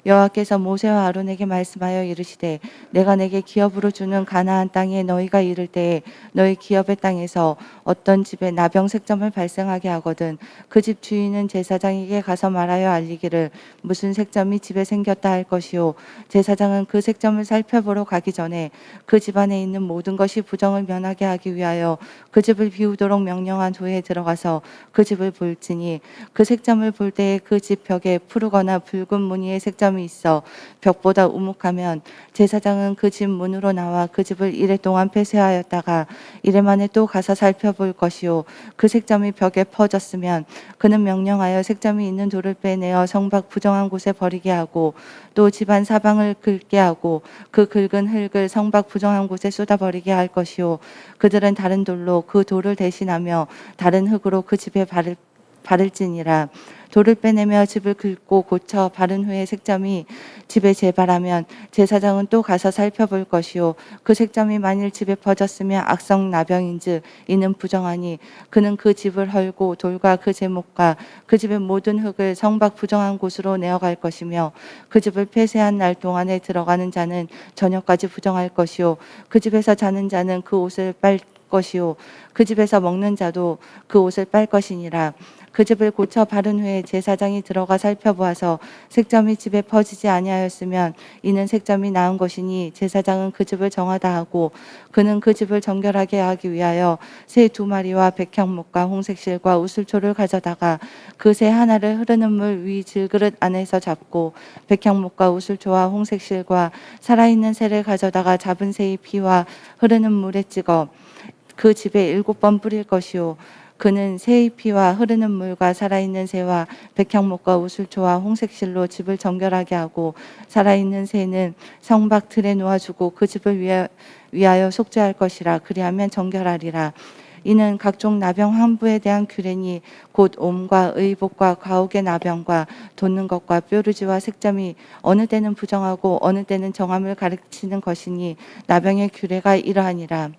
여호와께서 모세와 아론에게 말씀하여 이르시되 내가 내게 기업으로 주는 가나안 땅에 너희가 이를 때에 너희 기업의 땅에서 어떤 집에 나병 색점을 발생하게 하거든 그 집 주인은 제사장에게 가서 말하여 알리기를 무슨 색점이 집에 생겼다 할 것이요 제사장은 그 색점을 살펴보러 가기 전에 그 집 안에 있는 모든 것이 부정을 면하게 하기 위하여 그 집을 비우도록 명령한 후에 들어가서 그 집을 볼지니 그 색점을 볼 때에 그 집 벽에 푸르거나 붉은 무늬의 색점이 있어 벽보다 우묵하면 제사장은 그 집 문으로 나와 그 집을 이래 동안 폐쇄하였다가 이래 만에 또 가서 살펴볼 것이요 그 색점이 벽에 퍼졌으면 그는 명령하여 색점이 있는 돌을 빼내어 성밖 부정한 곳에 버리게 하고 또 집안 사방을 긁게 하고 그 긁은 흙을 성밖 부정한 곳에 쏟아버리게 할 것이요 그들은 다른 돌로 그 돌을 대신하며 다른 흙으로 그 집에 바를지니라. 돌을 빼내며 집을 긁고 고쳐 바른 후에 색점이 집에 재발하면 제사장은 또 가서 살펴볼 것이요 그 색점이 만일 집에 퍼졌으면 악성 나병인즉 이는 부정하니 그는 그 집을 헐고 돌과 그 제목과 그 집의 모든 흙을 성밖 부정한 곳으로 내어갈 것이며 그 집을 폐쇄한 날 동안에 들어가는 자는 저녁까지 부정할 것이요 그 집에서 자는 자는 그 옷을 빨 것이요 그 집에서 먹는 자도 그 옷을 빨 것이니라. 그 집을 고쳐 바른 후에 제사장이 들어가 살펴보아서 색점이 집에 퍼지지 아니하였으면 이는 색점이 나은 것이니 제사장은 그 집을 정하다 하고 그는 그 집을 정결하게 하기 위하여 새 2마리와 백향목과 홍색실과 우슬초를 가져다가 그 새 하나를 흐르는 물 위 질그릇 안에서 잡고 백향목과 우슬초와 홍색실과 살아있는 새를 가져다가 잡은 새의 피와 흐르는 물에 찍어 그 집에 7번 뿌릴 것이요 그는 새의 피와 흐르는 물과 살아있는 새와 백향목과 우슬초와 홍색실로 집을 정결하게 하고 살아있는 새는 성밖 틀에 놓아주고 그 집을 위하여 속죄할 것이라. 그리하면 정결하리라. 이는 각종 나병 환부에 대한 규례니 곧 옴과 의복과 가옥의 나병과 돋는 것과 뾰루지와 색점이 어느 때는 부정하고 어느 때는 정함을 가르치는 것이니 나병의 규례가 이러하니라.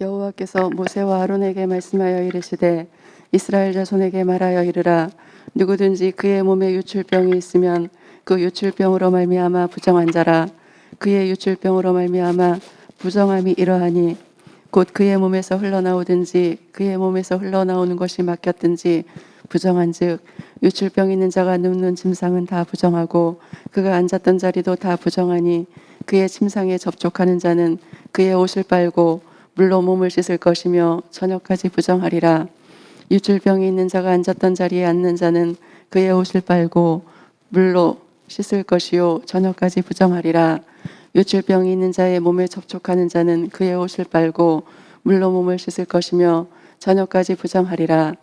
여호와께서 모세와 아론에게 말씀하여 이르시되 이스라엘 자손에게 말하여 이르라 누구든지 그의 몸에 유출병이 있으면 그 유출병으로 말미암아 부정한 자라 그의 유출병으로 말미암아 부정함이 이러하니 곧 그의 몸에서 흘러나오든지 그의 몸에서 흘러나오는 것이 막혔든지 부정한즉 유출병 있는 자가 눕는 침상은 다 부정하고 그가 앉았던 자리도 다 부정하니 그의 침상에 접촉하는 자는 그의 옷을 빨고 물로 몸을 씻을 것이며 저녁까지 부정하리라. 유출병이 있는 자가 앉았던 자리에 앉는 자는 그의 옷을 빨고 물로 씻을 것이요 저녁까지 부정하리라. 유출병이 있는 자의 몸에 접촉하는 자는 그의 옷을 빨고 물로 몸을 씻을 것이며 저녁까지 부정하리라.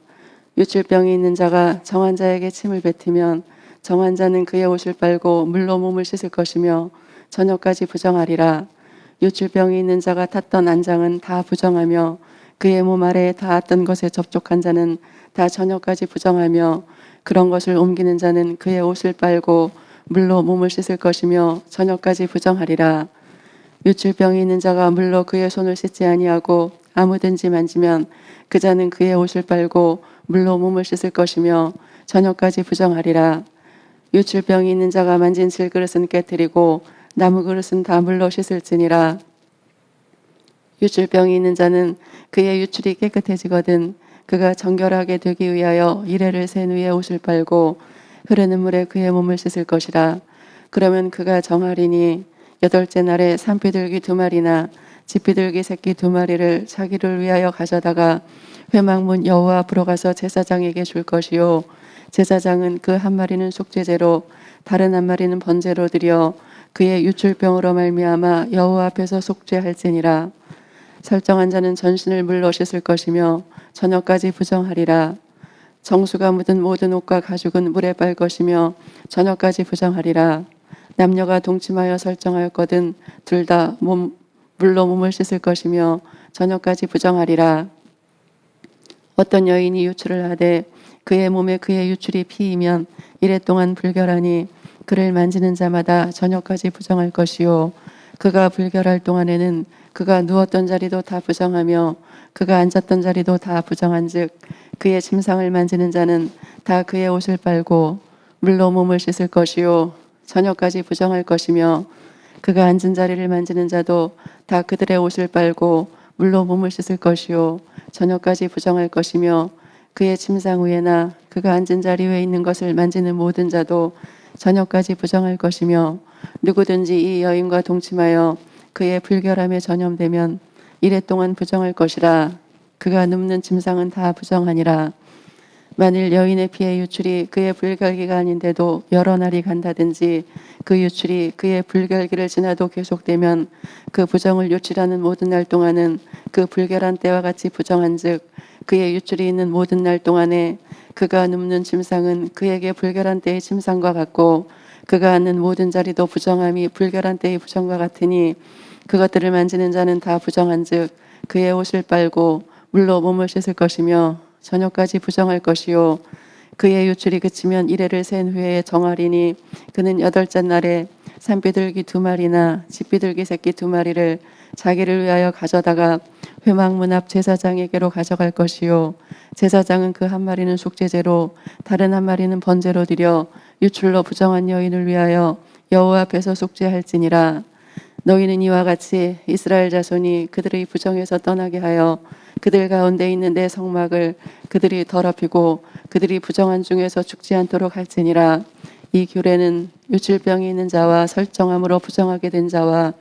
유출병이 있는 자가 정한 자에게 침을 뱉으면 정한 자는 그의 옷을 빨고 물로 몸을 씻을 것이며 저녁까지 부정하리라. 유출병이 있는 자가 탔던 안장은 다 부정하며 그의 몸 아래에 닿았던 것에 접촉한 자는 다 저녁까지 부정하며 그런 것을 옮기는 자는 그의 옷을 빨고 물로 몸을 씻을 것이며 저녁까지 부정하리라. 유출병이 있는 자가 물로 그의 손을 씻지 아니하고 아무든지 만지면 그 자는 그의 옷을 빨고 물로 몸을 씻을 것이며 저녁까지 부정하리라. 유출병이 있는 자가 만진 질그릇은 깨뜨리고 나무 그릇은 다 물로 씻을지니라. 유출병이 있는 자는 그의 유출이 깨끗해지거든 그가 정결하게 되기 위하여 이레를 센 후에 옷을 빨고 흐르는 물에 그의 몸을 씻을 것이라. 그러면 그가 정하리니 여덟째 날에 산비둘기 2마리나 집비둘기 새끼 2마리를 자기를 위하여 가져다가 회막문 여호와 앞으로 가서 제사장에게 줄 것이요 제사장은 그 1마리는 속죄제로 다른 1마리는 번제로 드려 그의 유출병으로 말미암아 여호와 앞에서 속죄할지니라. 설정한 자는 전신을 물로 씻을 것이며 저녁까지 부정하리라. 정수가 묻은 모든 옷과 가죽은 물에 빨 것이며 저녁까지 부정하리라. 남녀가 동침하여 설정하였거든 둘 다 물로 몸을 씻을 것이며 저녁까지 부정하리라. 어떤 여인이 유출을 하되 그의 몸에 그의 유출이 피이면 이래 동안 불결하니 그를 만지는 자마다 저녁까지 부정할 것이요 그가 불결할 동안에는 그가 누웠던 자리도 다 부정하며 그가 앉았던 자리도 다 부정한즉 그의 침상을 만지는 자는 다 그의 옷을 빨고 물로 몸을 씻을 것이요 저녁까지 부정할 것이며 그가 앉은 자리를 만지는 자도 다 그들의 옷을 빨고 물로 몸을 씻을 것이요 저녁까지 부정할 것이며 그의 침상 위에나 그가 앉은 자리 위에 있는 것을 만지는 모든 자도 저녁까지 부정할 것이며 누구든지 이 여인과 동침하여 그의 불결함에 전염되면 이래 동안 부정할 것이라. 그가 눕는 침상은 다 부정하니라. 만일 여인의 피의 유출이 그의 불결기가 아닌데도 여러 날이 간다든지 그 유출이 그의 불결기를 지나도 계속되면 그 부정을 유출하는 모든 날 동안은 그 불결한 때와 같이 부정한즉 그의 유출이 있는 모든 날 동안에 그가 눕는 침상은 그에게 불결한 때의 침상과 같고 그가 앉는 모든 자리도 부정함이 불결한 때의 부정과 같으니 그것들을 만지는 자는 다 부정한즉 그의 옷을 빨고 물로 몸을 씻을 것이며 저녁까지 부정할 것이요 그의 유출이 그치면 이레를 센 후에 정하리니 그는 8째 날에 산비둘기 2마리나 집비둘기 새끼 2마리를 자기를 위하여 가져다가 회막문 앞 제사장에게로 가져갈 것이요 제사장은 그 1마리는 속죄제로 다른 1마리는 번제로 드려 유출로 부정한 여인을 위하여 여호와 앞에서 속죄할지니라. 너희는 이와 같이 이스라엘 자손이 그들의 부정에서 떠나게 하여 그들 가운데 있는 내 성막을 그들이 더럽히고 그들이 부정한 중에서 죽지 않도록 할지니라. 이 규례는 유출병이 있는 자와 설정함으로 부정하게 된 자와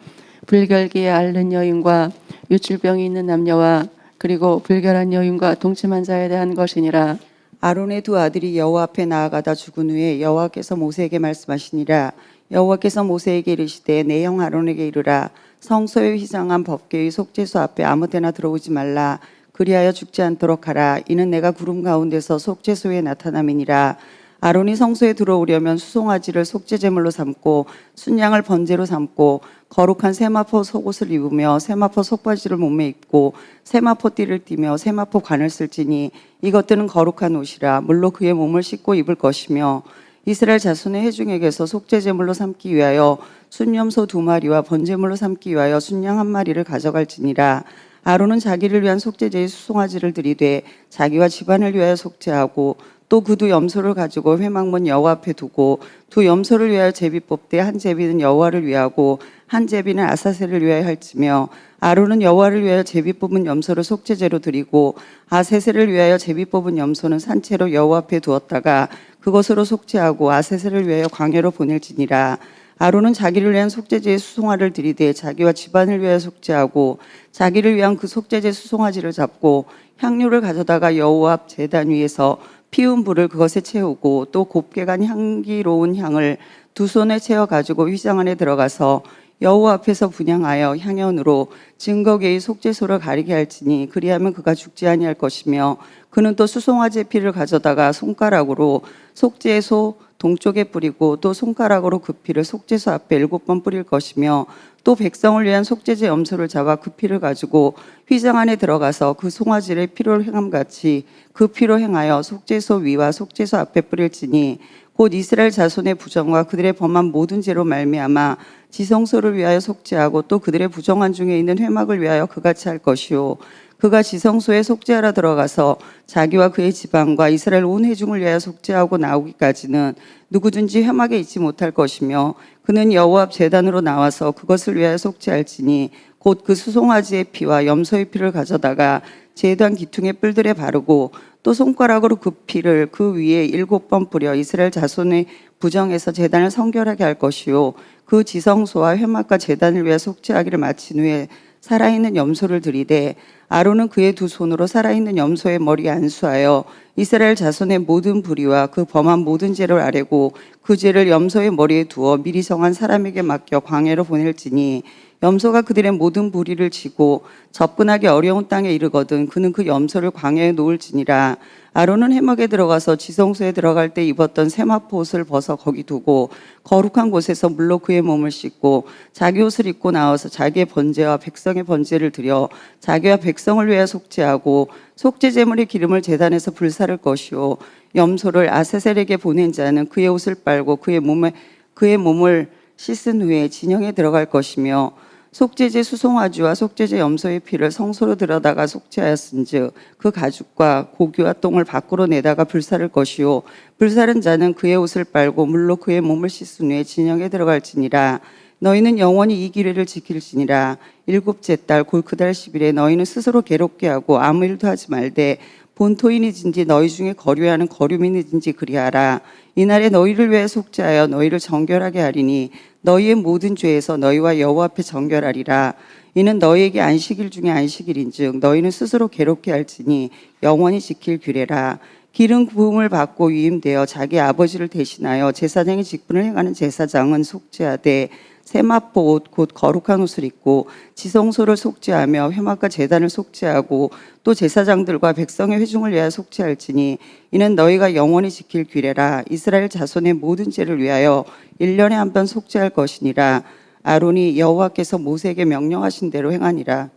불결기에 앓는 여인과 유출병이 있는 남녀와 그리고 불결한 여인과 동침한 자에 대한 것이니라. 아론의 2 아들이 여호와 앞에 나아가다 죽은 후에 여호와께서 모세에게 말씀하시니라. 여호와께서 모세에게 이르시되 내 형 아론에게 이르라. 성소에 휘장한 법궤의 속죄소 앞에 아무데나 들어오지 말라. 그리하여 죽지 않도록 하라. 이는 내가 구름 가운데서 속죄소에 나타남이니라. 아론이 성소에 들어오려면 수송아지를 속죄제물로 삼고 순양을 번제로 삼고 거룩한 세마포 속옷을 입으며 세마포 속바지를 몸에 입고 세마포 띠를 띠며 세마포 관을 쓸지니 이것들은 거룩한 옷이라. 물로 그의 몸을 씻고 입을 것이며 이스라엘 자손의 회중에게서 속죄제물로 삼기 위하여 순염소 2마리와 번제물로 삼기 위하여 순양 1마리를 가져갈지니라. 아론은 자기를 위한 속죄제의 수송아지를 들이되 자기와 집안을 위하여 속죄하고 또 그 2 염소를 가지고 회막문 여호와 앞에 두고 2 염소를 위하여 제비 뽑되 한 제비는 여호와를 위하고 한 제비는 아사셀을 위하여 할지며 아론은 여호와를 위하여 제비 뽑은 염소를 속죄제로 드리고 아세셀을 위하여 제비 뽑은 염소는 산채로 여호와 앞에 두었다가 그것으로 속죄하고 아세셀을 위하여 광야로 보낼지니라. 아론은 자기를 위한 속죄제의 수송아를 들이되 자기와 집안을 위하여 속죄하고 자기를 위한 그 속죄제 수송아지를 잡고 향료를 가져다가 여호와 앞 제단 위에서 피운 불을 그것에 채우고 또 곱게 간 향기로운 향을 2 손에 채워 가지고 휘장 안에 들어가서 여호와 앞에서 분향하여 향연으로 증거궤의 속죄소를 가리게 할지니 그리하면 그가 죽지 아니할 것이며 그는 또 수송아지의 피를 가져다가 손가락으로 속죄소 동쪽에 뿌리고 또 손가락으로 그 피를 속죄소 앞에 7번 뿌릴 것이며 또 백성을 위한 속죄제 염소를 잡아 그 피를 가지고 휘장 안에 들어가서 그 송아지를 피로 행함같이 그 피로 행하여 속죄소 위와 속죄소 앞에 뿌릴지니 곧 이스라엘 자손의 부정과 그들의 범한 모든 죄로 말미암아 지성소를 위하여 속죄하고 또 그들의 부정한 중에 있는 회막을 위하여 그같이 할 것이요 그가 지성소에 속죄하러 들어가서 자기와 그의 지방과 이스라엘 온 회중을 위하여 속죄하고 나오기까지는 누구든지 회막에 있지 못할 것이며 그는 여호와 앞 제단으로 나와서 그것을 위하여 속죄할지니 곧 그 수송아지의 피와 염소의 피를 가져다가 제단 기퉁의 뿔들에 바르고 또 손가락으로 그 피를 그 위에 7번 뿌려 이스라엘 자손의 부정에서 제단을 성결하게 할 것이요 그 지성소와 회막과 제단을 위해 속죄하기를 마친 후에 살아있는 염소를 들이되 아론은 그의 두 손으로 살아있는 염소의 머리에 안수하여 이스라엘 자손의 모든 불의와 그 범한 모든 죄를 아뢰고 그 죄를 염소의 머리에 두어 미리 정한 사람에게 맡겨 광야로 보낼지니 염소가 그들의 모든 불의를 지고 접근하기 어려운 땅에 이르거든 그는 그 염소를 광야에 놓을지니라. 아론은 해막에 들어가서 지성소에 들어갈 때 입었던 세마포 옷을 벗어 거기 두고 거룩한 곳에서 물로 그의 몸을 씻고 자기 옷을 입고 나와서 자기의 번제와 백성의 번제를 드려 자기와 백성을 위하여 속죄하고 속죄 제물의 기름을 제단에서 불사를 것이요 염소를 아세셀에게 보낸 자는 그의 옷을 빨고 그의 몸을 씻은 후에 진영에 들어갈 것이며 속죄제 수송아지와 속죄제 염소의 피를 성소로 들여다가 속죄하였은즉 그 가죽과 고기와 똥을 밖으로 내다가 불사를 것이요 불사른 자는 그의 옷을 빨고 물로 그의 몸을 씻은 후에 진영에 들어갈지니라. 너희는 영원히 이 규례를 지킬지니라. 7째 달 곧 그 달 10일에 너희는 스스로 괴롭게 하고 아무 일도 하지 말되 본토인이든지 너희 중에 거류하는 거류민이든지 그리하라. 이날에 너희를 위해 속죄하여 너희를 정결하게 하리니 너희의 모든 죄에서 너희와 여호와 앞에 정결하리라. 이는 너희에게 안식일 중에 안식일인즉 너희는 스스로 괴롭게 할지니 영원히 지킬 규례라. 기름 부음을 받고 위임되어 자기 아버지를 대신하여 제사장의 직분을 행하는 제사장은 속죄하되 세마포 옷 곧 거룩한 옷을 입고 지성소를 속죄하며 회막과 제단을 속죄하고 또 제사장들과 백성의 회중을 위하여 속죄할지니 이는 너희가 영원히 지킬 규례라. 이스라엘 자손의 모든 죄를 위하여 1년에 한 번 속죄할 것이니라. 아론이 여호와께서 모세에게 명령하신 대로 행하니라.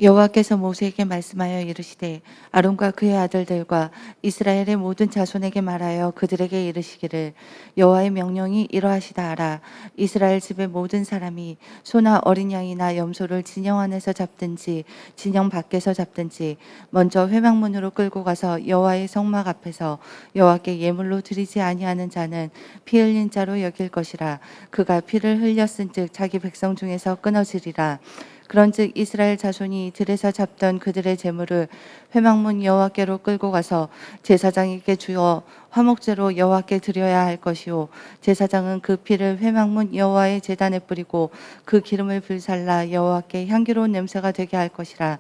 여호와께서 모세에게 말씀하여 이르시되 아론과 그의 아들들과 이스라엘의 모든 자손에게 말하여 그들에게 이르시기를 여호와의 명령이 이러하시다 하라. 이스라엘 집의 모든 사람이 소나 어린 양이나 염소를 진영 안에서 잡든지 진영 밖에서 잡든지 먼저 회막문으로 끌고 가서 여호와의 성막 앞에서 여호와께 예물로 드리지 아니하는 자는 피 흘린 자로 여길 것이라. 그가 피를 흘렸은즉 자기 백성 중에서 끊어지리라. 그런즉 이스라엘 자손이 들에서 잡던 그들의 제물을 회막문 여호와께로 끌고 가서 제사장에게 주어 화목제로 여호와께 드려야 할 것이요 제사장은 그 피를 회막문 여호와의 제단에 뿌리고 그 기름을 불살라 여호와께 향기로운 냄새가 되게 할 것이라.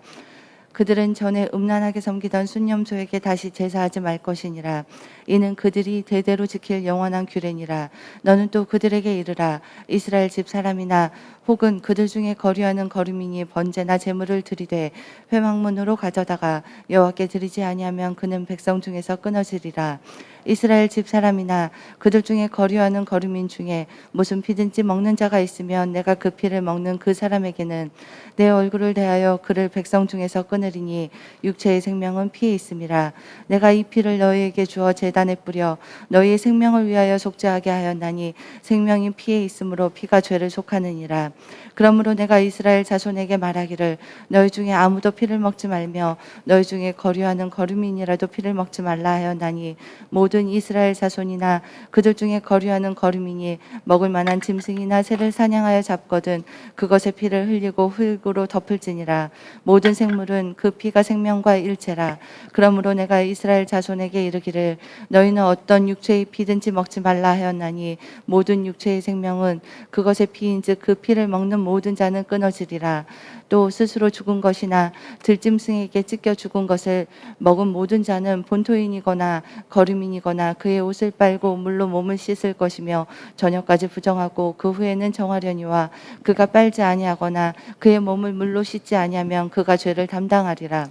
그들은 전에 음란하게 섬기던 순념소에게 다시 제사하지 말 것이니라. 이는 그들이 대대로 지킬 영원한 규례니라. 너는 또 그들에게 이르라. 이스라엘 집 사람이나 혹은 그들 중에 거류하는 거류민이 번제나 제물을 드리되 회막문으로 가져다가 여호와께 드리지 아니하면 그는 백성 중에서 끊어지리라. 이스라엘 집 사람이나 그들 중에 거류하는 거류민 중에 무슨 피든지 먹는 자가 있으면 내가 그 피를 먹는 그 사람에게는 내 얼굴을 대하여 그를 백성 중에서 끊으리니 육체의 생명은 피에 있음이라. 내가 이 피를 너희에게 주어 제단에 뿌려 너희의 생명을 위하여 속죄하게 하였나니 생명이 피에 있으므로 피가 죄를 속하느니라. 그러므로 내가 이스라엘 자손에게 말하기를 너희 중에 아무도 피를 먹지 말며 너희 중에 거류하는 거류민이라도 피를 먹지 말라 하였나니 모든 이스라엘 자손이나 그들 중에 거류하는 거류민이 먹을 만한 짐승이나 새를 사냥하여 잡거든 그것의 피를 흘리고 흙으로 덮을지니라. 모든 생물은 그 피가 생명과 일체라. 그러므로 내가 이스라엘 자손에게 이르기를 너희는 어떤 육체의 피든지 먹지 말라 하였나니 모든 육체의 생명은 그것의 피인즉 그 피를 먹는 모든 자는 끊어지리라. 또 스스로 죽은 것이나 들짐승에게 찢겨 죽은 것을 먹은 모든 자는 본토인이거나 거류민이거나 그의 옷을 빨고 물로 몸을 씻을 것이며 저녁까지 부정하고 그 후에는 정하려니와 그가 빨지 아니하거나 그의 몸을 물로 씻지 아니하면 그가 죄를 담당하리라.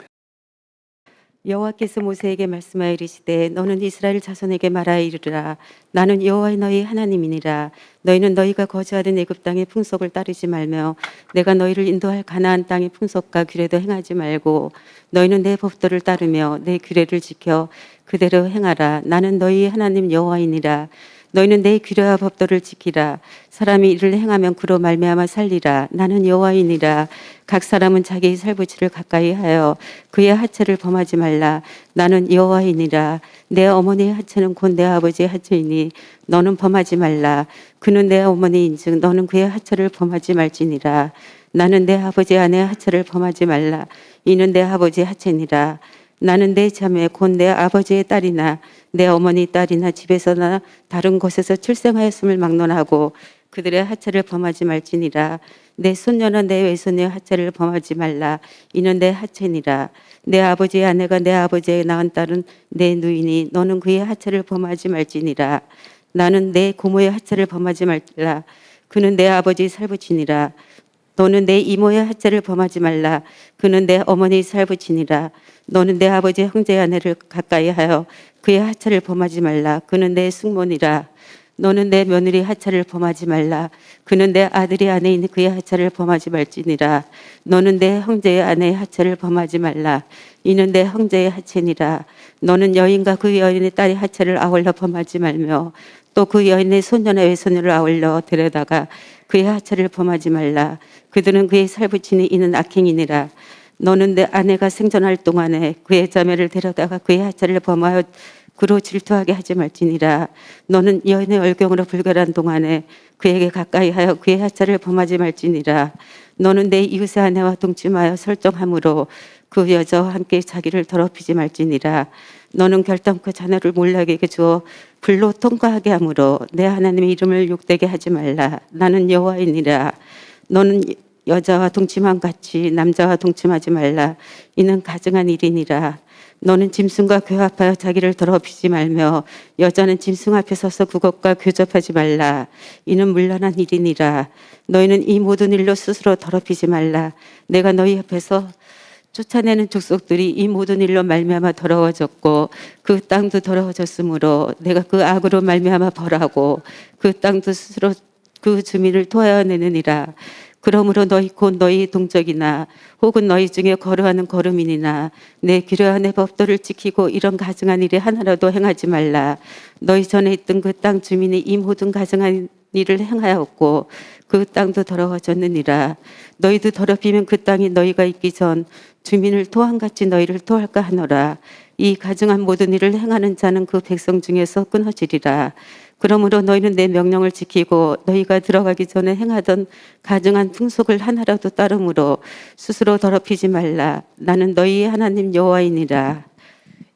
여호와께서 모세에게 말씀하여 이르시되 너는 이스라엘 자손에게 말하여 이르라. 나는 여호와 너희 하나님이니라. 너희는 너희가 거주하던 애굽 땅의 풍속을 따르지 말며 내가 너희를 인도할 가나안 땅의 풍속과 규례도 행하지 말고 너희는 내 법도를 따르며 내 규례를 지켜 그대로 행하라. 나는 너희 하나님 여호와이니라. 너희는 내 규례와 법도를 지키라. 사람이 이를 행하면 그로 말미암아 살리라. 나는 여호와이니라. 각 사람은 자기의 살부치를 가까이 하여 그의 하체를 범하지 말라. 나는 여호와이니라. 내 어머니의 하체는 곧 내 아버지의 하체이니 너는 범하지 말라. 그는 내 어머니인즉 너는 그의 하체를 범하지 말지니라. 나는 내 아버지 아내의 하체를 범하지 말라. 이는 내 아버지의 하체니라. 나는 내 자매 곧 내 아버지의 딸이나 내 어머니 딸이나 집에서나 다른 곳에서 출생하였음을 막론하고 그들의 하체를 범하지 말지니라. 내 손녀나 내 외손녀의 하체를 범하지 말라. 이는 내 하체니라. 내 아버지의 아내가 내 아버지의 낳은 딸은 내 누이니 너는 그의 하체를 범하지 말지니라. 나는 내 고모의 하체를 범하지 말라. 그는 내 아버지의 살부치니라. 너는 내 이모의 하체를 범하지 말라. 그는 내 어머니의 살부치니라. 너는 내 아버지의 형제의 아내를 가까이 하여 그의 하체를 범하지 말라. 그는 내 숙모니라. 너는 내 며느리 하체를 범하지 말라. 그는 내 아들의 아내인 그의 하체를 범하지 말지니라. 너는 내 형제의 아내의 하체를 범하지 말라. 이는 내 형제의 하체니라. 너는 여인과 그 여인의 딸의 하체를 아울러 범하지 말며 또 그 여인의 손녀나 외손녀를 아울러 데려다가 그의 하체를 범하지 말라. 그들은 그의 살부치니 이는 악행이니라. 너는 내 아내가 생존할 동안에 그의 자매를 데려다가 그의 하체를 범하여 그로 질투하게 하지 말지니라. 너는 여인의 얼경으로 불결한 동안에 그에게 가까이 하여 그의 하체를 범하지 말지니라. 너는 내 이웃의 아내와 동침하여 설정함으로 그 여자와 함께 자기를 더럽히지 말지니라. 너는 결단코 자녀를 몰락에게 주어 불로 통과하게 하므로 내 하나님의 이름을 욕되게 하지 말라. 나는 여호와이니라. 너는 여자와 동침함 같이 남자와 동침하지 말라. 이는 가증한 일이니라. 너는 짐승과 교합하여 자기를 더럽히지 말며 여자는 짐승 앞에 서서 그것과 교접하지 말라. 이는 문란한 일이니라. 너희는 이 모든 일로 스스로 더럽히지 말라. 내가 너희 앞에서 쫓아내는 족속들이 이 모든 일로 말미암아 더러워졌고 그 땅도 더러워졌으므로 내가 그 악으로 말미암아 벌하고 그 땅도 스스로 그 주민을 토하여내느니라. 그러므로 너희 곧 너희 동족이나 혹은 너희 중에 거류하는 거류민이나 내 규례와 내 법도를 지키고 이런 가증한 일이 하나라도 행하지 말라. 너희 전에 있던 그 땅 주민이 이 모든 가증한 일을 행하였고 그 땅도 더러워졌느니라. 너희도 더럽히면 그 땅이 너희가 있기 전 주민을 토함같이 너희를 토할까 하노라. 이 가증한 모든 일을 행하는 자는 그 백성 중에서 끊어지리라. 그러므로 너희는 내 명령을 지키고 너희가 들어가기 전에 행하던 가증한 풍속을 하나라도 따름으로 스스로 더럽히지 말라. 나는 너희의 하나님 여호와이니라.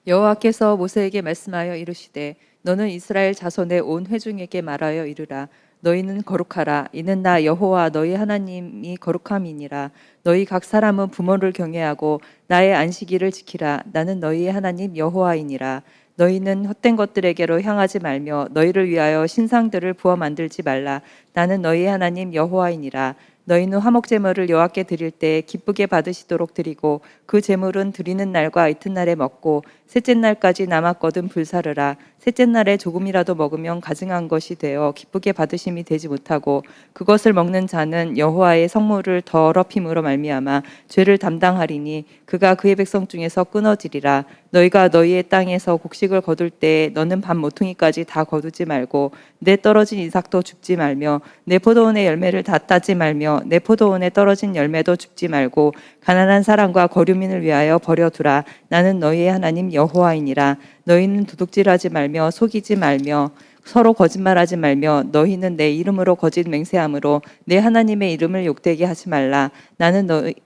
여호와께서 모세에게 말씀하여 이르시되 너는 이스라엘 자손의 온 회중에게 말하여 이르라. 너희는 거룩하라. 이는 나 여호와 너희 하나님이 거룩함이니라. 너희 각 사람은 부모를 경외하고 나의 안식일을 지키라. 나는 너희의 하나님 여호와이니라. 너희는 헛된 것들에게로 향하지 말며 너희를 위하여 신상들을 부어 만들지 말라. 나는 너희의 하나님 여호와이니라. 너희는 화목 제물을 여호와께 드릴 때 기쁘게 받으시도록 드리고 그 제물은 드리는 날과 이튿날에 먹고 셋째 날까지 남았거든 불사르라. 셋째 날에 조금이라도 먹으면 가증한 것이 되어 기쁘게 받으심이 되지 못하고 그것을 먹는 자는 여호와의 성물을 더럽힘으로 말미암아 죄를 담당하리니 그가 그의 백성 중에서 끊어지리라. 너희가 너희의 땅에서 곡식을 거둘 때 너는 밤 모퉁이까지 다 거두지 말고 내 떨어진 이삭도 줍지 말며 내 포도원의 열매를 다 따지 말며 내 포도원에 떨어진 열매도 줍지 말고 가난한 사람과 거류민을 위하여 버려두라. 나는 너희의 하나님 여호와이니라. 너희는 도둑질하지 말며 속이지 말며 서로 거짓말하지 말며 너희는 내 이름으로 거짓 맹세함으로 내 하나님의 이름을 욕되게 하지 말라.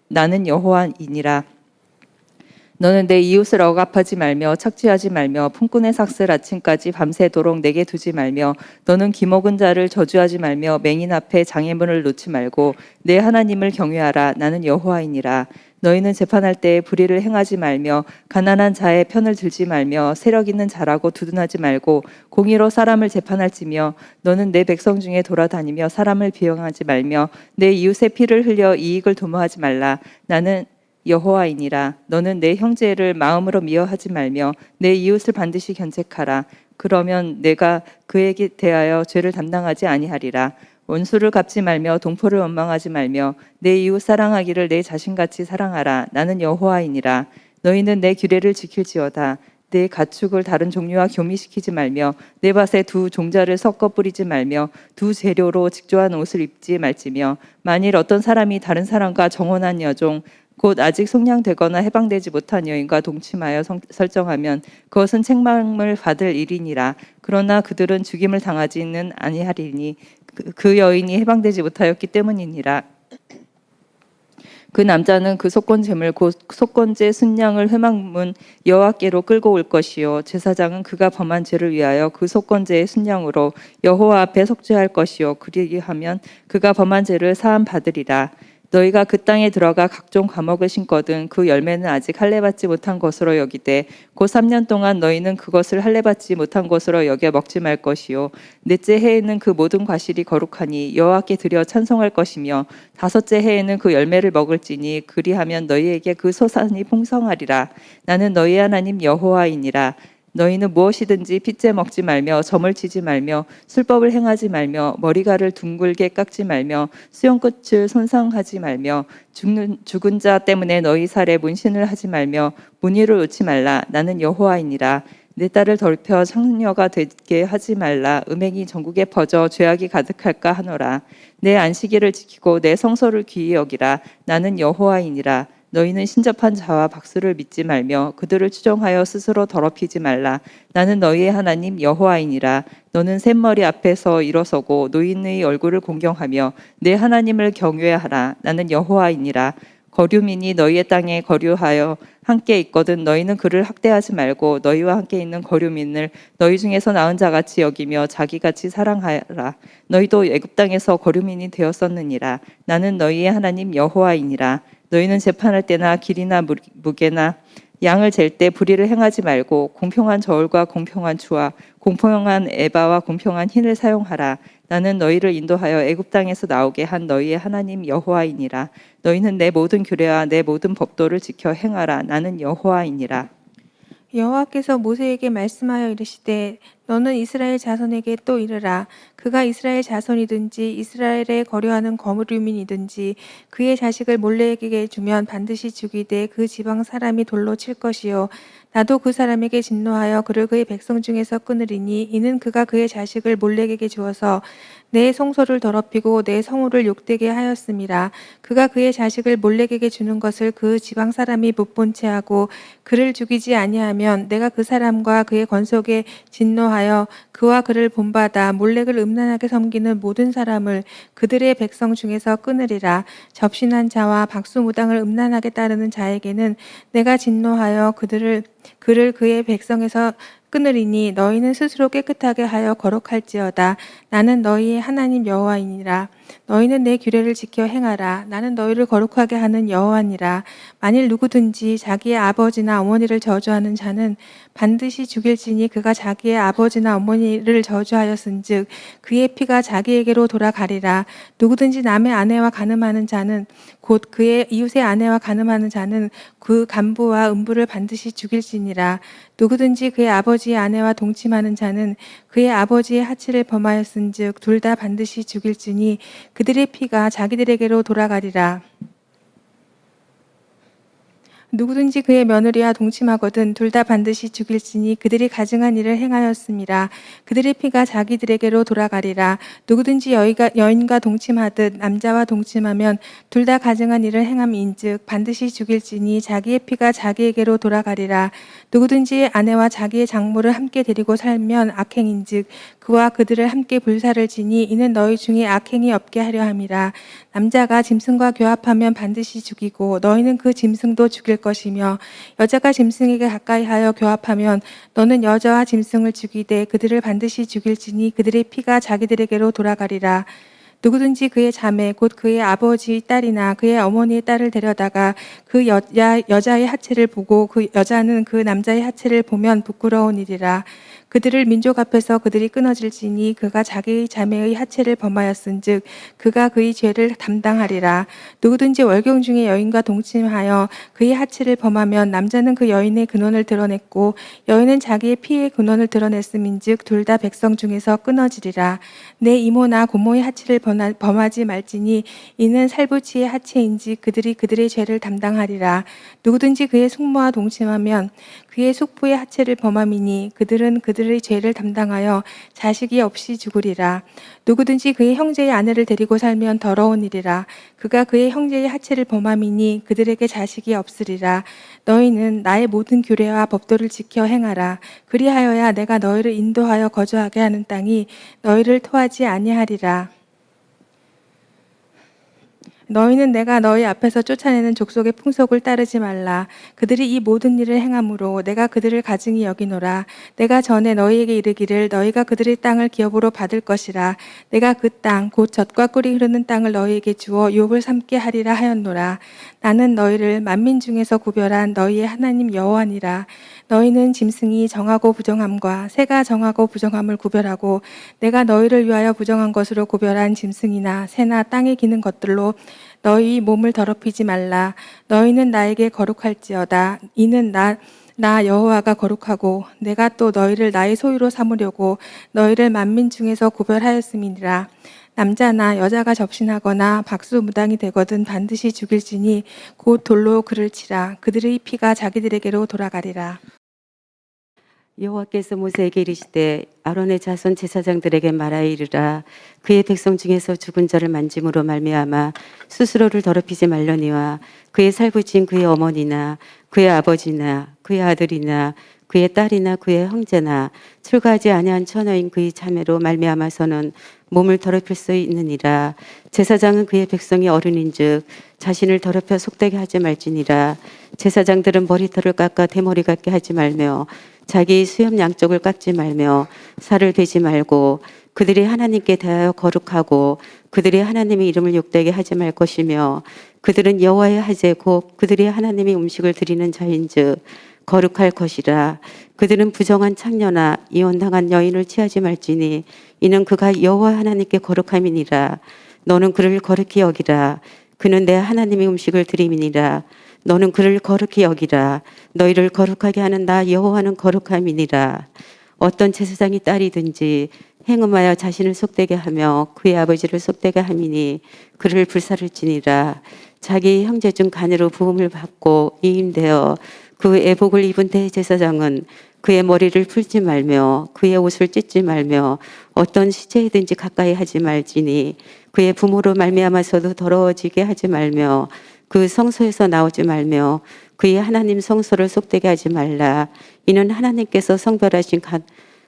나는 여호와이니라. 너는 내 이웃을 억압하지 말며 착취하지 말며 품꾼의 삭슬 아침까지 밤새도록 내게 두지 말며 너는 기먹은 자를 저주하지 말며 맹인 앞에 장애물을 놓지 말고 내 하나님을 경외하라. 나는 여호와이니라. 너희는 재판할 때에 불의를 행하지 말며 가난한 자의 편을 들지 말며 세력 있는 자라고 두둔하지 말고 공의로 사람을 재판할지며 너는 내 백성 중에 돌아다니며 사람을 비방하지 말며 내 이웃의 피를 흘려 이익을 도모하지 말라. 나는 여호와이니라. 너는 내 형제를 마음으로 미워하지 말며 내 이웃을 반드시 견책하라. 그러면 내가 그에게 대하여 죄를 담당하지 아니하리라. 원수를 갚지 말며 동포를 원망하지 말며 내 이웃 사랑하기를 내 자신같이 사랑하라. 나는 여호와이니라. 너희는 내 규례를 지킬지어다. 내 가축을 다른 종류와 교미시키지 말며 내 밭에 두 종자를 섞어 뿌리지 말며 두 재료로 직조한 옷을 입지 말지며 만일 어떤 사람이 다른 사람과 정혼한 여종 곧 아직 속량되거나 해방되지 못한 여인과 동침하여 설정하면 그것은 책망을 받을 일이니라. 그러나 그들은 죽임을 당하지는 아니하리니 그 여인이 해방되지 못하였기 때문이니라. 그 남자는 그 속건 제물 곧 속건제 순양을 회막문 여호와께로 끌고 올 것이요 제사장은 그가 범한 죄를 위하여 그 속건제의 순양으로 여호와 앞에 속죄할 것이요 그리하면 그가 범한 죄를 사함 받으리라. 너희가 그 땅에 들어가 각종 과목을 심거든 그 열매는 아직 할례받지 못한 것으로 여기되 곧 3년 동안 너희는 그것을 할례받지 못한 것으로 여겨 먹지 말 것이요 넷째 해에는 그 모든 과실이 거룩하니 여호와께 드려 찬송할 것이며 다섯째 해에는 그 열매를 먹을지니 그리하면 너희에게 그 소산이 풍성하리라. 나는 너희 하나님 여호와이니라. 너희는 무엇이든지 핏째 먹지 말며 점을 치지 말며 술법을 행하지 말며 머리카락을 둥글게 깎지 말며 수염끝을 손상하지 말며 죽은 자 때문에 너희 살에 문신을 하지 말며 무늬를 놓지 말라. 나는 여호와이니라. 내 딸을 더럽혀 창녀가 되게 하지 말라. 음행이 전국에 퍼져 죄악이 가득할까 하노라. 내 안식일을 지키고 내 성소를 귀히 여기라. 나는 여호와이니라. 너희는 신접한 자와 박수를 믿지 말며 그들을 추종하여 스스로 더럽히지 말라. 나는 너희의 하나님 여호와이니라. 너는 샘머리 앞에서 일어서고 노인의 얼굴을 공경하며 내 하나님을 경외하라. 나는 여호와이니라. 거류민이 너희의 땅에 거류하여 함께 있거든 너희는 그를 학대하지 말고 너희와 함께 있는 거류민을 너희 중에서 나은 자같이 여기며 자기같이 사랑하라. 너희도 애굽 땅에서 거류민이 되었었느니라. 나는 너희의 하나님 여호와이니라. 너희는 재판할 때나 길이나 무게나 양을 잴 때 불의를 행하지 말고 공평한 저울과 공평한 추와 공평한 에바와 공평한 흰을 사용하라. 나는 너희를 인도하여 애굽 땅에서 나오게 한 너희의 하나님 여호와이니라. 너희는 내 모든 규례와 내 모든 법도를 지켜 행하라. 나는 여호와이니라. 여호와께서 모세에게 말씀하여 이르시되 너는 이스라엘 자손에게 또 이르라. 그가 이스라엘 자손이든지 이스라엘에 거류하는 거류민이든지 그의 자식을 몰래에게 주면 반드시 죽이되 그 지방 사람이 돌로 칠 것이요 나도 그 사람에게 진노하여 그를 그의 백성 중에서 끊으리니 이는 그가 그의 자식을 몰래에게 주어서 내 성소를 더럽히고 내 성호를 욕되게 하였음이라. 그가 그의 자식을 몰래에게 주는 것을 그 지방 사람이 못 본 채 하고 그를 죽이지 아니하면 내가 그 사람과 그의 권속에 진노하여 그와 그를 본받아 몰렉을 음란하게 섬기는 모든 사람을 그들의 백성 중에서 끊으리라. 접신한 자와 박수무당을 음란하게 따르는 자에게는 내가 진노하여 그를 그의 백성에서 끊으리니 너희는 스스로 깨끗하게 하여 거룩할지어다. 나는 너희의 하나님 여호와이니라. 너희는 내 규례를 지켜 행하라. 나는 너희를 거룩하게 하는 여호와니라. 만일 누구든지 자기의 아버지나 어머니를 저주하는 자는 반드시 죽일지니 그가 자기의 아버지나 어머니를 저주하였은즉 그의 피가 자기에게로 돌아가리라. 누구든지 남의 아내와 간음하는 자는 곧 그의 이웃의 아내와 간음하는 자는 그 간부와 음부를 반드시 죽일지니라. 누구든지 그의 아버지의 아내와 동침하는 자는 그의 아버지의 하치를 범하였은즉 둘 다 반드시 죽일지니 그들의 피가 자기들에게로 돌아가리라. 누구든지 그의 며느리와 동침하거든 둘 다 반드시 죽일지니 그들이 가증한 일을 행하였음이라. 그들의 피가 자기들에게로 돌아가리라. 누구든지 여인과 동침하듯 남자와 동침하면 둘 다 가증한 일을 행함인즉 반드시 죽일지니 자기의 피가 자기에게로 돌아가리라. 누구든지 아내와 자기의 장모를 함께 데리고 살면 악행인즉 그와 그들을 함께 불사를 지니 이는 너희 중에 악행이 없게 하려 함이라. 남자가 짐승과 교합하면 반드시 죽이고 너희는 그 짐승도 죽일 것이며 여자가 짐승에게 가까이하여 교합하면 너는 여자와 짐승을 죽이되 그들을 반드시 죽일지니 그들의 피가 자기들에게로 돌아가리라. 누구든지 그의 자매 곧 그의 아버지 딸이나 그의 어머니의 딸을 데려다가 그 여자의 하체를 보고 그 여자는 그 남자의 하체를 보면 부끄러운 일이라. 그들을 민족 앞에서 그들이 끊어질지니 그가 자기 자매의 하체를 범하였은즉 그가 그의 죄를 담당하리라. 누구든지 월경 중에 여인과 동침하여 그의 하체를 범하면 남자는 그 여인의 근원을 드러냈고 여인은 자기의 피의 근원을 드러냈음인즉 둘 다 백성 중에서 끊어지리라. 내 이모나 고모의 하체를 범하지 말지니 이는 살부치의 하체인지 그들이 그들의 죄를 담당하리라. 누구든지 그의 숙모와 동침하면 그의 숙부의 하체를 범함이니 그들은 그들의 죄를 담당하여 자식이 없이 죽으리라. 누구든지 그의 형제의 아내를 데리고 살면 더러운 일이라. 그가 그의 형제의 하체를 범함이니 그들에게 자식이 없으리라. 너희는 나의 모든 규례와 법도를 지켜 행하라. 그리하여야 내가 너희를 인도하여 거주하게 하는 땅이 너희를 토하지 아니하리라. 너희는 내가 너희 앞에서 쫓아내는 족속의 풍속을 따르지 말라. 그들이 이 모든 일을 행함으로 내가 그들을 가증히 여기노라. 내가 전에 너희에게 이르기를 너희가 그들의 땅을 기업으로 받을 것이라. 내가 그 땅 곧 젖과 꿀이 흐르는 땅을 너희에게 주어 유업을 삼게 하리라 하였노라. 나는 너희를 만민 중에서 구별한 너희의 하나님 여호와니라. 너희는 짐승이 정하고 부정함과 새가 정하고 부정함을 구별하고 내가 너희를 위하여 부정한 것으로 구별한 짐승이나 새나 땅에 기는 것들로 너희 몸을 더럽히지 말라. 너희는 나에게 거룩할지어다. 이는 나 여호와가 거룩하고 내가 또 너희를 나의 소유로 삼으려고 너희를 만민 중에서 구별하였음이니라. 남자나 여자가 접신하거나 박수무당이 되거든 반드시 죽일지니 곧 돌로 그를 치라. 그들의 피가 자기들에게로 돌아가리라. 여호와께서 모세에게 이르시되 아론의 자손 제사장들에게 말하여 이르라. 그의 백성 중에서 죽은 자를 만짐으로 말미암아 스스로를 더럽히지 말려니와 그의 살부친 그의 어머니나 그의 아버지나 그의 아들이나 그의 딸이나 그의 형제나 출가하지 아니한 처녀인 그의 자매로 말미암아서는 몸을 더럽힐 수 있느니라. 제사장은 그의 백성이 어른인즉 자신을 더럽혀 속되게 하지 말지니라. 제사장들은 머리털을 깎아 대머리 같게 하지 말며 자기 수염 양쪽을 깎지 말며 살을 베지 말고 그들이 하나님께 대하여 거룩하고 그들이 하나님의 이름을 욕되게 하지 말 것이며 그들은 여호와의 하제 곧 그들이 하나님의 음식을 드리는 자인즉 거룩할 것이라. 그들은 부정한 창녀나 이혼당한 여인을 취하지 말지니 이는 그가 여호와 하나님께 거룩함이니라. 너는 그를 거룩히 여기라. 그는 내 하나님의 음식을 드림이니라. 너는 그를 거룩히 여기라. 너희를 거룩하게 하는 나 여호와는 거룩함이니라. 어떤 제사장이 딸이든지 행음하여 자신을 속되게 하며 그의 아버지를 속되게 함이니 그를 불살을지니라. 자기 형제 중 간으로 부음을 받고 이임되어 그 애복을 입은 대제사장은 그의 머리를 풀지 말며 그의 옷을 찢지 말며 어떤 시체이든지 가까이 하지 말지니 그의 부모로 말미암아서도 더러워지게 하지 말며 그 성소에서 나오지 말며 그의 하나님 성소를 속되게 하지 말라. 이는 하나님께서 성별하신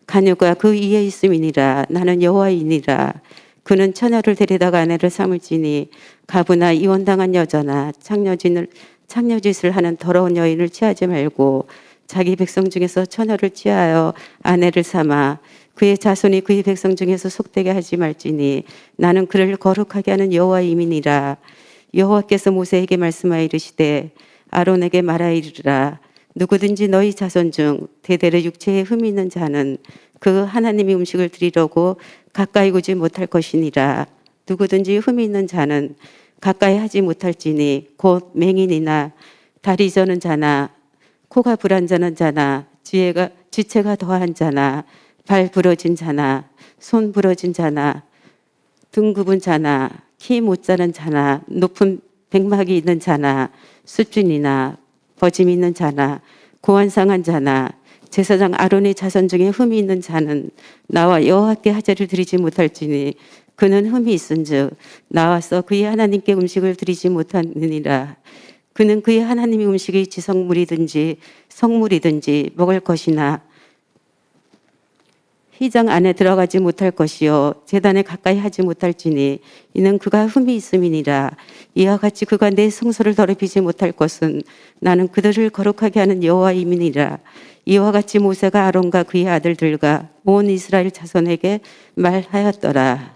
간유가 그 위에 있음이니라. 나는 여호와이니라. 그는 처녀를 데려다가 아내를 삼을지니 가부나 이혼당한 여자나 창녀짓을 하는 더러운 여인을 취하지 말고 자기 백성 중에서 처녀를 취하여 아내를 삼아 그의 자손이 그의 백성 중에서 속되게 하지 말지니 나는 그를 거룩하게 하는 여호와임이니라. 여호와께서 모세에게 말씀하여 이르시되 아론에게 말하여 이르라. 누구든지 너희 자손 중 대대로 육체에 흠이 있는 자는 그 하나님의 음식을 드리려고 가까이 오지 못할 것이니라. 누구든지 흠이 있는 자는 가까이 하지 못할지니 곧 맹인이나 다리 저는 자나 코가 불안자는 자나 지체가 더한 자나 발 부러진 자나 손 부러진 자나 등 굽은 자나 키 못 자는 자나 높은 백막이 있는 자나 수준이나 버짐이 있는 자나 고환 상한 자나 제사장 아론의 자손 중에 흠이 있는 자는 나와 여호와께 하제를 드리지 못할지니 그는 흠이 있은즉 나와서 그의 하나님께 음식을 드리지 못하느니라. 그는 그의 하나님의 음식이 지성물이든지 성물이든지 먹을 것이나 휘장 안에 들어가지 못할 것이요 제단에 가까이 하지 못할지니 이는 그가 흠이 있음이니라. 이와 같이 그가 내 성소를 더럽히지 못할 것은 나는 그들을 거룩하게 하는 여호와임이니라. 이와 같이 모세가 아론과 그의 아들들과 온 이스라엘 자손에게 말하였더라.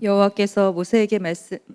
여호와께서 모세에게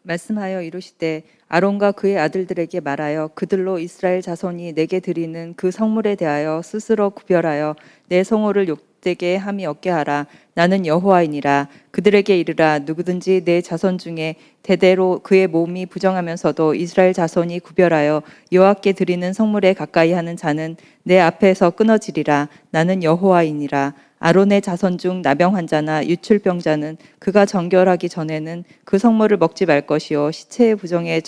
말씀하여 이르시되 아론과 그의 아들들에게 말하여 그들로 이스라엘 자손이 내게 드리는 그 성물에 대하여 스스로 구별하여 내 성호를 못되게 함이 없게 하라. 나는 여호와이니라. 그들에게 이르라. 누구든지 내 자손 중에 대대로 그의 몸이 부정하면서도 이스라엘 자손이 구별하여 여호와께 드리는 성물에 가까이 하는 자는 내 앞에서 끊어지리라. 나는 여호와이니라. 아론의 자손 중 나병 환자나 유출병자는 그가 정결하기 전에는 그 성물을 먹지 말 것이요 시체의 부정에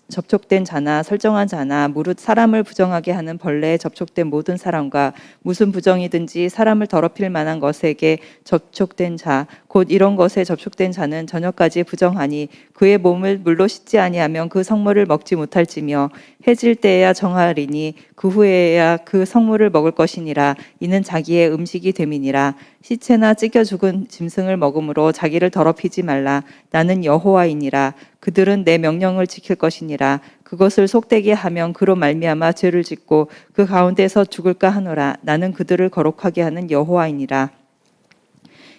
접촉된 자나 설정한 자나 무릇 사람을 부정하게 하는 벌레에 접촉된 모든 사람과 무슨 부정이든지 사람을 더럽힐 만한 것에게 접촉된 자 곧 이런 것에 접촉된 자는 저녁까지 부정하니 그의 몸을 물로 씻지 아니하면 그 성물을 먹지 못할지며 해질 때에야 정하리니 그 후에야 그 성물을 먹을 것이니라. 이는 자기의 음식이 됨이니라. 시체나 찢겨 죽은 짐승을 먹음으로 자기를 더럽히지 말라. 나는 여호와이니라. 그들은 내 명령을 지킬 것이니라. 그것을 속되게 하면 그로 말미암아 죄를 짓고 그 가운데서 죽을까 하노라. 나는 그들을 거룩하게 하는 여호와이니라.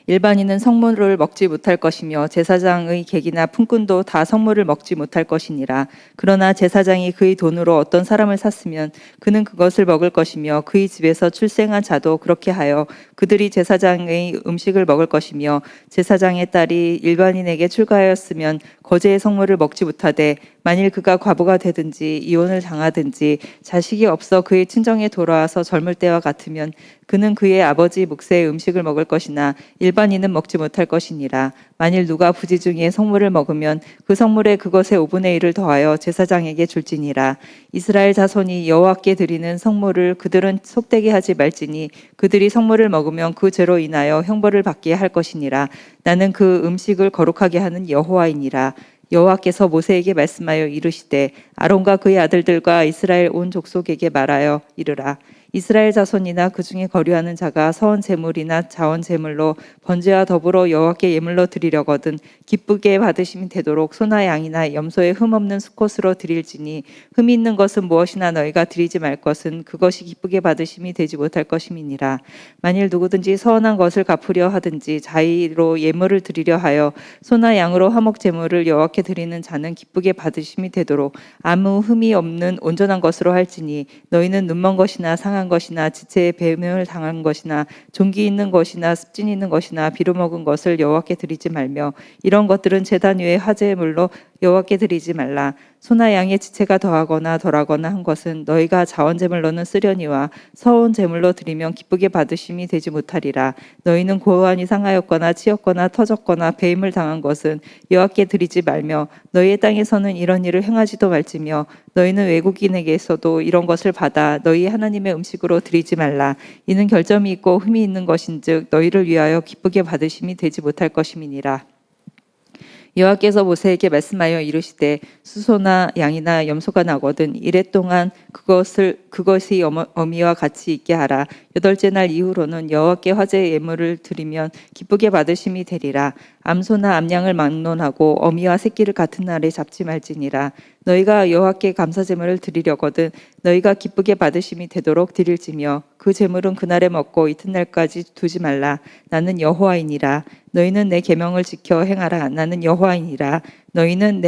일반인은 성물을 먹지 못할 것이며 제사장의 객이나 품꾼도 다 성물을 먹지 못할 것이니라. 그러나 제사장이 그의 돈으로 어떤 사람을 샀으면 그는 그것을 먹을 것이며 그의 집에서 출생한 자도 그렇게 하여 그들이 제사장의 음식을 먹을 것이며 제사장의 딸이 일반인에게 출가하였으면 거제의 성물을 먹지 못하되 만일 그가 과부가 되든지 이혼을 당하든지 자식이 없어 그의 친정에 돌아와서 젊을 때와 같으면 그는 그의 아버지 묵새의 음식을 먹을 것이나 일반인은 먹지 못할 것이니라. 만일 누가 부지 중에 성물을 먹으면 그 성물에 그것의 5분의 1을 더하여 제사장에게 줄지니라. 이스라엘 자손이 여호와께 드리는 성물을 그들은 속되게 하지 말지니 그들이 성물을 먹으면 그 죄로 인하여 형벌을 받게 할 것이니라. 나는 그 음식을 거룩하게 하는 여호와이니라. 여호와께서 모세에게 말씀하여 이르시되 아론과 그의 아들들과 이스라엘 온 족속에게 말하여 이르라. 이스라엘 자손이나 그 중에 거류하는 자가 서원 제물이나 자원 제물로 번제와 더불어 여호와께 예물로 드리려거든 기쁘게 받으심이 되도록 소나 양이나 염소의 흠 없는 수컷으로 드릴지니 흠이 있는 것은 무엇이나 너희가 드리지 말 것은 그것이 기쁘게 받으심이 되지 못할 것임이니라. 만일 누구든지 서원한 것을 갚으려 하든지 자의로 예물을 드리려 하여 소나 양으로 화목 제물을 여호와께 드리는 자는 기쁘게 받으심이 되도록 아무 흠이 없는 온전한 것으로 할지니 너희는 눈먼 것이나 상한 것이나 지체에 배임을 당한 것이나 종기 있는 것이나 습진 있는 것이나 비루먹은 것을 여호와께 드리지 말며 이런 것들은 제단 위에 화제물로 여호와께 드리지 말라. 소나 양의 지체가 더하거나 덜하거나 한 것은 너희가 자원제물로는 쓰려니와 서온 제물로 드리면 기쁘게 받으심이 되지 못하리라. 너희는 고환이 상하였거나 치였거나 터졌거나 배임을 당한 것은 여호와께 드리지 말며 너희의 땅에서는 이런 일을 행하지도 말지며 너희는 외국인에게서도 이런 것을 받아 너희 하나님의 음식으로 드리지 말라. 이는 결점이 있고 흠이 있는 것인즉 너희를 위하여 기쁘게 받으심이 되지 못할 것임이니라. 여호와께서 모세에게 말씀하여 이르시되 수소나 양이나 염소가 나거든 이래 동안 그것이 어미와 같이 있게 하라. 8째 날 이후로는 여호와께 화제 예물을 드리면 기쁘게 받으심이 되리라. 암소나 암양을 막론하고 어미와 새끼를 같은 날에 잡지 말지니라. 너희가 여호와께 감사제물을 드리려거든 너희가 기쁘게 받으심이 되도록 드릴지며 그 제물은 그날에 먹고 이튿날까지 두지 말라. 나는 여호와이니라. 너희는 내 계명을 지켜 행하라. 나는 여호와이니라. 너희는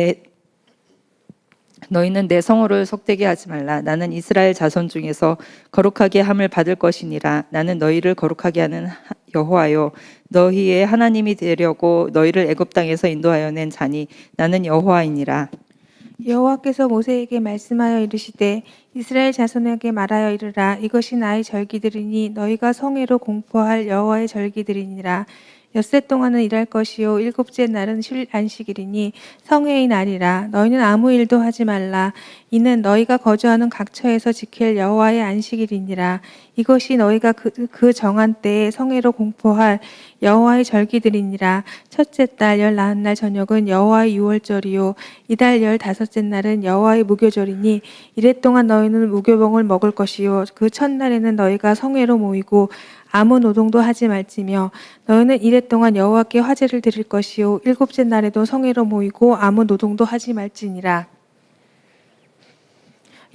내 성호를 속되게 하지 말라. 나는 이스라엘 자손 중에서 거룩하게 함을 받을 것이니라. 나는 너희를 거룩하게 하는 여호와요 너희의 하나님이 되려고 너희를 애굽 땅에서 인도하여 낸 자니 나는 여호와이니라. 여호와께서 모세에게 말씀하여 이르시되 이스라엘 자손에게 말하여 이르라. 이것이 나의 절기들이니 너희가 성회로 공포할 여호와의 절기들이니라. 엿새 동안은 일할 것이요 7째 날은 쉴 안식일이니 성회의 날이라. 너희는 아무 일도 하지 말라. 이는 너희가 거주하는 각처에서 지킬 여호와의 안식일이니라. 이것이 너희가 그 정한 때에 성회로 공포할 여호와의 절기들이니라. 첫째 달 19날 저녁은 여호와의 유월절이요 이달 15째 날은 여호와의 무교절이니 이래 동안 너희는 무교봉을 먹을 것이요 그 첫날에는 너희가 성회로 모이고 아무 노동도 하지 말지며 너희는 이래 동안 여호와께 화제를 드릴 것이요 7째 날에도 성회로 모이고 아무 노동도 하지 말지니라.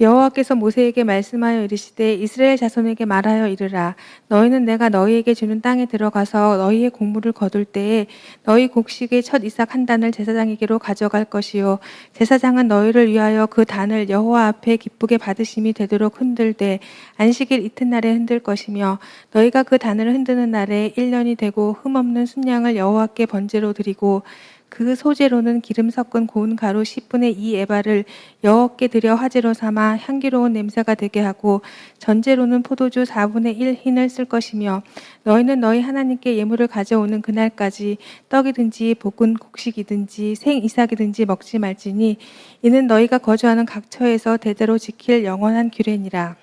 여호와께서 모세에게 말씀하여 이르시되 이스라엘 자손에게 말하여 이르라. 너희는 내가 너희에게 주는 땅에 들어가서 너희의 곡물을 거둘 때에 너희 곡식의 첫 이삭 한 단을 제사장에게로 가져갈 것이요 제사장은 너희를 위하여 그 단을 여호와 앞에 기쁘게 받으심이 되도록 흔들되 안식일 이튿날에 흔들 것이며 너희가 그 단을 흔드는 날에 1년이 되고 흠없는 순양을 여호와께 번제로 드리고 그 소재로는 기름 섞은 고운 가루 10분의 2 에바를 여호와께 드려 화제로 삼아 향기로운 냄새가 되게 하고 전제로는 포도주 4분의 1 흰을 쓸 것이며 너희는 너희 하나님께 예물을 가져오는 그날까지 떡이든지 볶은 곡식이든지 생 이삭이든지 먹지 말지니 이는 너희가 거주하는 각 처에서 대대로 지킬 영원한 규례니라.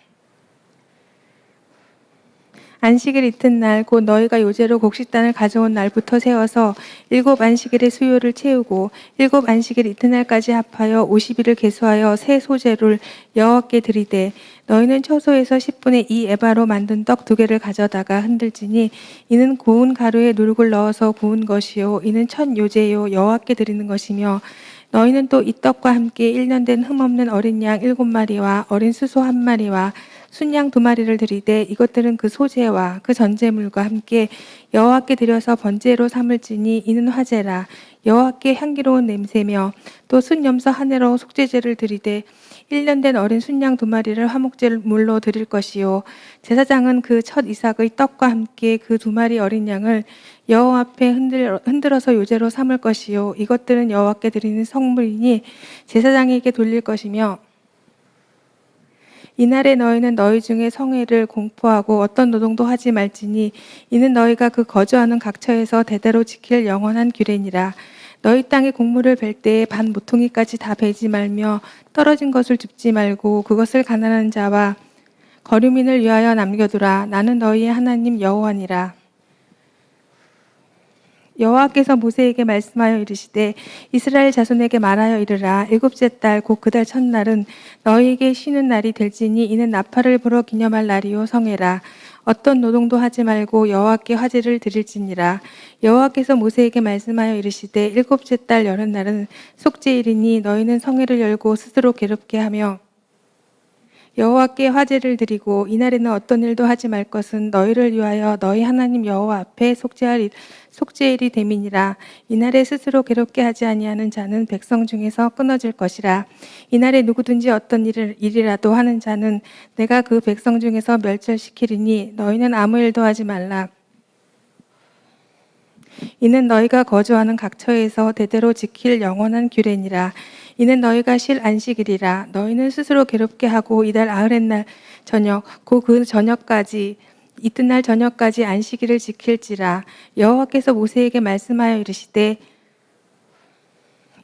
안식일 이튿날 곧 너희가 요제로 곡식단을 가져온 날부터 세워서 7 안식일의 수요를 채우고 7 안식일 이튿날까지 합하여 50일을 계수하여 새 소재를 여호와께 드리되 너희는 처소에서 10분의 2 에바로 만든 떡 2개를 가져다가 흔들지니 이는 고운 가루에 누룩을 넣어서 구운 것이요 이는 첫 요제요 여호와께 드리는 것이며 너희는 또 이 떡과 함께 1년 된 흠없는 어린 양 7마리와 어린 수소 1마리와 순양 2마리를 드리되 이것들은 그 소재와 그 전제물과 함께 여호와께 드려서 번제로 삼을지니 이는 화제라. 여호와께 향기로운 냄새며 또 순염소 한 해로 속죄제를 드리되 1년 된 어린 순양 2마리를 화목제물로 드릴 것이요 제사장은 그 첫 이삭의 떡과 함께 그 2마리 어린 양을 여호와 앞에 흔들어서 요제로 삼을 것이요 이것들은 여호와께 드리는 성물이니 제사장에게 돌릴 것이며 이날에 너희는 너희 중에 성회를 공포하고 어떤 노동도 하지 말지니 이는 너희가 그 거주하는 각 처에서 대대로 지킬 영원한 규례니라. 너희 땅의 곡물을 벨 때에 반 모퉁이까지 다 베지 말며 떨어진 것을 줍지 말고 그것을 가난한 자와 거류민을 위하여 남겨두라. 나는 너희의 하나님 여호와니라. 여호와께서 모세에게 말씀하여 이르시되 이스라엘 자손에게 말하여 이르라. 7째 달 곧 그 달 첫날은 너희에게 쉬는 날이 될지니 이는 나팔을 불어 기념할 날이요 성회라. 어떤 노동도 하지 말고 여호와께 화제를 드릴지니라. 여호와께서 모세에게 말씀하여 이르시되 7째 달 여름날은 속죄일이니 너희는 성회를 열고 스스로 괴롭게 하며 여호와께 화제를 드리고 이날에는 어떤 일도 하지 말 것은 너희를 위하여 너희 하나님 여호와 앞에 속죄일이 됨이니라. 이날에 스스로 괴롭게 하지 아니하는 자는 백성 중에서 끊어질 것이라. 이날에 누구든지 어떤 일이라도 하는 자는 내가 그 백성 중에서 멸절시키리니 너희는 아무 일도 하지 말라. 이는 너희가 거주하는 각 처에서 대대로 지킬 영원한 규례니라. 이는 너희가 쉴 안식일이라. 너희는 스스로 괴롭게 하고 이달 아흐렛날 저녁 곧 그 저녁까지 이튿날 저녁까지 안식일을 지킬지라. 여호와께서 모세에게 말씀하여 이르시되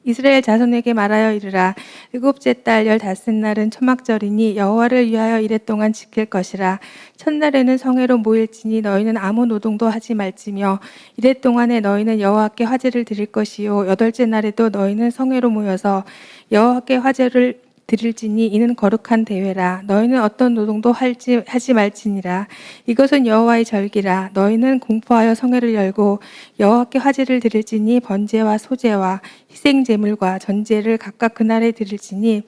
이스라엘 자손에게 말하여 이르라. 7째 달 15날은 초막절이니 여호와를 위하여 이랫동안 지킬 것이라. 첫날에는 성회로 모일지니 너희는 아무 노동도 하지 말지며 이랫동안에 너희는 여호와께 화제를 드릴 것이요 8째 날에도 너희는 성회로 모여서 여호와께 화제를 드릴지니 이는 거룩한 대회라. 너희는 어떤 노동도 하지 말지니라. 이것은 여호와의 절기라. 너희는 공포하여 성회를 열고 여호와께 화제를 드릴지니 번제와 소제와 희생 제물과 전제를 각각 그날에 드릴지니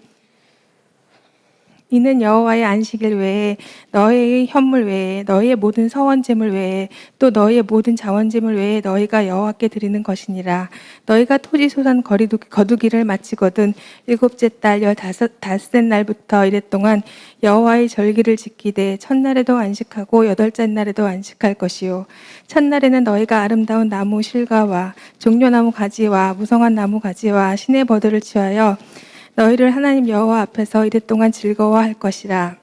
이는 여호와의 안식일 외에 너희의 현물 외에 너희의 모든 서원 제물 외에 또 너희의 모든 자원 제물 외에 너희가 여호와께 드리는 것이니라. 너희가 토지 소산 거두기를 마치거든 7째 달 15째 날부터 이랫동안 여호와의 절기를 지키되 첫날에도 안식하고 8째 날에도 안식할 것이요 첫날에는 너희가 아름다운 나무 실과와 종려나무 가지와 무성한 나무 가지와 시내 버들을 취하여 너희를 하나님 여호와 앞에서 이랫동안 즐거워할 것이라.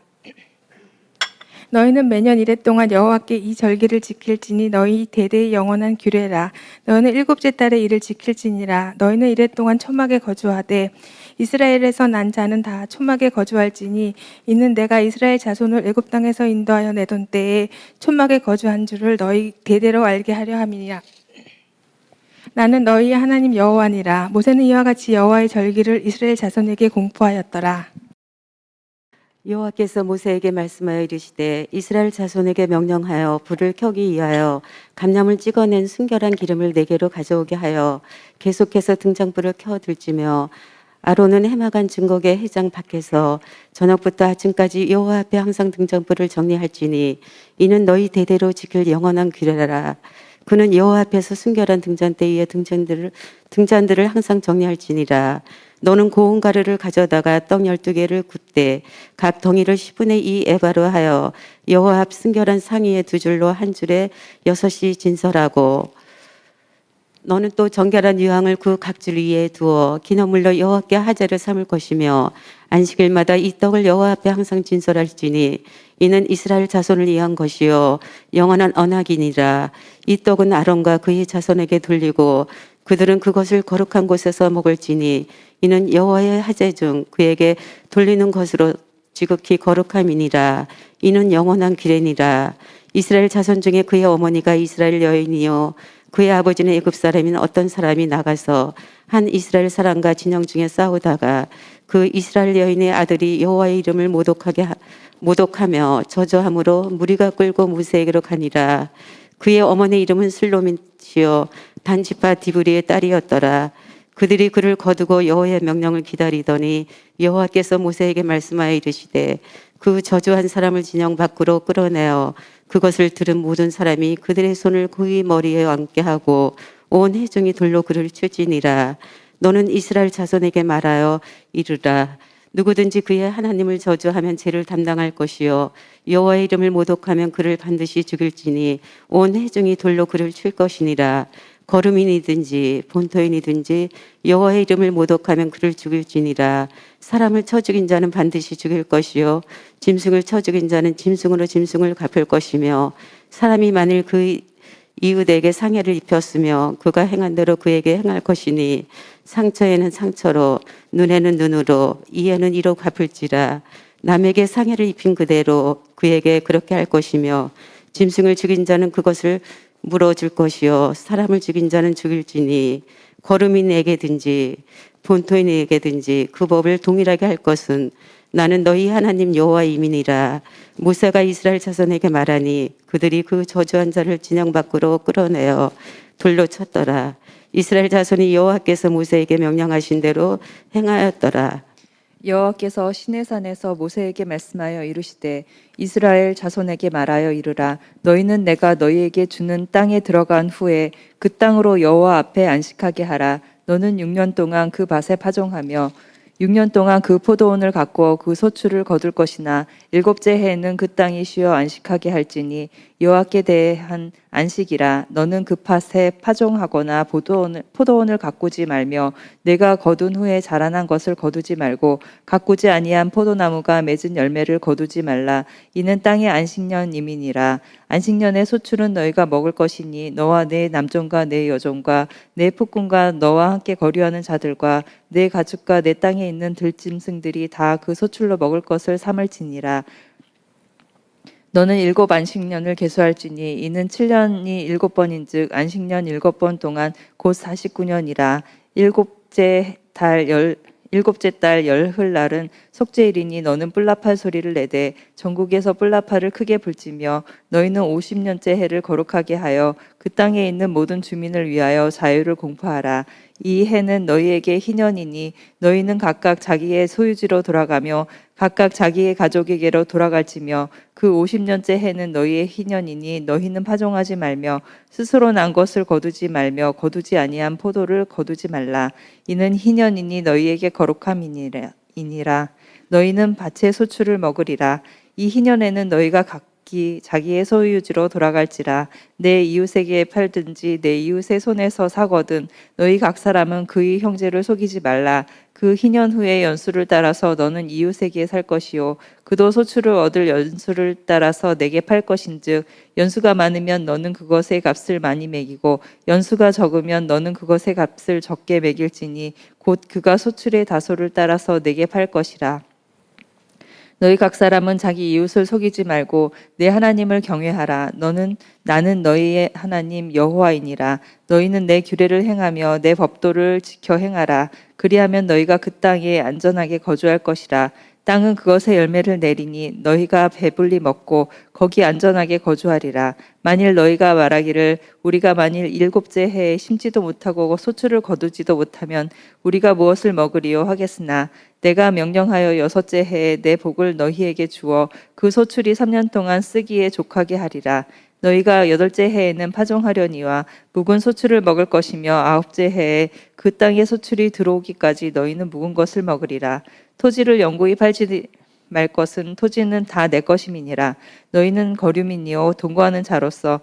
너희는 매년 이랫동안 여호와께 이 절기를 지킬지니 너희 대대의 영원한 규례라. 너희는 7째 달에 이를 지킬지니라. 너희는 이랫동안 초막에 거주하되 이스라엘에서 난 자는 다 초막에 거주할지니 이는 내가 이스라엘 자손을 애굽 땅에서 인도하여 내던 때에 초막에 거주한 줄을 너희 대대로 알게 하려 함이니라. 나는 너희의 하나님 여호와니라. 모세는 이와 같이 여호와의 절기를 이스라엘 자손에게 공포하였더라. 여호와께서 모세에게 말씀하여 이르시되 이스라엘 자손에게 명령하여 불을 켜기 위하여 감람을 찍어낸 순결한 기름을 4개로 가져오게 하여 계속해서 등잔불을 켜 들지며 아론은 해마간 증거계 회장 밖에서 저녁부터 아침까지 여호와 앞에 항상 등잔불을 정리할지니 이는 너희 대대로 지킬 영원한 규례라. 그는 여호와 앞에서 순결한 등잔대 위에 등잔들을 항상 정리할지니라. 너는 고운 가루를 가져다가 떡 12개를 굽되 각 덩이를 10분의 2 에바로 하여 여호와 앞 순결한 상위에 2줄로 한 줄에 6이 진설하고 너는 또 정결한 유황을 그 각줄 위에 두어 기념물로 여호와께 하제를 삼을 것이며 안식일마다 이 떡을 여호와 앞에 항상 진설할지니 이는 이스라엘 자손을 위한 것이요 영원한 언약이니라. 이 떡은 아론과 그의 자손에게 돌리고 그들은 그것을 거룩한 곳에서 먹을지니 이는 여호와의 하제 중 그에게 돌리는 것으로 지극히 거룩함이니라. 이는 영원한 규례니라. 이스라엘 자손 중에 그의 어머니가 이스라엘 여인이요 그의 아버지는 애굽 사람인 어떤 사람이 나가서 한 이스라엘 사람과 진영 중에 싸우다가 그 이스라엘 여인의 아들이 여호와의 이름을 모독하며 저주함으로 무리가 끌고 모세에게로 가니라. 그의 어머니 이름은 슬로밋이요 단지파 디브리의 딸이었더라. 그들이 그를 거두고 여호와의 명령을 기다리더니 여호와께서 모세에게 말씀하여 이르시되 그 저주한 사람을 진영 밖으로 끌어내어 그것을 들은 모든 사람이 그들의 손을 그의 머리에 얹게 하고 온 회중이 돌로 그를 추지니라. 너는 이스라엘 자손에게 말하여 이르라. 누구든지 그의 하나님을 저주하면 죄를 담당할 것이요 여호와의 이름을 모독하면 그를 반드시 죽일지니 온 회중이 돌로 그를 칠 것이니라. 거루민이든지 본토인이든지 여호와의 이름을 모독하면 그를 죽일지니라. 사람을 쳐 죽인 자는 반드시 죽일 것이요 짐승을 쳐 죽인 자는 짐승으로 짐승을 갚을 것이며 사람이 만일 그 이웃에게 상해를 입혔으며 그가 행한 대로 그에게 행할 것이니 상처에는 상처로 눈에는 눈으로 이에는 이로 갚을지라. 남에게 상해를 입힌 그대로 그에게 그렇게 할 것이며 짐승을 죽인 자는 그것을 물어줄 것이요 사람을 죽인 자는 죽일지니 거루민에게든지 본토인에게든지 그 법을 동일하게 할 것은 나는 너희 하나님 여호와임이니라. 모세가 이스라엘 자손에게 말하니 그들이 그 저주한 자를 진영 밖으로 끌어내어 돌로 쳤더라. 이스라엘 자손이 여호와께서 모세에게 명령하신 대로 행하였더라. 여호와께서 시내산에서 모세에게 말씀하여 이르시되 이스라엘 자손에게 말하여 이르라. 너희는 내가 너희에게 주는 땅에 들어간 후에 그 땅으로 여호와 앞에 안식하게 하라. 너는 6년 동안 그 밭에 파종하며 6년 동안 그 포도원을 가꾸어 그 소출을 거둘 것이나 7째 해에는 그 땅이 쉬어 안식하게 할지니 여호와께 대한 안식이라. 너는 그 밭에 파종하거나 포도원을 가꾸지 말며 내가 거둔 후에 자라난 것을 거두지 말고 가꾸지 아니한 포도나무가 맺은 열매를 거두지 말라. 이는 땅의 안식년임이니라. 안식년의 소출은 너희가 먹을 것이니 너와 내 남종과 내 여종과 내 폭군과 너와 함께 거류하는 자들과 내 가축과 내 땅에 있는 들짐승들이 다 그 소출로 먹을 것을 삼을지니라. 너는 7 안식년을 계수할지니 이는 7년이 7번인즉 안식년 7번 동안 곧 49년이라. 일곱째 달 열흘날은 속죄일이니 너는 뿔나팔 소리를 내되 전국에서 뿔나팔을 크게 불지며 너희는 50년째 해를 거룩하게 하여 그 땅에 있는 모든 주민을 위하여 자유를 공포하라. 이 해는 너희에게 희년이니 너희는 각각 자기의 소유지로 돌아가며 각각 자기의 가족에게로 돌아갈지며 그 50년째 해는 너희의 희년이니 너희는 파종하지 말며 스스로 난 것을 거두지 말며 거두지 아니한 포도를 거두지 말라. 이는 희년이니 너희에게 거룩함이니라. 너희는 밭의 소출을 먹으리라. 이 희년에는 너희가 각기 자기의 소유지로 돌아갈지라. 내 이웃에게 팔든지 내 이웃의 손에서 사거든 너희 각 사람은 그의 형제를 속이지 말라. 그 희년 후에 연수를 따라서 너는 이웃에게 살 것이요 그도 소출을 얻을 연수를 따라서 내게 팔 것인즉 연수가 많으면 너는 그것의 값을 많이 매기고 연수가 적으면 너는 그것의 값을 적게 매길지니 곧 그가 소출의 다소를 따라서 내게 팔 것이라. 너희 각 사람은 자기 이웃을 속이지 말고 내 하나님을 경외하라. 나는 너희의 하나님 여호와이니라. 너희는 내 규례를 행하며 내 법도를 지켜 행하라. 그리하면 너희가 그 땅에 안전하게 거주할 것이라. 땅은 그것의 열매를 내리니 너희가 배불리 먹고 거기 안전하게 거주하리라. 만일 너희가 말하기를 우리가 만일 7째 해에 심지도 못하고 소출을 거두지도 못하면 우리가 무엇을 먹으리요 하겠으나 내가 명령하여 6째 해에 내 복을 너희에게 주어 그 소출이 3년 동안 쓰기에 족하게 하리라. 너희가 8째 해에는 파종하려니와 묵은 소출을 먹을 것이며 9째 해에 그 땅에 소출이 들어오기까지 너희는 묵은 것을 먹으리라. 토지를 영구히 팔지 말 것은 토지는 다 내 것임이니라. 너희는 거류민이요 동거하는 자로서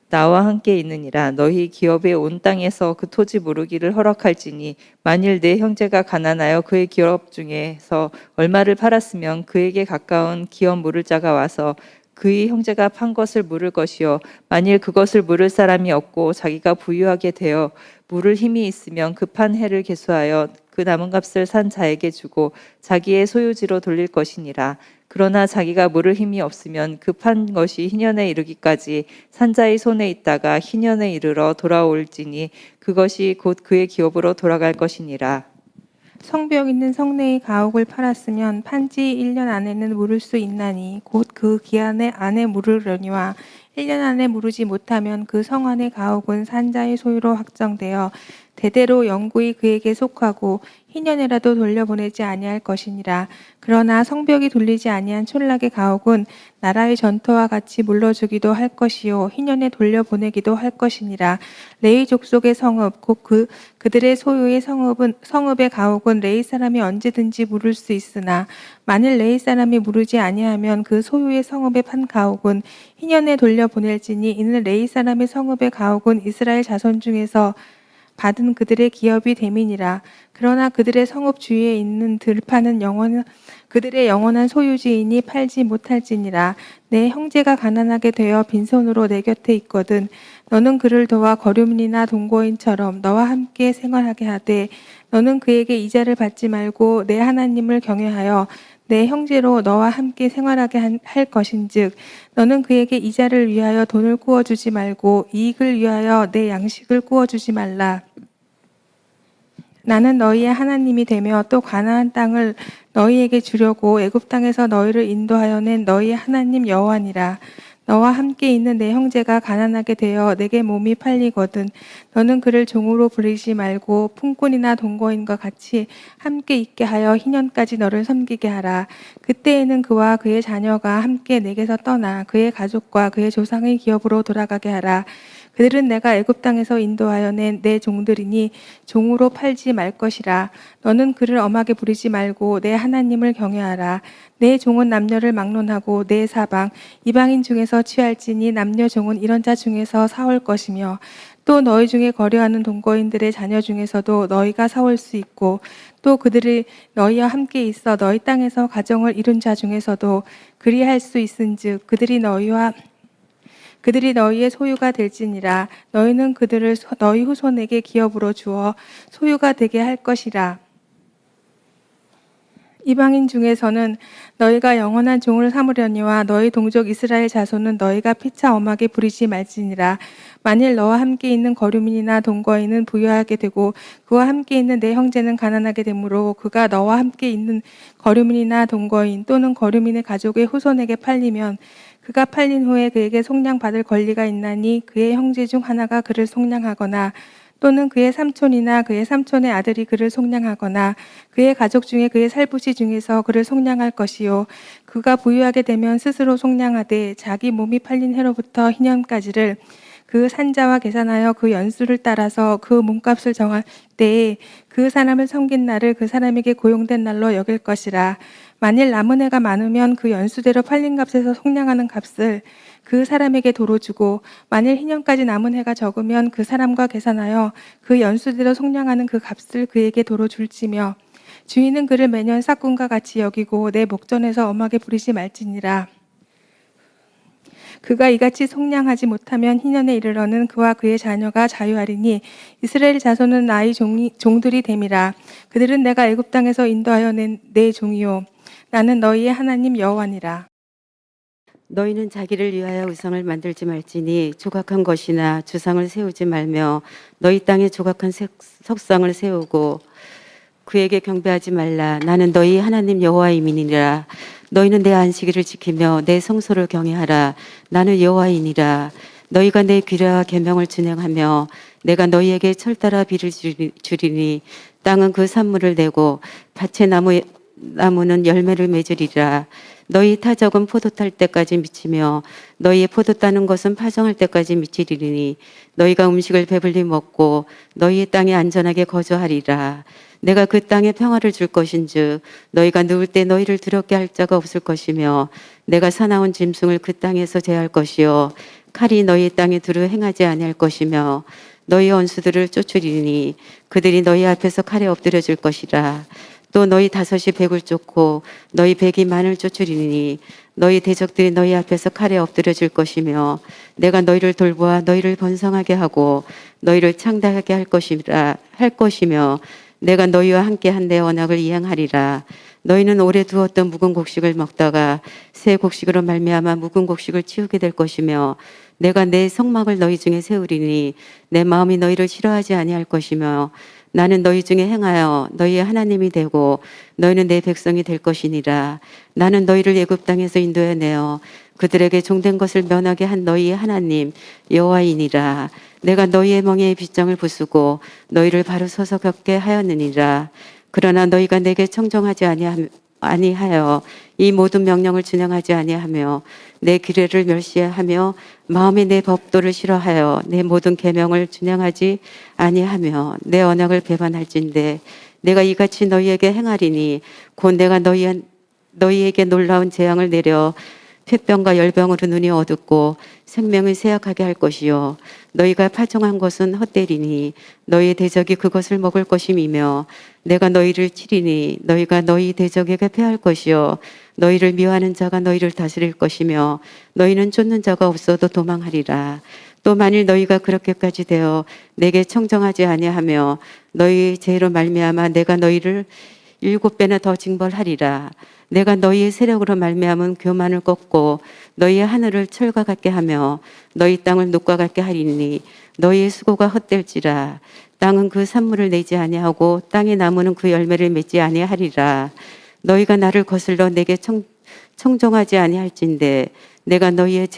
나와 함께 있느니라. 너희 기업의 온 땅에서 그 토지 무르기를 허락할지니 만일 내 형제가 가난하여 그의 기업 중에서 얼마를 팔았으면 그에게 가까운 기업 물을 자가 와서 그의 형제가 판 것을 물을 것이요 만일 그것을 물을 사람이 없고 자기가 부유하게 되어 물을 힘이 있으면 그 판 해를 계수하여 그 남은 값을 산 자에게 주고 자기의 소유지로 돌릴 것이니라. 그러나 자기가 물을 힘이 없으면 그 판 것이 희년에 이르기까지 산자의 손에 있다가 희년에 이르러 돌아올지니 그것이 곧 그의 기업으로 돌아갈 것이니라. 성벽 있는 성내의 가옥을 팔았으면 판지 1년 안에는 물을 수 있나니 곧 그 기한에 안에 물으려니와 1년 안에 물으지 못하면 그 성 안의 가옥은 산자의 소유로 확정되어 대대로 영구히 그에게 속하고 희년에라도 돌려보내지 아니할 것이니라. 그러나 성벽이 돌리지 아니한 촌락의 가옥은 나라의 전토와 같이 물러주기도 할 것이요 희년에 돌려보내기도 할 것이니라. 레위 족속의 성읍 곧 그들의 소유의 성읍의 가옥은 레위 사람이 언제든지 물을 수 있으나 만일 레위 사람이 물으지 아니하면 그 소유의 성읍에 판 가옥은 희년에 돌려보낼지니 이는 레위 사람의 성읍의 가옥은 이스라엘 자손 중에서 받은 그들의 기업이 됨이니라. 그러나 그들의 성읍 주위에 있는 들판은 그들의 영원한 소유지이니 팔지 못할지니라. 내 형제가 가난하게 되어 빈손으로 내 곁에 있거든 너는 그를 도와 거류민이나 동거인처럼 너와 함께 생활하게 하되 너는 그에게 이자를 받지 말고 내 하나님을 경외하여 내 형제로 너와 함께 생활하게 할 것인즉 너는 그에게 이자를 위하여 돈을 구워주지 말고 이익을 위하여 내 양식을 구워주지 말라. 나는 너희의 하나님이 되며 또 가나안 땅을 너희에게 주려고 애굽 땅에서 너희를 인도하여 낸 너희의 하나님 여호와니라. 너와 함께 있는 내 형제가 가난하게 되어 내게 몸이 팔리거든 너는 그를 종으로 부리지 말고 품꾼이나 동거인과 같이 함께 있게 하여 희년까지 너를 섬기게 하라. 그때에는 그와 그의 자녀가 함께 내게서 떠나 그의 가족과 그의 조상의 기업으로 돌아가게 하라. 그들은 내가 애굽 땅에서 인도하여 낸 내 종들이니 종으로 팔지 말 것이라. 너는 그를 엄하게 부리지 말고 내 하나님을 경외하라. 내 종은 남녀를 막론하고 내 사방 이방인 중에서 취할지니 남녀 종은 이런 자 중에서 사올 것이며 또 너희 중에 거류하는 동거인들의 자녀 중에서도 너희가 사올 수 있고 또 그들이 너희와 함께 있어 너희 땅에서 가정을 이룬 자 중에서도 그리할 수 있은즉 그들이 너희의 소유가 될지니라. 너희는 그들을 너희 후손에게 기업으로 주어 소유가 되게 할 것이라. 이방인 중에서는 너희가 영원한 종을 삼으려니와 너희 동족 이스라엘 자손은 너희가 피차 엄하게 부리지 말지니라. 만일 너와 함께 있는 거류민이나 동거인은 부유하게 되고 그와 함께 있는 내 형제는 가난하게 되므로 그가 너와 함께 있는 거류민이나 동거인 또는 거류민의 가족의 후손에게 팔리면 그가 팔린 후에 그에게 속량받을 권리가 있나니 그의 형제 중 하나가 그를 속량하거나 또는 그의 삼촌이나 그의 삼촌의 아들이 그를 속량하거나 그의 가족 중에 그의 살부시 중에서 그를 속량할 것이요 그가 부유하게 되면 스스로 속량하되 자기 몸이 팔린 해로부터 희년까지를 그 산자와 계산하여 그 연수를 따라서 그 몸값을 정할 때에 그 사람을 섬긴 날을 그 사람에게 고용된 날로 여길 것이라. 만일 남은 해가 많으면 그 연수대로 팔린 값에서 속량하는 값을 그 사람에게 도로 주고 만일 희년까지 남은 해가 적으면 그 사람과 계산하여 그 연수대로 속량하는 그 값을 그에게 도로 줄지며 주인은 그를 매년 싹군과 같이 여기고 내 목전에서 엄하게 부리지 말지니라. 그가 이같이 속량하지 못하면 희년에 이르러는 그와 그의 자녀가 자유하리니 이스라엘 자손은 나의 종들이 됨이라. 그들은 내가 애굽 땅에서 인도하여 낸 내 종이요 나는 너희의 하나님 여호와니라. 너희는 자기를 위하여 우상을 만들지 말지니 조각한 것이나 주상을 세우지 말며 너희 땅에 조각한 석상을 세우고 그에게 경배하지 말라. 나는 너희 하나님 여호와이니라. 너희는 내 안식일을 지키며 내 성소를 경외하라. 나는 여호와이니라. 너희가 내 규례와 계명을 준행하며 내가 너희에게 철따라 비를 주리니 땅은 그 산물을 내고 밭의 나무는 열매를 맺으리라. 너희 타적은 포도 탈 때까지 미치며 너희의 포도 따는 것은 파종할 때까지 미치리니 너희가 음식을 배불리 먹고 너희의 땅에 안전하게 거주하리라. 내가 그 땅에 평화를 줄 것인즉 너희가 누울 때 너희를 두렵게 할 자가 없을 것이며 내가 사나운 짐승을 그 땅에서 제할 것이요 칼이 너희 땅에 두루 행하지 아니할 것이며 너희 원수들을 쫓으리니 그들이 너희 앞에서 칼에 엎드려질 것이라. 또 너희 다섯이 백을 쫓고 너희 백이 만을 쫓으리니 너희 대적들이 너희 앞에서 칼에 엎드려질 것이며 내가 너희를 돌보아 너희를 번성하게 하고 너희를 창대하게 할 것이며 내가 너희와 함께 한 내 언약을 이행하리라. 너희는 오래 두었던 묵은 곡식을 먹다가 새 곡식으로 말미암아 묵은 곡식을 치우게 될 것이며 내가 내 성막을 너희 중에 세우리니 내 마음이 너희를 싫어하지 아니할 것이며 나는 너희 중에 행하여 너희의 하나님이 되고 너희는 내 백성이 될 것이니라. 나는 너희를 애굽 땅에서 인도해 내어 그들에게 종된 것을 면하게 한 너희의 하나님 여호와이니라. 내가 너희의 멍에의 빗장을 부수고 너희를 바로 서서 걷게 하였느니라. 그러나 너희가 내게 청정하지 아니하여 이 모든 명령을 준행하지 아니하며 내 규례를 멸시하며 마음에 내 법도를 싫어하여 내 모든 계명을 준행하지 아니하며 내 언약을 배반할진대 내가 이같이 너희에게 행하리니 곧 내가 너희에게 놀라운 재앙을 내려 폐병과 열병으로 눈이 어둡고 생명을 쇠약하게 할 것이요 너희가 파종한 것은 헛되리니 너희의 대적이 그것을 먹을 것임이며 내가 너희를 치리니 너희가 너희 대적에게 패할 것이요 너희를 미워하는 자가 너희를 다스릴 것이며 너희는 쫓는 자가 없어도 도망하리라. 또 만일 너희가 그렇게까지 되어 내게 청정하지 아니하며 너희 죄로 말미암아 내가 너희를 7배나 더 징벌하리라. 내가 너희의 세력으로 말미암은 교만을 꺾고 너희의 하늘을 철과 같게 하며 너희 땅을 녹과 같게 하리니 너희의 수고가 헛될지라. 땅은 그 산물을 내지 아니하고 땅의 나무는 그 열매를 맺지 아니하리라. 너희가 나를 거슬러 내게 청종하지 아니할진대 내가 너희의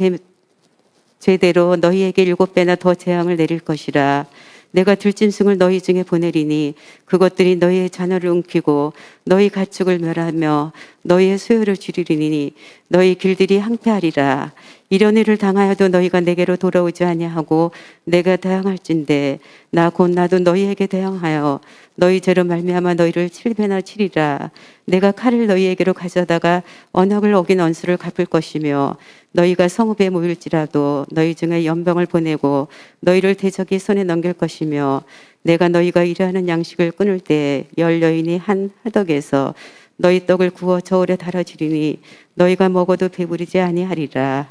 제대로 너희에게 7배나 더 재앙을 내릴 것이라. 내가 들짐승을 너희 중에 보내리니 그것들이 너희의 자녀를 움키고 너희 가축을 멸하며 너희의 소유를 줄이리니 너희 길들이 항폐하리라. 이런 일을 당하여도 너희가 내게로 돌아오지 아니하고 내가 대항할진대 나 곧 나도 너희에게 대항하여 너희 죄로 말미암아 너희를 7배나 치리라. 내가 칼을 너희에게로 가져다가 언약을 어긴 원수를 갚을 것이며 너희가 성읍에 모일지라도 너희 중에 연병을 보내고 너희를 대적의 손에 넘길 것이며 내가 너희가 일하는 양식을 끊을 때 열 여인이 한 화덕에서 너희 떡을 구워 저울에 달아주리니 너희가 먹어도 배부르지 아니하리라.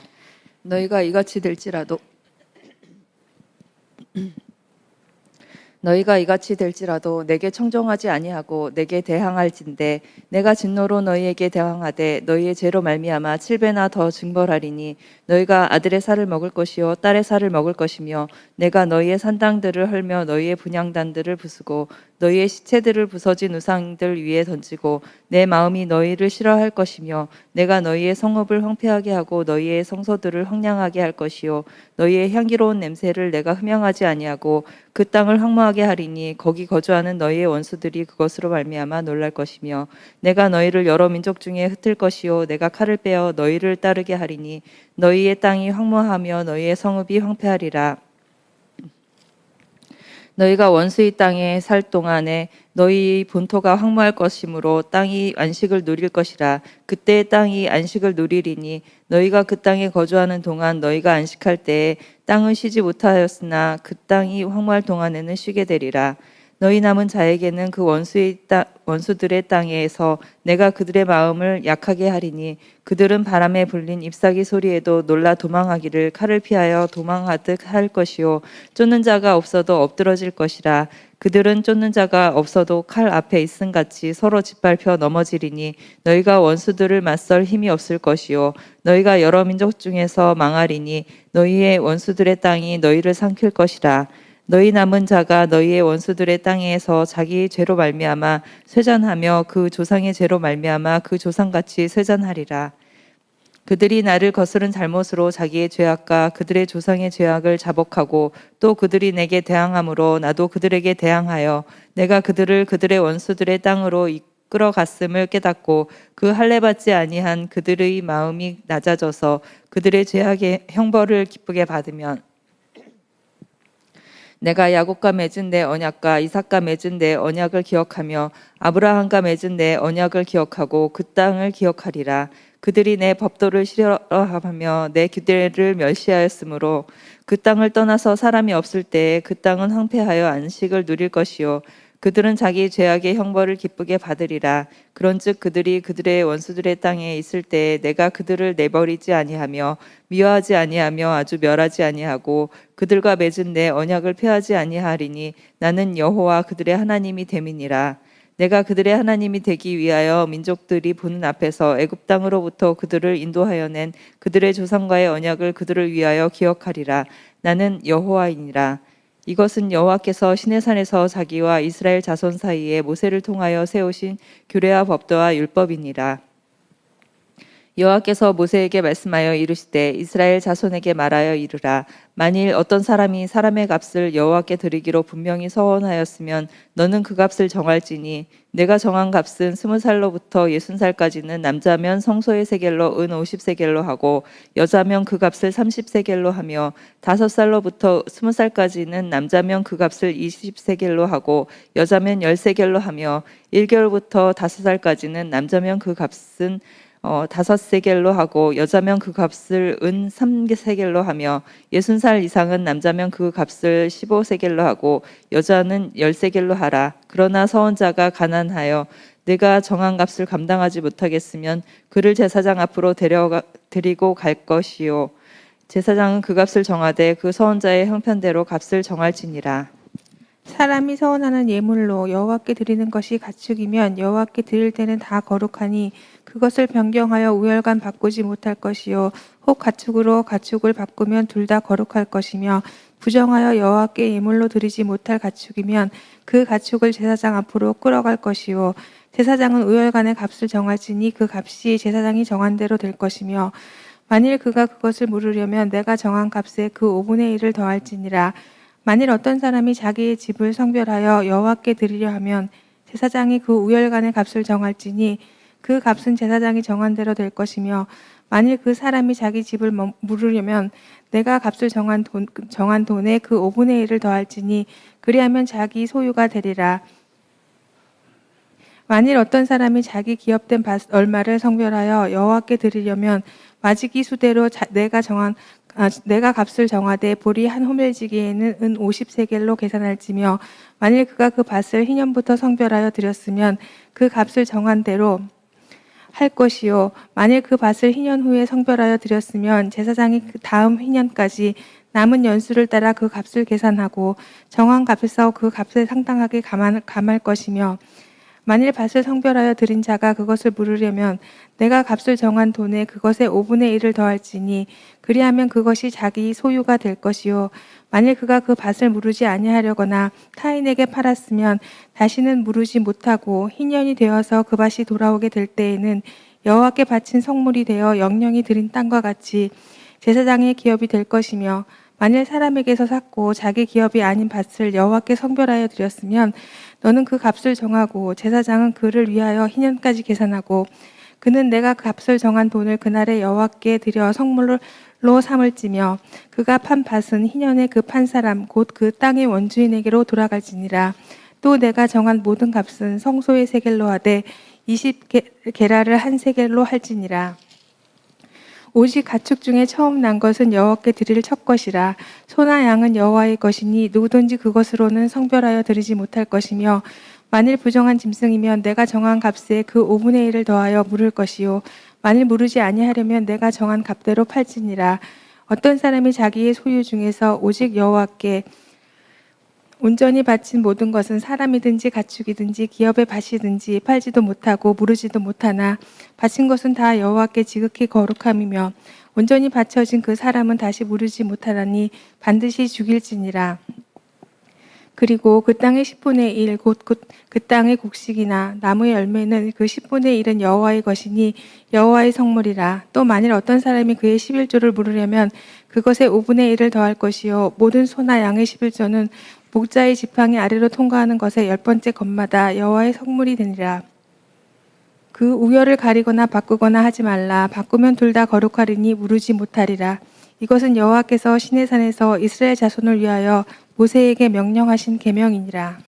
너희가 이같이 될지라도 내게 청종하지 아니하고 내게 대항할진대 내가 진노로 너희에게 대항하되 너희의 죄로 말미암아 7배나 더 징벌하리니 너희가 아들의 살을 먹을 것이요 딸의 살을 먹을 것이며 내가 너희의 산당들을 헐며 너희의 분향단들을 부수고 너희의 시체들을 부서진 우상들 위에 던지고 내 마음이 너희를 싫어할 것이며 내가 너희의 성읍을 황폐하게 하고 너희의 성소들을 황량하게 할 것이요 너희의 향기로운 냄새를 내가 흠양하지 아니하고 그 땅을 황무하게 하리니 거기 거주하는 너희의 원수들이 그것으로 말미암아 놀랄 것이며 내가 너희를 여러 민족 중에 흩을 것이요 내가 칼을 빼어 너희를 따르게 하리니 너희의 땅이 황무하며 너희의 성읍이 황폐하리라. 너희가 원수의 땅에 살 동안에 너희 본토가 황무할 것이므로 땅이 안식을 누릴 것이라. 그때 땅이 안식을 누리리니 너희가 그 땅에 거주하는 동안 너희가 안식할 때에 땅은 쉬지 못하였으나 그 땅이 황무할 동안에는 쉬게 되리라. 너희 남은 자에게는 그 원수들의 땅에서 내가 그들의 마음을 약하게 하리니 그들은 바람에 불린 잎사귀 소리에도 놀라 도망하기를 칼을 피하여 도망하듯 할 것이요 쫓는 자가 없어도 엎드러질 것이라. 그들은 쫓는 자가 없어도 칼 앞에 있음같이 서로 짓밟혀 넘어지리니 너희가 원수들을 맞설 힘이 없을 것이요 너희가 여러 민족 중에서 망하리니 너희의 원수들의 땅이 너희를 삼킬 것이라. 너희 남은 자가 너희의 원수들의 땅에서 자기 죄로 말미암아 쇠잔하며 그 조상의 죄로 말미암아 그 조상같이 쇠잔하리라. 그들이 나를 거스른 잘못으로 자기의 죄악과 그들의 조상의 죄악을 자복하고 또 그들이 내게 대항함으로 나도 그들에게 대항하여 내가 그들을 그들의 원수들의 땅으로 이끌어갔음을 깨닫고 그 할례받지 아니한 그들의 마음이 낮아져서 그들의 죄악의 형벌을 기쁘게 받으면 내가 야곱과 맺은 내 언약과 이삭과 맺은 내 언약을 기억하며 아브라함과 맺은 내 언약을 기억하고 그 땅을 기억하리라. 그들이 내 법도를 싫어하며 내 규례를 멸시하였으므로 그 땅을 떠나서 사람이 없을 때에 그 땅은 황폐하여 안식을 누릴 것이요 그들은 자기 죄악의 형벌을 기쁘게 받으리라. 그런즉 그들이 그들의 원수들의 땅에 있을 때에 내가 그들을 내버리지 아니하며 미워하지 아니하며 아주 멸하지 아니하고 그들과 맺은 내 언약을 폐하지 아니하리니 나는 여호와 그들의 하나님이 됨이니라. 내가 그들의 하나님이 되기 위하여 민족들이 보는 앞에서 애굽 땅으로부터 그들을 인도하여 낸 그들의 조상과의 언약을 그들을 위하여 기억하리라. 나는 여호와이니라. 이것은 여호와께서 시내산에서 자기와 이스라엘 자손 사이에 모세를 통하여 세우신 규례와 법도와 율법이니라. 여호와께서 모세에게 말씀하여 이르시되 이스라엘 자손에게 말하여 이르라. 만일 어떤 사람이 사람의 값을 여호와께 드리기로 분명히 서원하였으면 너는 그 값을 정할지니 내가 정한 값은 20살로부터 60살까지는 남자면 성소의 세겔로 은 50세겔로 하고 여자면 그 값을 30세겔로 하며 5살로부터 20살까지는 남자면 그 값을 20세겔로 하고 여자면 10세겔로 하며 1개월부터 5살까지는 남자면 그 값은 5세겔로 하고 여자면 그 값을 은 3세겔로 하며 60살 이상은 남자면 그 값을 15세겔로 하고 여자는 10세겔로 하라. 그러나 서원자가 가난하여 내가 정한 값을 감당하지 못하겠으면 그를 제사장 앞으로 데리고 갈 것이요 제사장은 그 값을 정하되 그 서원자의 형편대로 값을 정할지니라. 사람이 서원하는 예물로 여호와께 드리는 것이 가축이면 여호와께 드릴 때는 다 거룩하니 그것을 변경하여 우열간 바꾸지 못할 것이요 혹 가축으로 가축을 바꾸면 둘 다 거룩할 것이며 부정하여 여호와께 예물로 드리지 못할 가축이면 그 가축을 제사장 앞으로 끌어갈 것이요 제사장은 우열간의 값을 정할지니 그 값이 제사장이 정한 대로 될 것이며 만일 그가 그것을 물으려면 내가 정한 값에 그 5분의 1을 더할지니라. 만일 어떤 사람이 자기의 집을 성별하여 여호와께 드리려 하면 제사장이 그 우열간의 값을 정할지니 그 값은 제사장이 정한 대로 될 것이며 만일 그 사람이 자기 집을 물으려면 내가 값을 정한 돈에 그 5분의 1을 더할지니 그리하면 자기 소유가 되리라. 만일 어떤 사람이 자기 기업된 얼마를 성별하여 여호와께 드리려면 마지기 수대로 내가 값을 정하되 보리 한 호멜지기에는 은 50세겔로 계산할지며 만일 그가 그 밭을 희년부터 성별하여 드렸으면 그 값을 정한 대로 할 것이요 만일 그 밭을 희년 후에 성별하여 드렸으면 제사장이 그 다음 희년까지 남은 연수를 따라 그 값을 계산하고 정한 값에서 그 값에 상당하게 감할 것이며 만일 밭을 성별하여 드린 자가 그것을 물으려면 내가 값을 정한 돈에 그것의 5분의 1을 더할지니 그리하면 그것이 자기 소유가 될 것이요 만일 그가 그 밭을 무르지 아니하려거나 타인에게 팔았으면 다시는 무르지 못하고 희년이 되어서 그 밭이 돌아오게 될 때에는 여호와께 바친 성물이 되어 영령이 드린 땅과 같이 제사장의 기업이 될 것이며 만일 사람에게서 샀고 자기 기업이 아닌 밭을 여호와께 성별하여 드렸으면 너는 그 값을 정하고 제사장은 그를 위하여 희년까지 계산하고 그는 내가 그 값을 정한 돈을 그날에 여호와께 드려 성물로 삼을지며 그가 판 밭은 희년에 그 판 사람 곧 그 땅의 원주인에게로 돌아갈지니라. 또 내가 정한 모든 값은 성소의 세겔로 하되 20게라를 한 세겔로 할지니라. 오직 가축 중에 처음 난 것은 여호와께 드릴 첫 것이라. 소나 양은 여호와의 것이니 누구든지 그것으로는 성별하여 드리지 못할 것이며 만일 부정한 짐승이면 내가 정한 값에 그 5분의 1을 더하여 물을 것이요 만일 물으지 아니하려면 내가 정한 값대로 팔지니라. 어떤 사람이 자기의 소유 중에서 오직 여호와께 온전히 바친 모든 것은 사람이든지 가축이든지 기업의 밭이든지 팔지도 못하고 무르지도 못하나 바친 것은 다 여호와께 지극히 거룩함이며 온전히 바쳐진 그 사람은 다시 무르지 못하나니 반드시 죽일지니라. 그리고 그 땅의 10분의 1 곧 그 땅의 곡식이나 나무의 열매는 그 10분의 1은 여호와의 것이니 여호와의 성물이라. 또 만일 어떤 사람이 그의 11조를 물으려면 그것의 5분의 1을 더할 것이요 모든 소나 양의 11조는 목자의 지팡이 아래로 통과하는 것의 10번째 것마다 여호와의 성물이 되니라. 그 우열을 가리거나 바꾸거나 하지 말라. 바꾸면 둘 다 거룩하리니 무르지 못하리라. 이것은 여호와께서 시내산에서 이스라엘 자손을 위하여 모세에게 명령하신 계명이니라.